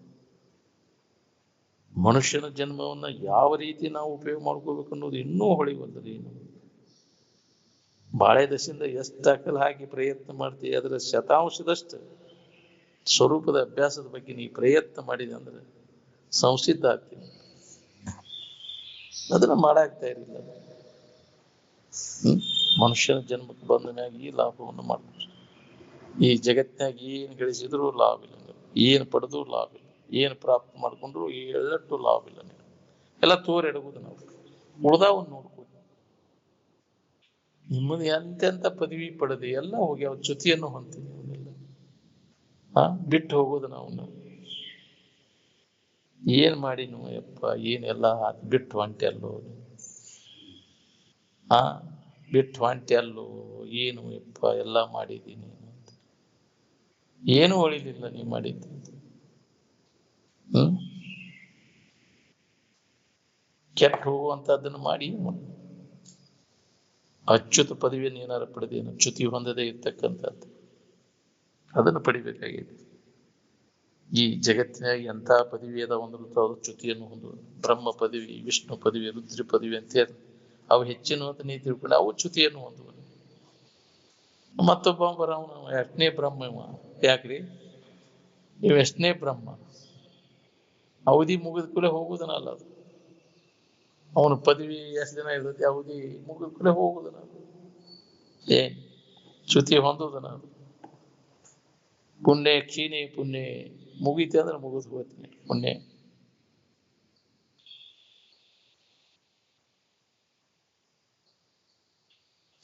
ಮನುಷ್ಯನ ಜನ್ಮವನ್ನ ಯಾವ ರೀತಿ ನಾವು ಉಪಯೋಗ ಮಾಡ್ಕೋಬೇಕು ಅನ್ನೋದು ಇನ್ನೂ ಹೊಳಿಬಂದರೆ ಏನು. ಬಾಳೆ ದಶೆಯಿಂದ ಎಷ್ಟು ಅಕಲ್ ಹಾಕಿ ಪ್ರಯತ್ನ ಮಾಡ್ತೀವಿ, ಅದರ ಶತಾಂಶದಷ್ಟು ಸ್ವರೂಪದ ಅಭ್ಯಾಸದ ಬಗ್ಗೆ ನೀ ಪ್ರಯತ್ನ ಮಾಡಿದೆ ಅಂದ್ರೆ ಸಂಸಿದ್ಧ ಆಗ್ತೀನಿ. ಅದನ್ನ ಮಾಡಾಕ್ತಾ ಇರಲಿಲ್ಲ. ಮನುಷ್ಯನ ಜನ್ಮಕ್ಕೆ ಬಂದ ಮ್ಯಾಗ ಈ ಲಾಭವನ್ನು ಮಾಡ್ತಾರೆ. ಈ ಜಗತ್ತಿನಾಗ ಏನು ಗಳಿಸಿದ್ರು ಲಾಭ ಇಲ್ಲ, ಏನು ಪಡೆದು ಲಾಭ ಇಲ್ಲ, ಏನು ಪ್ರಾಪ್ತ ಮಾಡ್ಕೊಂಡ್ರು ಎಳ್ಳಟ್ಟು ಲಾಭ ಇಲ್ಲ. ನೀವು ಎಲ್ಲ ತೋರೆಡಗುದು. ನಾವು ಉಳ್ದಾವನ್ನು ನೋಡ್ಬೋದು. ನಿಮ್ಮದು ಎಂತೆಂತ ಪದವಿ ಪಡೆದು ಎಲ್ಲ ಹೋಗ್ಯಾವ, ಚ್ಯುತಿಯನ್ನು ಹೊಂತೀವಿ ಅವನ್ನೆಲ್ಲ. ಬಿಟ್ಟು ಹೋಗೋದು ನಾವು ಏನ್ ಮಾಡಿ ನೀವು ಯಪ್ಪ, ಏನೆಲ್ಲ ಬಿಟ್ಟು ಹೊಂಟೆ ಅಲ್ಲೋ ಬಿಟ್ಟು ಹೊಂಟೆ ಅಲ್ಲೋ, ಏನು ಯಪ್ಪ ಎಲ್ಲ ಮಾಡಿದ್ದೀನಿ ಅಂತ. ಏನು ಉಳಿಲಿಲ್ಲ ನೀವು ಮಾಡಿದ್ದು. ಕೆಟ್ಟ ಹೋಗುವಂತದ್ದನ್ನು ಮಾಡಿ ಅಚ್ಯುತ ಪದವಿಯನ್ನು ಏನಾರು ಪಡೆದೇನು, ಚ್ಯುತಿ ಹೊಂದದೇ ಇರ್ತಕ್ಕಂಥದ್ದು ಅದನ್ನು ಪಡಿಬೇಕಾಗಿದೆ. ಈ ಜಗತ್ತಿನಾಗ ಎಂಥ ಪದವಿ ಅದ ಹೊಂದಿರುತ್ತೋ ಅದು ಚ್ಯುತಿಯನ್ನು ಹೊಂದುವುದು. ಬ್ರಹ್ಮ ಪದವಿ, ವಿಷ್ಣು ಪದವಿ, ರುದ್ರ ಪದವಿ ಅಂತ ಹೇಳಿ ಅವು ಹೆಚ್ಚಿನ ಅಂತ ನೀವು ತಿಳ್ಕೊಂಡು ಅವು ಚ್ಯುತಿಯನ್ನು ಹೊಂದುವ. ಮತ್ತೊಬ್ಬ ಬರವನು ಎಷ್ಟನೇ ಬ್ರಹ್ಮ ಇವ, ಯಾಕ್ರಿ ಇವ್ ಎಷ್ಟನೇ ಬ್ರಹ್ಮ, ಅವಧಿ ಮುಗಿದ ಕೂಡಲೇ ಹೋಗುದನಲ್ಲ ಅದು. ಅವನು ಪದವಿ ಎಷ್ಟು ದಿನ ಇರ್ತೈತಿ, ಅವಧಿ ಮುಗಿದ ಕೂಡಲೇ ಹೋಗುದನ, ಏನ್ ಚ್ಯುತಿ ಹೊಂದುದನ ಅದು. ಪುಣ್ಯ ಕ್ಷೀಣೆ, ಪುಣ್ಯ ಮುಗೀತಿ ಅಂದ್ರೆ ಮುಗಿದು ಹೋಗ್ತೀನಿ ಪುಣ್ಯ.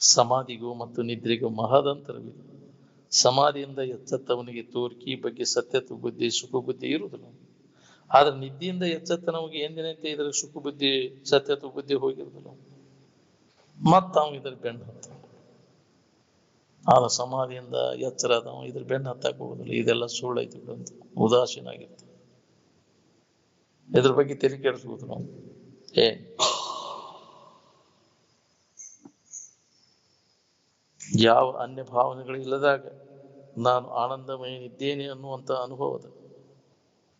ಸಮಾಧಿಗೂ ಮತ್ತು ನಿದ್ರೆಗೂ ಮಹದಂತರವಿದೆ. ಸಮಾಧಿಯಿಂದ ಎಚ್ಚೆತ್ತವನಿಗೆ ತೋರ್ಕಿ ಬಗ್ಗೆ ಸತ್ಯತ್ವ ಬುದ್ಧಿ, ಸುಖ ಬುದ್ಧಿ ಇರುವುದಿಲ್ಲ. ಆದ್ರೆ ನಿದ್ದೆಯಿಂದ ಎಚ್ಚೆತ್ತ ನಮಗೆ ಎಂದಿನಂತೆ ಇದರ ಸುಖ ಬುದ್ಧಿ, ಸತ್ಯತ್ವ ಬುದ್ಧಿ ಹೋಗಿರುದಿಲ್ಲ. ಮತ್ತ ಅವನು ಇದ್ರ ಬೆನ್ನು ಹತ್ತ. ಆದ ಸಮಾಧಿಯಿಂದ ಎಚ್ಚರಾದವ ಇದ್ರ ಬೆನ್ನು ಹತ್ತಾಕ ಹೋಗುದಿಲ್ಲ. ಇದೆಲ್ಲ ಸುಳ್ಳೈತಿ ಅಂತ ಉದಾಸೀನ ಆಗಿರ್ತ. ಇದ್ರ ಬಗ್ಗೆ ತಲೆ ಕೆಡಿಸ್ಬೋದು ನಾವು. ಯಾವ ಅನ್ಯ ಭಾವನೆಗಳಿಲ್ಲದಾಗ ನಾನು ಆನಂದಮಯನಿದ್ದೇನೆ ಅನ್ನುವಂತ ಅನುಭವದ.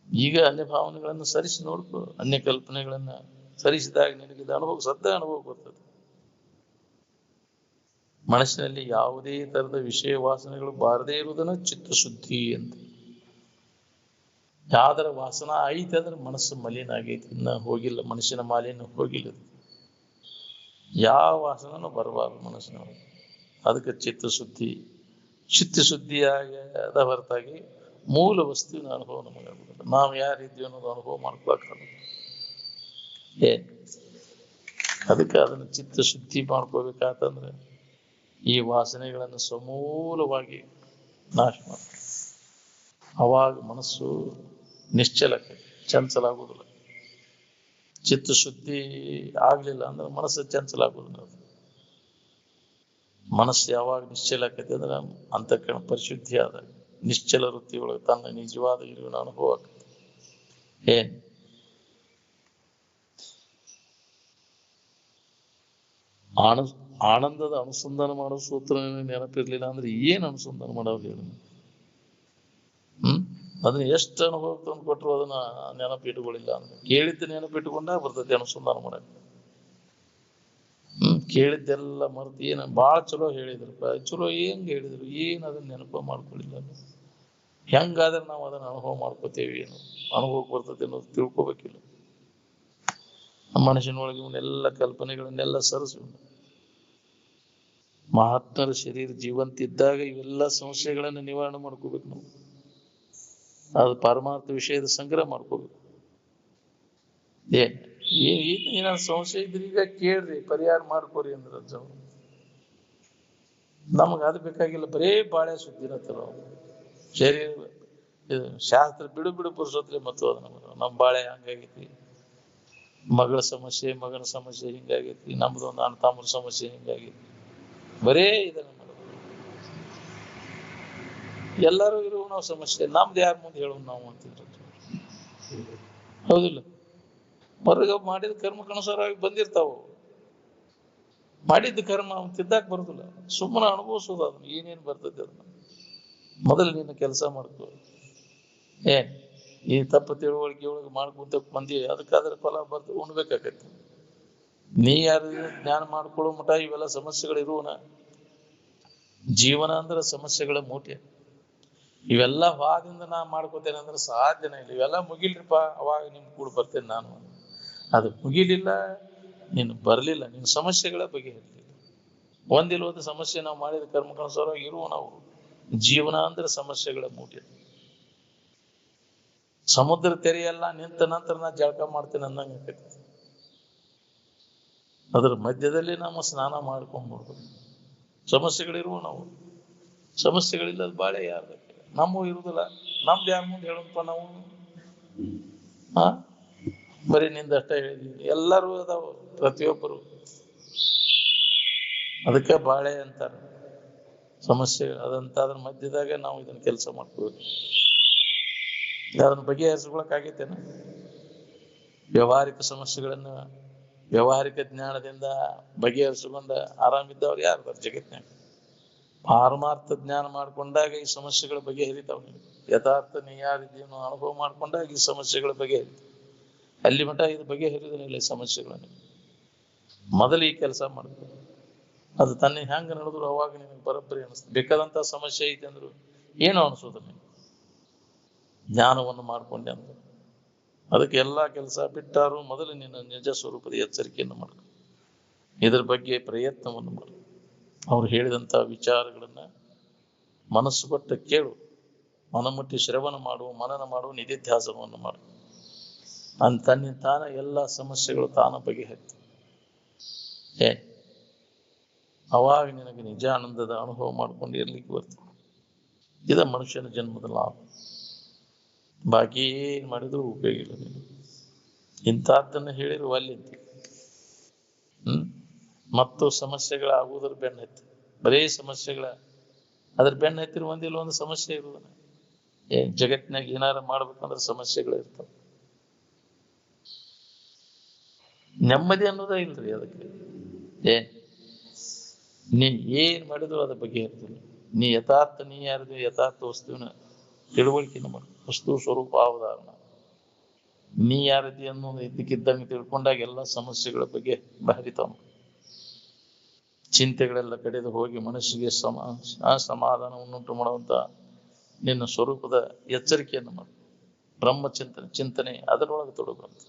ಈಗ ಅನ್ಯ ಭಾವನೆಗಳನ್ನು ಸರಿಸಿ ನೋಡ್ಕೊ, ಅನ್ಯ ಕಲ್ಪನೆಗಳನ್ನ ಸರಿಸಿದಾಗ ನಿನಗಿದ ಅನುಭವ, ಸದ್ದ ಅನುಭವ ಬರ್ತದೆ. ಮನಸ್ಸಿನಲ್ಲಿ ಯಾವುದೇ ತರದ ವಿಷಯ ವಾಸನೆಗಳು ಬಾರದೇ ಇರುವುದನ್ನ ಚಿತ್ತಶುದ್ಧಿ ಅಂತ. ಯಾವ್ದರ ವಾಸನ ಐತೆ ಅಂದ್ರೆ ಮನಸ್ಸು ಮಲಿನ ಆಗೈತಿ, ಇನ್ನ ಹೋಗಿಲ್ಲ, ಮನಸ್ಸಿನ ಮಾಲಿನ್ಯ ಹೋಗಿಲ್ಲ. ಯಾವ ವಾಸನೂ ಬರಬಾರ್ದು ಮನಸ್ಸಿನವರು. ಅದಕ್ಕೆ ಚಿತ್ತಶುದ್ಧಿ. ಚಿತ್ತಶುದ್ಧಿಯಾಗದ ಹೊರತಾಗಿ ಮೂಲ ವಸ್ತುವಿನ ಅನುಭವ ನಮಗಾಗುದಿಲ್ಲ. ನಾವು ಯಾರಿದ್ದೀವಿ ಅನ್ನೋದು ಅನುಭವ ಮಾಡ್ಕೊಳಕ್ಕಾಗಲ್ಲ. ಅದಕ್ಕೆ ಅದನ್ನು ಚಿತ್ತಶುದ್ಧಿ ಮಾಡ್ಕೋಬೇಕಾತಂದ್ರೆ ಈ ವಾಸನೆಗಳನ್ನು ಸಮೂಲವಾಗಿ ನಾಶ ಮಾಡ. ಅವಾಗ ಮನಸ್ಸು ನಿಶ್ಚಲ, ಚಂಚಲ ಆಗುದಿಲ್ಲ. ಚಿತ್ತಶುದ್ಧಿ ಆಗ್ಲಿಲ್ಲ ಅಂದ್ರೆ ಮನಸ್ಸು ಚಂಚಲ ಆಗುದಿಲ್ಲ. ಮನಸ್ಸು ಯಾವಾಗ ನಿಶ್ಚಲ ಆಕೈತಿ ಅಂದ್ರೆ ಅಂತಃಕರಣ ಪರಿಶುದ್ಧಿ ಆದಾಗ ನಿಶ್ಚಲ ವೃತ್ತಿ ಒಳಗೆ ತನ್ನ ನಿಜವಾದ ಇರುವಿನ ಅನುಭವ ಆಕೈತಿ. ಆನಂದದ ಅನುಸಂಧಾನ ಮಾಡೋ ಸೂತ್ರ ನೆನಪಿರ್ಲಿಲ್ಲ ಅಂದ್ರೆ ಏನ್ ಅನುಸಂಧಾನ ಮಾಡೋದು ಹೇಳಿ. ಅದನ್ನ ಎಷ್ಟು ಅನುಭವ ತಂದು ಕೊಟ್ಟರು ಅದನ್ನ ನೆನಪಿಟ್ಟುಕೊಳ್ಳಿಲ್ಲ ಅಂದ್ರೆ, ಕೇಳಿದ್ದ ನೆನಪಿಟ್ಟುಕೊಂಡಾಗ ಬರ್ತೈತಿ ಅನುಸಂಧಾನ ಮಾಡಕ್. ಕೇಳಿದ್ದೆಲ್ಲ ಮರ್ತು ಏನ ಬಾಳ ಚಲೋ ಹೇಳಿದ್ರಪ್ಪ, ಚಲೋ ಹೆಂಗ್ ಹೇಳಿದ್ರು, ಏನ್ ಅದನ್ನ ನೆನಪ ಮಾಡ್ಕೊಳ್ಳಿಲ್ಲ. ಹೆಂಗಾದ್ರೆ ನಾವು ಅದನ್ನ ಅನುಭವ ಮಾಡ್ಕೋತೇವಿ, ಏನು ಅನುಭವಕ್ಕೆ ಬರ್ತೈತಿ ಅನ್ನೋದು ತಿಳ್ಕೊಬೇಕಿಲ್ಲ. ಮನುಷ್ಯನೊಳಗೆ ಇವನ್ನೆಲ್ಲ ಕಲ್ಪನೆಗಳನ್ನೆಲ್ಲ ಸರಿಸಿ. ಮಹಾತ್ಮರ ಶರೀರ ಜೀವಂತ ಇದ್ದಾಗ ಇವೆಲ್ಲ ಸಮಸ್ಯೆಗಳನ್ನ ನಿವಾರಣೆ ಮಾಡ್ಕೋಬೇಕು ನಾವು. ಅದು ಪರಮಾರ್ಥ ವಿಷಯದ ಸಂಗ್ರಹ ಮಾಡ್ಕೋಬೇಕು. ಏನಾದ್ರು ಸಮಸ್ಯೆ ಇದ್ರೆ ಈಗ ಕೇಳ್ರಿ, ಪರಿಹಾರ ಮಾಡ್ಕೋರಿ ಅಂದ್ರ ನಮಗ ಅದು ಬೇಕಾಗಿಲ್ಲ. ಬರೇ ಬಾಳೆ ಸುದ್ದಿನತ್ತಲ್ಲ ಶರೀರ. ಇದು ಶಾಸ್ತ್ರ ಬಿಡು ಬಿಡು ಪುರುಷೋತ್ರಿ ಮತ್ತು ಅದ ನಮ್ಮ ಬಾಳೆ ಹಂಗಾಗೈತಿ, ಮಗಳ ಸಮಸ್ಯೆ, ಮಗನ ಸಮಸ್ಯೆ ಹಿಂಗಾಗೈತಿ, ನಮ್ದು ಒಂದು ಅಣ್ಣ ತಮ್ಮರ ಸಮಸ್ಯೆ ಹಿಂಗಾಗೈತಿ. ಬರೇ ಇದನ್ನ ಎಲ್ಲರೂ ಇರುವ ನಾವು ಸಮಸ್ಯೆ, ನಮ್ದು ಯಾರ ಮುಂದೆ ಹೇಳುವ ನಾವು ಅಂತಿದ್ರು. ಹೌದಿಲ್ಲ? ಹೊರಗ ಮಾಡಿದ ಕರ್ಮಕ್ಕನುಸಾರವಾಗಿ ಬಂದಿರ್ತಾವ. ಮಾಡಿದ್ದ ಕರ್ಮ ಅವನ್ ತಿದ್ದಾಕ್ ಬರುದಿಲ್ಲ, ಸುಮ್ಮನೆ ಅನುಭವಿಸೋದು. ಅದನ್ನ ಏನೇನ್ ಬರ್ತದೆ ಅದನ್ನ ಮೊದಲು ನೀನು ಕೆಲಸ ಮಾಡ್ಕೋ. ಈ ತಪ್ಪು ತಿಳುವಳಿಕೆ ಒಳಗೆ ಮಾಡ್ಕೊಂತ ಬಂದಿ, ಅದಕ್ಕಾದ್ರೆ ಫಲ ಬರ್ದು ಉಣ್ಬೇಕಾಗತ್ತೆ. ನೀ ಯಾರು ಜ್ಞಾನ ಮಾಡ್ಕೊಳ್ಳೋ ಮಠ ಇವೆಲ್ಲ ಸಮಸ್ಯೆಗಳು ಇರುವನ. ಜೀವನ ಅಂದ್ರೆ ಸಮಸ್ಯೆಗಳ ಮೂಟೆ. ಇವೆಲ್ಲ ವಾದಿಂದ ನಾ ಮಾಡ್ಕೋತೇನೆ ಅಂದ್ರೆ ಸಾಧ್ಯನೇ ಇಲ್ಲ. ಇವೆಲ್ಲ ಮುಗಿಲ್ರಿಪ್ಪ, ಅವಾಗ ನಿಮ್ ಕೂಡ ಬರ್ತೇನೆ ನಾನು. ಅದು ಮುಗಿಲಿಲ್ಲ, ನೀನು ಬರ್ಲಿಲ್ಲ, ನಿನ್ ಸಮಸ್ಯೆಗಳ ಬಗೆಹರಿಲಿಲ್ಲ. ಒಂದಿಲ್ಲ ಒಂದು ಸಮಸ್ಯೆ ನಾವು ಮಾಡಿದ ಕರ್ಮಕ್ಕನುಸಾರವಾಗಿ ಇರುವ ನಾವು. ಜೀವನ ಅಂದ್ರೆ ಸಮಸ್ಯೆಗಳ ಮೂಟೆ. ಸಮುದ್ರ ತೆರೆಯೆಲ್ಲ ನಿಂತ ನಂತರ ನಾ ಜಳಕ ಮಾಡ್ತೇನೆ ಅಂದಂಗ ಆಕೈತಿ. ಅದ್ರ ಮಧ್ಯದಲ್ಲಿ ನಮ್ಮ ಸ್ನಾನ ಮಾಡ್ಕೊಂಡ್ಬಿಡ್ಬೇಕು. ಸಮಸ್ಯೆಗಳಿರುವ ನಾವು, ಸಮಸ್ಯೆಗಳಿಲ್ಲದ ಬಾಳೆ ಯಾರ್ದ ನಮ್ಮೂ ಇರುದಿಲ್ಲ. ನಮ್ದು ಯಾರ ಮುಂದೆ ಹೇಳಪ್ಪ ನಾವು? ಹಾ, ಬರೀ ನಿಂದಷ್ಟ ಹೇಳಿದೀವಿ, ಎಲ್ಲರೂ ಅದಾವ, ಪ್ರತಿಯೊಬ್ಬರು. ಅದಕ್ಕೆ ಬಾಳೆ ಅಂತಾರ. ಸಮಸ್ಯೆ ಅದಂತಾದ್ರ ಮಧ್ಯದಾಗ ನಾವು ಇದನ್ನ ಕೆಲಸ ಮಾಡ್ಕೋಬೇಕು. ಅದನ್ನ ಬಗೆಹರಿಸ್ಕೊಳಕ್ಕಾಗೈತೇನ? ವ್ಯವಹಾರಿಕ ಸಮಸ್ಯೆಗಳನ್ನ ವ್ಯವಹಾರಿಕ ಜ್ಞಾನದಿಂದ ಬಗೆಹರಿಸಿಕೊಂಡ ಆರಾಮಿದ್ದವ್ರು ಯಾರು ಜಗತ್ನ್ಯಾಗ? ಪಾರಮಾರ್ಥ ಜ್ಞಾನ ಮಾಡ್ಕೊಂಡಾಗ ಈ ಸಮಸ್ಯೆಗಳ ಬಗೆಹರಿತಾವ. ಯಥಾರ್ಥ ನೀ ಯಾರಿದ್ದೀನೋ ಅನುಭವ ಮಾಡ್ಕೊಂಡಾಗ ಈ ಸಮಸ್ಯೆಗಳ ಬಗೆಹರಿತಾವ. ಅಲ್ಲಿ ಮಠ ಇದು ಬಗೆಹರಿದಿಲ್ಲ ಈ ಸಮಸ್ಯೆಗಳನ್ನು. ಮೊದಲು ಈ ಕೆಲಸ ಮಾಡ್ಬೇಕು. ಅದು ತನ್ನ ಹೆಂಗ ನಡೆದ್ರು ಅವಾಗ ನಿನಗೆ ಬರೋಬ್ಬರಿ ಅನಿಸ್ತದೆ. ಬೇಕಾದಂತ ಸಮಸ್ಯೆ ಐತೆ ಅಂದ್ರು ಏನು ಅನಿಸೋದಿಲ್ಲ, ಜ್ಞಾನವನ್ನು ಮಾಡ್ಕೊಂಡೆ ಅಂದ್ರೆ. ಅದಕ್ಕೆ ಎಲ್ಲಾ ಕೆಲಸ ಬಿಟ್ಟಾರು ಮೊದಲು ನಿನ್ನ ನಿಜ ಸ್ವರೂಪದ ಎಚ್ಚರಿಕೆಯನ್ನು ಮಾಡು. ಇದ್ರ ಬಗ್ಗೆ ಪ್ರಯತ್ನವನ್ನು ಮಾಡು. ಅವ್ರು ಹೇಳಿದಂತ ವಿಚಾರಗಳನ್ನ ಮನಸ್ಸು ಕೊಟ್ಟು ಕೇಳು, ಮನಮುಟ್ಟಿ ಶ್ರವಣ ಮಾಡು, ಮನನ ಮಾಡು, ನಿಧಿಧ್ಯಾಸನವನ್ನು ಮಾಡು. ತನ್ನ ತಾನ ಎಲ್ಲ ಸಮಸ್ಯೆಗಳು ತಾನ ಬಗೆಹರಿತು. ಅವಾಗ ನಿನಗೆ ನಿಜ ಆನಂದದ ಅನುಭವ ಮಾಡ್ಕೊಂಡು ಇರ್ಲಿಕ್ಕೆ ಬರ್ತದೆ. ಇದ ಮನುಷ್ಯನ ಜನ್ಮದ ಲಾಭ. ಬಾಕಿ ಏನ್ ಮಾಡಿದ್ರು ಉಪಯೋಗ ಇಲ್ಲ. ನೀನು ಇಂಥದ್ದನ್ನ ಹೇಳಿರುವ ಅಲ್ಲಿ ಮತ್ತು ಸಮಸ್ಯೆಗಳಾಗುವುದ್ರ ಬೆನ್ನತ್ತಿ, ಬರೇ ಸಮಸ್ಯೆಗಳ ಅದ್ರ ಬೆನ್ನ ಹತ್ತಿರ ಒಂದಿಲ್ಲ ಒಂದು ಸಮಸ್ಯೆ ಇರುವುದನ್ನ. ಜಗತ್ತಿನಾಗ ಏನಾರ ಮಾಡ್ಬೇಕಂದ್ರೆ ಸಮಸ್ಯೆಗಳು ಇರ್ತಾವ. ನೆಮ್ಮದಿ ಅನ್ನೋದೇ ಇಲ್ರಿ ಅದಕ್ಕೆ. ನೀ ಏನ್ ಮಾಡಿದ್ರು ಅದ್ರ ಬಗ್ಗೆ ಇರ್ತಿಲ್ಲ. ನೀ ಯಥಾರ್ಥ ನೀ ಯಾರಿದ್ರು ಯಥಾರ್ಥ ವಸ್ತುವಿನ ತಿಳುವಳಿಕೆನ ಮಾಡು. ವಸ್ತು ಸ್ವರೂಪ ಅವಧಾರಣ ನೀ ಯಾರದಿ ಅನ್ನೋದು ಇದ್ದಕ್ಕಿದ್ದಂಗೆ ತಿಳ್ಕೊಂಡಾಗ ಎಲ್ಲ ಸಮಸ್ಯೆಗಳ ಬಗ್ಗೆ ಬಹರಿತಾವ. ಚಿಂತೆಗಳೆಲ್ಲ ಕಡೆದು ಹೋಗಿ ಮನಸ್ಸಿಗೆ ಸಮಾಧಾನವನ್ನುಂಟು ಮಾಡುವಂತ ನಿನ್ನ ಸ್ವರೂಪದ ಎಚ್ಚರಿಕೆಯನ್ನು ಮಾಡು. ಬ್ರಹ್ಮ ಚಿಂತನೆ ಅದರೊಳಗೆ ತೊಡಗುವಂತ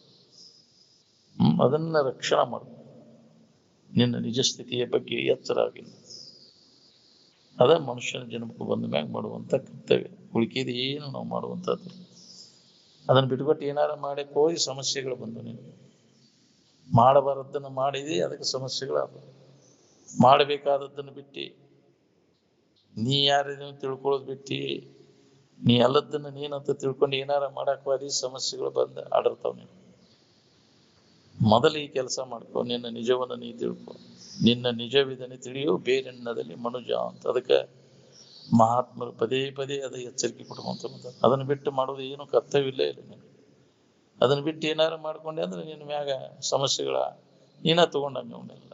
ಅದನ್ನ ರಕ್ಷಣೆ ಮಾಡು. ನಿನ್ನ ನಿಜ ಸ್ಥಿತಿಯ ಬಗ್ಗೆ ಎಚ್ಚರ ಆಗಿಲ್ಲ. ಅದ ಮನುಷ್ಯನ ಜನ್ಮಕ್ಕೆ ಬಂದ ಮ್ಯಾಗ ಮಾಡುವಂತ ಕರ್ತವ್ಯ. ಉಳಿಕೆದು ಏನು ನಾವು ಮಾಡುವಂತದ್ದು. ಅದನ್ನ ಬಿಟ್ಬಿಟ್ಟು ಏನಾರ ಮಾಡಕ್ಕೆ ಹೋಗಿ ಸಮಸ್ಯೆಗಳು ಬಂದು ನೀನು ಮಾಡಬಾರದನ್ನ ಮಾಡಿದಿ, ಅದಕ್ಕೆ ಸಮಸ್ಯೆಗಳಾದ. ಮಾಡಬೇಕಾದದ್ದನ್ನು ಬಿಟ್ಟು ನೀ ಯಾರೇನೋ ತಿಳ್ಕೊಳ್ಳೋದು ಬಿಟ್ಟು ನೀ ಅಲ್ಲದನ್ನ ನೀನಂತ ತಿಳ್ಕೊಂಡು ಏನಾರ ಮಾಡಕ್ ಹೋದಿ ಸಮಸ್ಯೆಗಳು ಬಂದ ಆಡಿರ್ತಾವ. ನೀನು ಮೊದಲು ಈ ಕೆಲಸ ಮಾಡ್ಕೊ. ನಿನ್ನ ನಿಜವನ್ನು ನೀ ತಿಳ್ಕೊ. ನಿನ್ನ ನಿಜವಿದನೆ ತಿಳಿಯೋ ಬೇರೆನ್ನದಲ್ಲಿ ಮನುಜ ಅಂತ. ಅದಕ್ಕೆ ಮಹಾತ್ಮರು ಪದೇ ಪದೇ ಅದ ಎಚ್ಚರಿಕೆ ಕೊಡುವಂತ. ಅದನ್ನ ಬಿಟ್ಟು ಮಾಡೋದು ಏನು ಕರ್ತವ್ಯ ಇಲ್ಲ ನೀನು. ಅದನ್ನ ಬಿಟ್ಟು ಏನಾರು ಮಾಡ್ಕೊಂಡೆ ಅಂದ್ರೆ ನಿನ್ನ ಮ್ಯಾಗ ಸಮಸ್ಯೆಗಳ ನೀನ ತಗೊಂಡಂಗ ಅವನ್ನೆಲ್ಲ.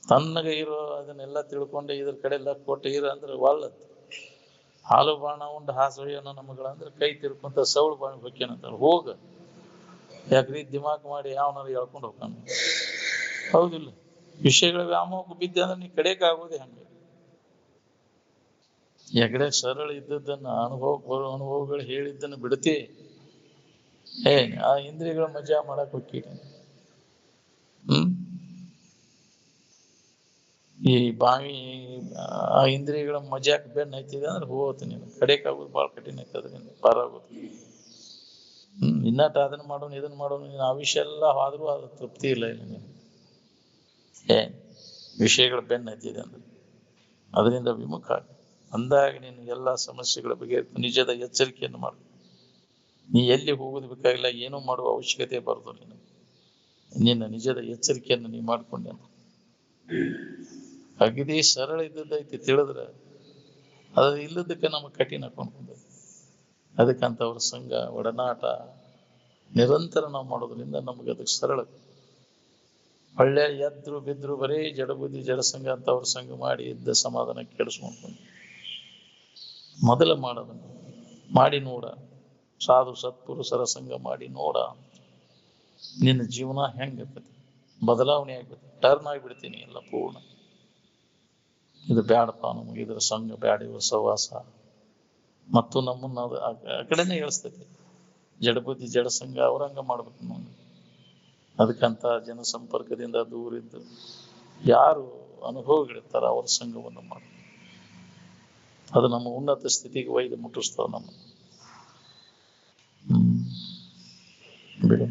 ತನ್ನಗ ಇರೋ ಅದನ್ನೆಲ್ಲ ತಿಳ್ಕೊಂಡೆ ಇದ್ರ ಕಡೆ ಎಲ್ಲ ಕೊಟ್ಟು ಇರ ಅಂದ್ರೆ ಒಳ್ಳದ್. ಹಾಲು ಬಾಣ ಉಂಡು ಹಾಸೊಯ್ಯನ ನಮಗಳ ಅಂದ್ರೆ ಕೈ ತಿರ್ಕೊಂತ ಸೌಳು ಬಾಣ ಹೊಕ್ಕೇನಂತ ಹೋಗ. ಯಾಕ್ರಿ ದಿಮಾಕ್ ಮಾಡಿ ಯಾವನಾರು ಹೇಳ್ಕೊಂಡು ಹೋಗ್ತಾನೆ. ಹೌದಿಲ್ಲ? ವಿಷಯಗಳ ವ್ಯಾಮೋಹಕ್ಕೆ ಬಿದ್ದೆ ಅಂದ್ರೆ ನೀ ಕಡೆಗೆ ಆಗೋದೇ ಹಂಗೆ. ಎಕಡೆ ಸರಳ ಇದ್ದದ್ದನ್ನ ಅನುಭವಗಳು ಹೇಳಿದ್ದನ್ನು ಬಿಡ್ತಿ. ಆ ಇಂದ್ರಿಯಗಳ ಮಜಾ ಮಾಡಕ್ ಹೋಗ್ತೀರಿ. ಈ ಬಾವಿ ಆ ಇಂದ್ರಿಯಗಳ ಮಜಾಕ್ ಬೆನ್ನ ಹತ್ತಿದೆ ಅಂದ್ರೆ ಹೋಗುತ್ತೆ. ನೀನು ಕಡೆಕ್ ಆಗೋದು ಬಹಳ ಕಠಿಣ ಐತದ. ನೀನು ಪಾರಾಗೋದು. ಇನ್ನಟ ಅದನ್ನ ಮಾಡೋನು ಇದನ್ನ ಮಾಡೋನು ನೀನು ಆ ವಿಷಯ ಎಲ್ಲ ಆದ್ರೂ ಅದು ತೃಪ್ತಿ ಇಲ್ಲ. ಇಲ್ಲ ನೀನು ವಿಷಯಗಳ ಬೆನ್ನ ಹತ್ತಿದೆ ಅಂದ್ರೆ ಅದರಿಂದ ವಿಮುಖ ಆಗ. ಅಂದಾಗ ನೀನು ಎಲ್ಲಾ ಸಮಸ್ಯೆಗಳ ಬಗ್ಗೆ ನಿಜದ ಎಚ್ಚರಿಕೆಯನ್ನು ಮಾಡು. ನೀ ಎಲ್ಲಿ ಹೋಗೋದು ಬೇಕಾಗಿಲ್ಲ, ಏನೂ ಮಾಡುವ ಅವಶ್ಯಕತೆ ಬರೋದು. ನೀನು ನಿನ್ನ ನಿಜದ ಎಚ್ಚರಿಕೆಯನ್ನು ನೀ ಮಾಡ್ಕೊಂಡೆ ಅಂತ ಅಗದಿ ಸರಳ ಇದ್ದದ್ದೈತಿ ತಿಳಿದ್ರೆ ಅದು ಇಲ್ಲದಕ್ಕೆ ನಮಗೆ ಕಠಿಣ ಕೊಂಡ್ಕೊಂಡ. ಅದಕ್ಕಂತವ್ರ ಸಂಘ ಒಡನಾಟ ನಿರಂತರ ನಾವು ಮಾಡೋದ್ರಿಂದ ನಮಗೆ ಅದಕ್ಕೆ ಸರಳ. ಒಳ್ಳೆ ಎದ್ರು ಬಿದ್ರು ಬರೀ ಜಡಬುದ್ಧಿ ಜಡಸಂಘ ಅಂತ ಅವ್ರ ಸಂಘ ಮಾಡಿ ಇದ್ದ ಸಮಾಧಾನ ಕೆಡಿಸ್ಕೊಂಡು ಮೊದಲ ಮಾಡೋದನ್ನು ಮಾಡಿ ನೋಡ. ಸಾಧು ಸತ್ಪುರುಷರ ಸಂಘ ಮಾಡಿ ನೋಡ. ನಿನ್ನ ಜೀವನ ಹೆಂಗಿರ್ತದೆ, ಬದಲಾವಣೆ ಆಗ್ಬಿಡ್ತದೆ. ಟರ್ನ್ ಆಗಿಬಿಡ್ತೀನಿ ಎಲ್ಲ ಪೂರ್ಣ. ಇದು ಬ್ಯಾಡಪ್ಪ, ನಮಗೆ ಇದರ ಸಂಘ ಬ್ಯಾಡ, ಇವ ಸವಾಸ ಮತ್ತು ನಮ್ಮನ್ನ ಅದು ಆ ಕಡೆನೇ ಇಳಿಸ್ತೈತಿ. ಜಡಬುದ್ಧಿ ಜಡಸಂಘ ಅವ್ರಂಗ ಮಾಡ್ಬೇಕು ನಾವು. ಅದಕ್ಕಂತ ಜನಸಂಪರ್ಕದಿಂದ ದೂರಿದ್ದು ಯಾರು ಅನುಭವಗಳಿರ್ತಾರ ಅವ್ರ ಸಂಘವನ್ನು ಮಾಡ. ಅದು ನಮ್ಮ ಉನ್ನತ ಸ್ಥಿತಿಗೆ ಒಯ್ದು ಮುಟ್ಟಿಸ್ತಾವ ನಮ್ಮ. ಬಿಡು.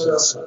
ಯೇಸು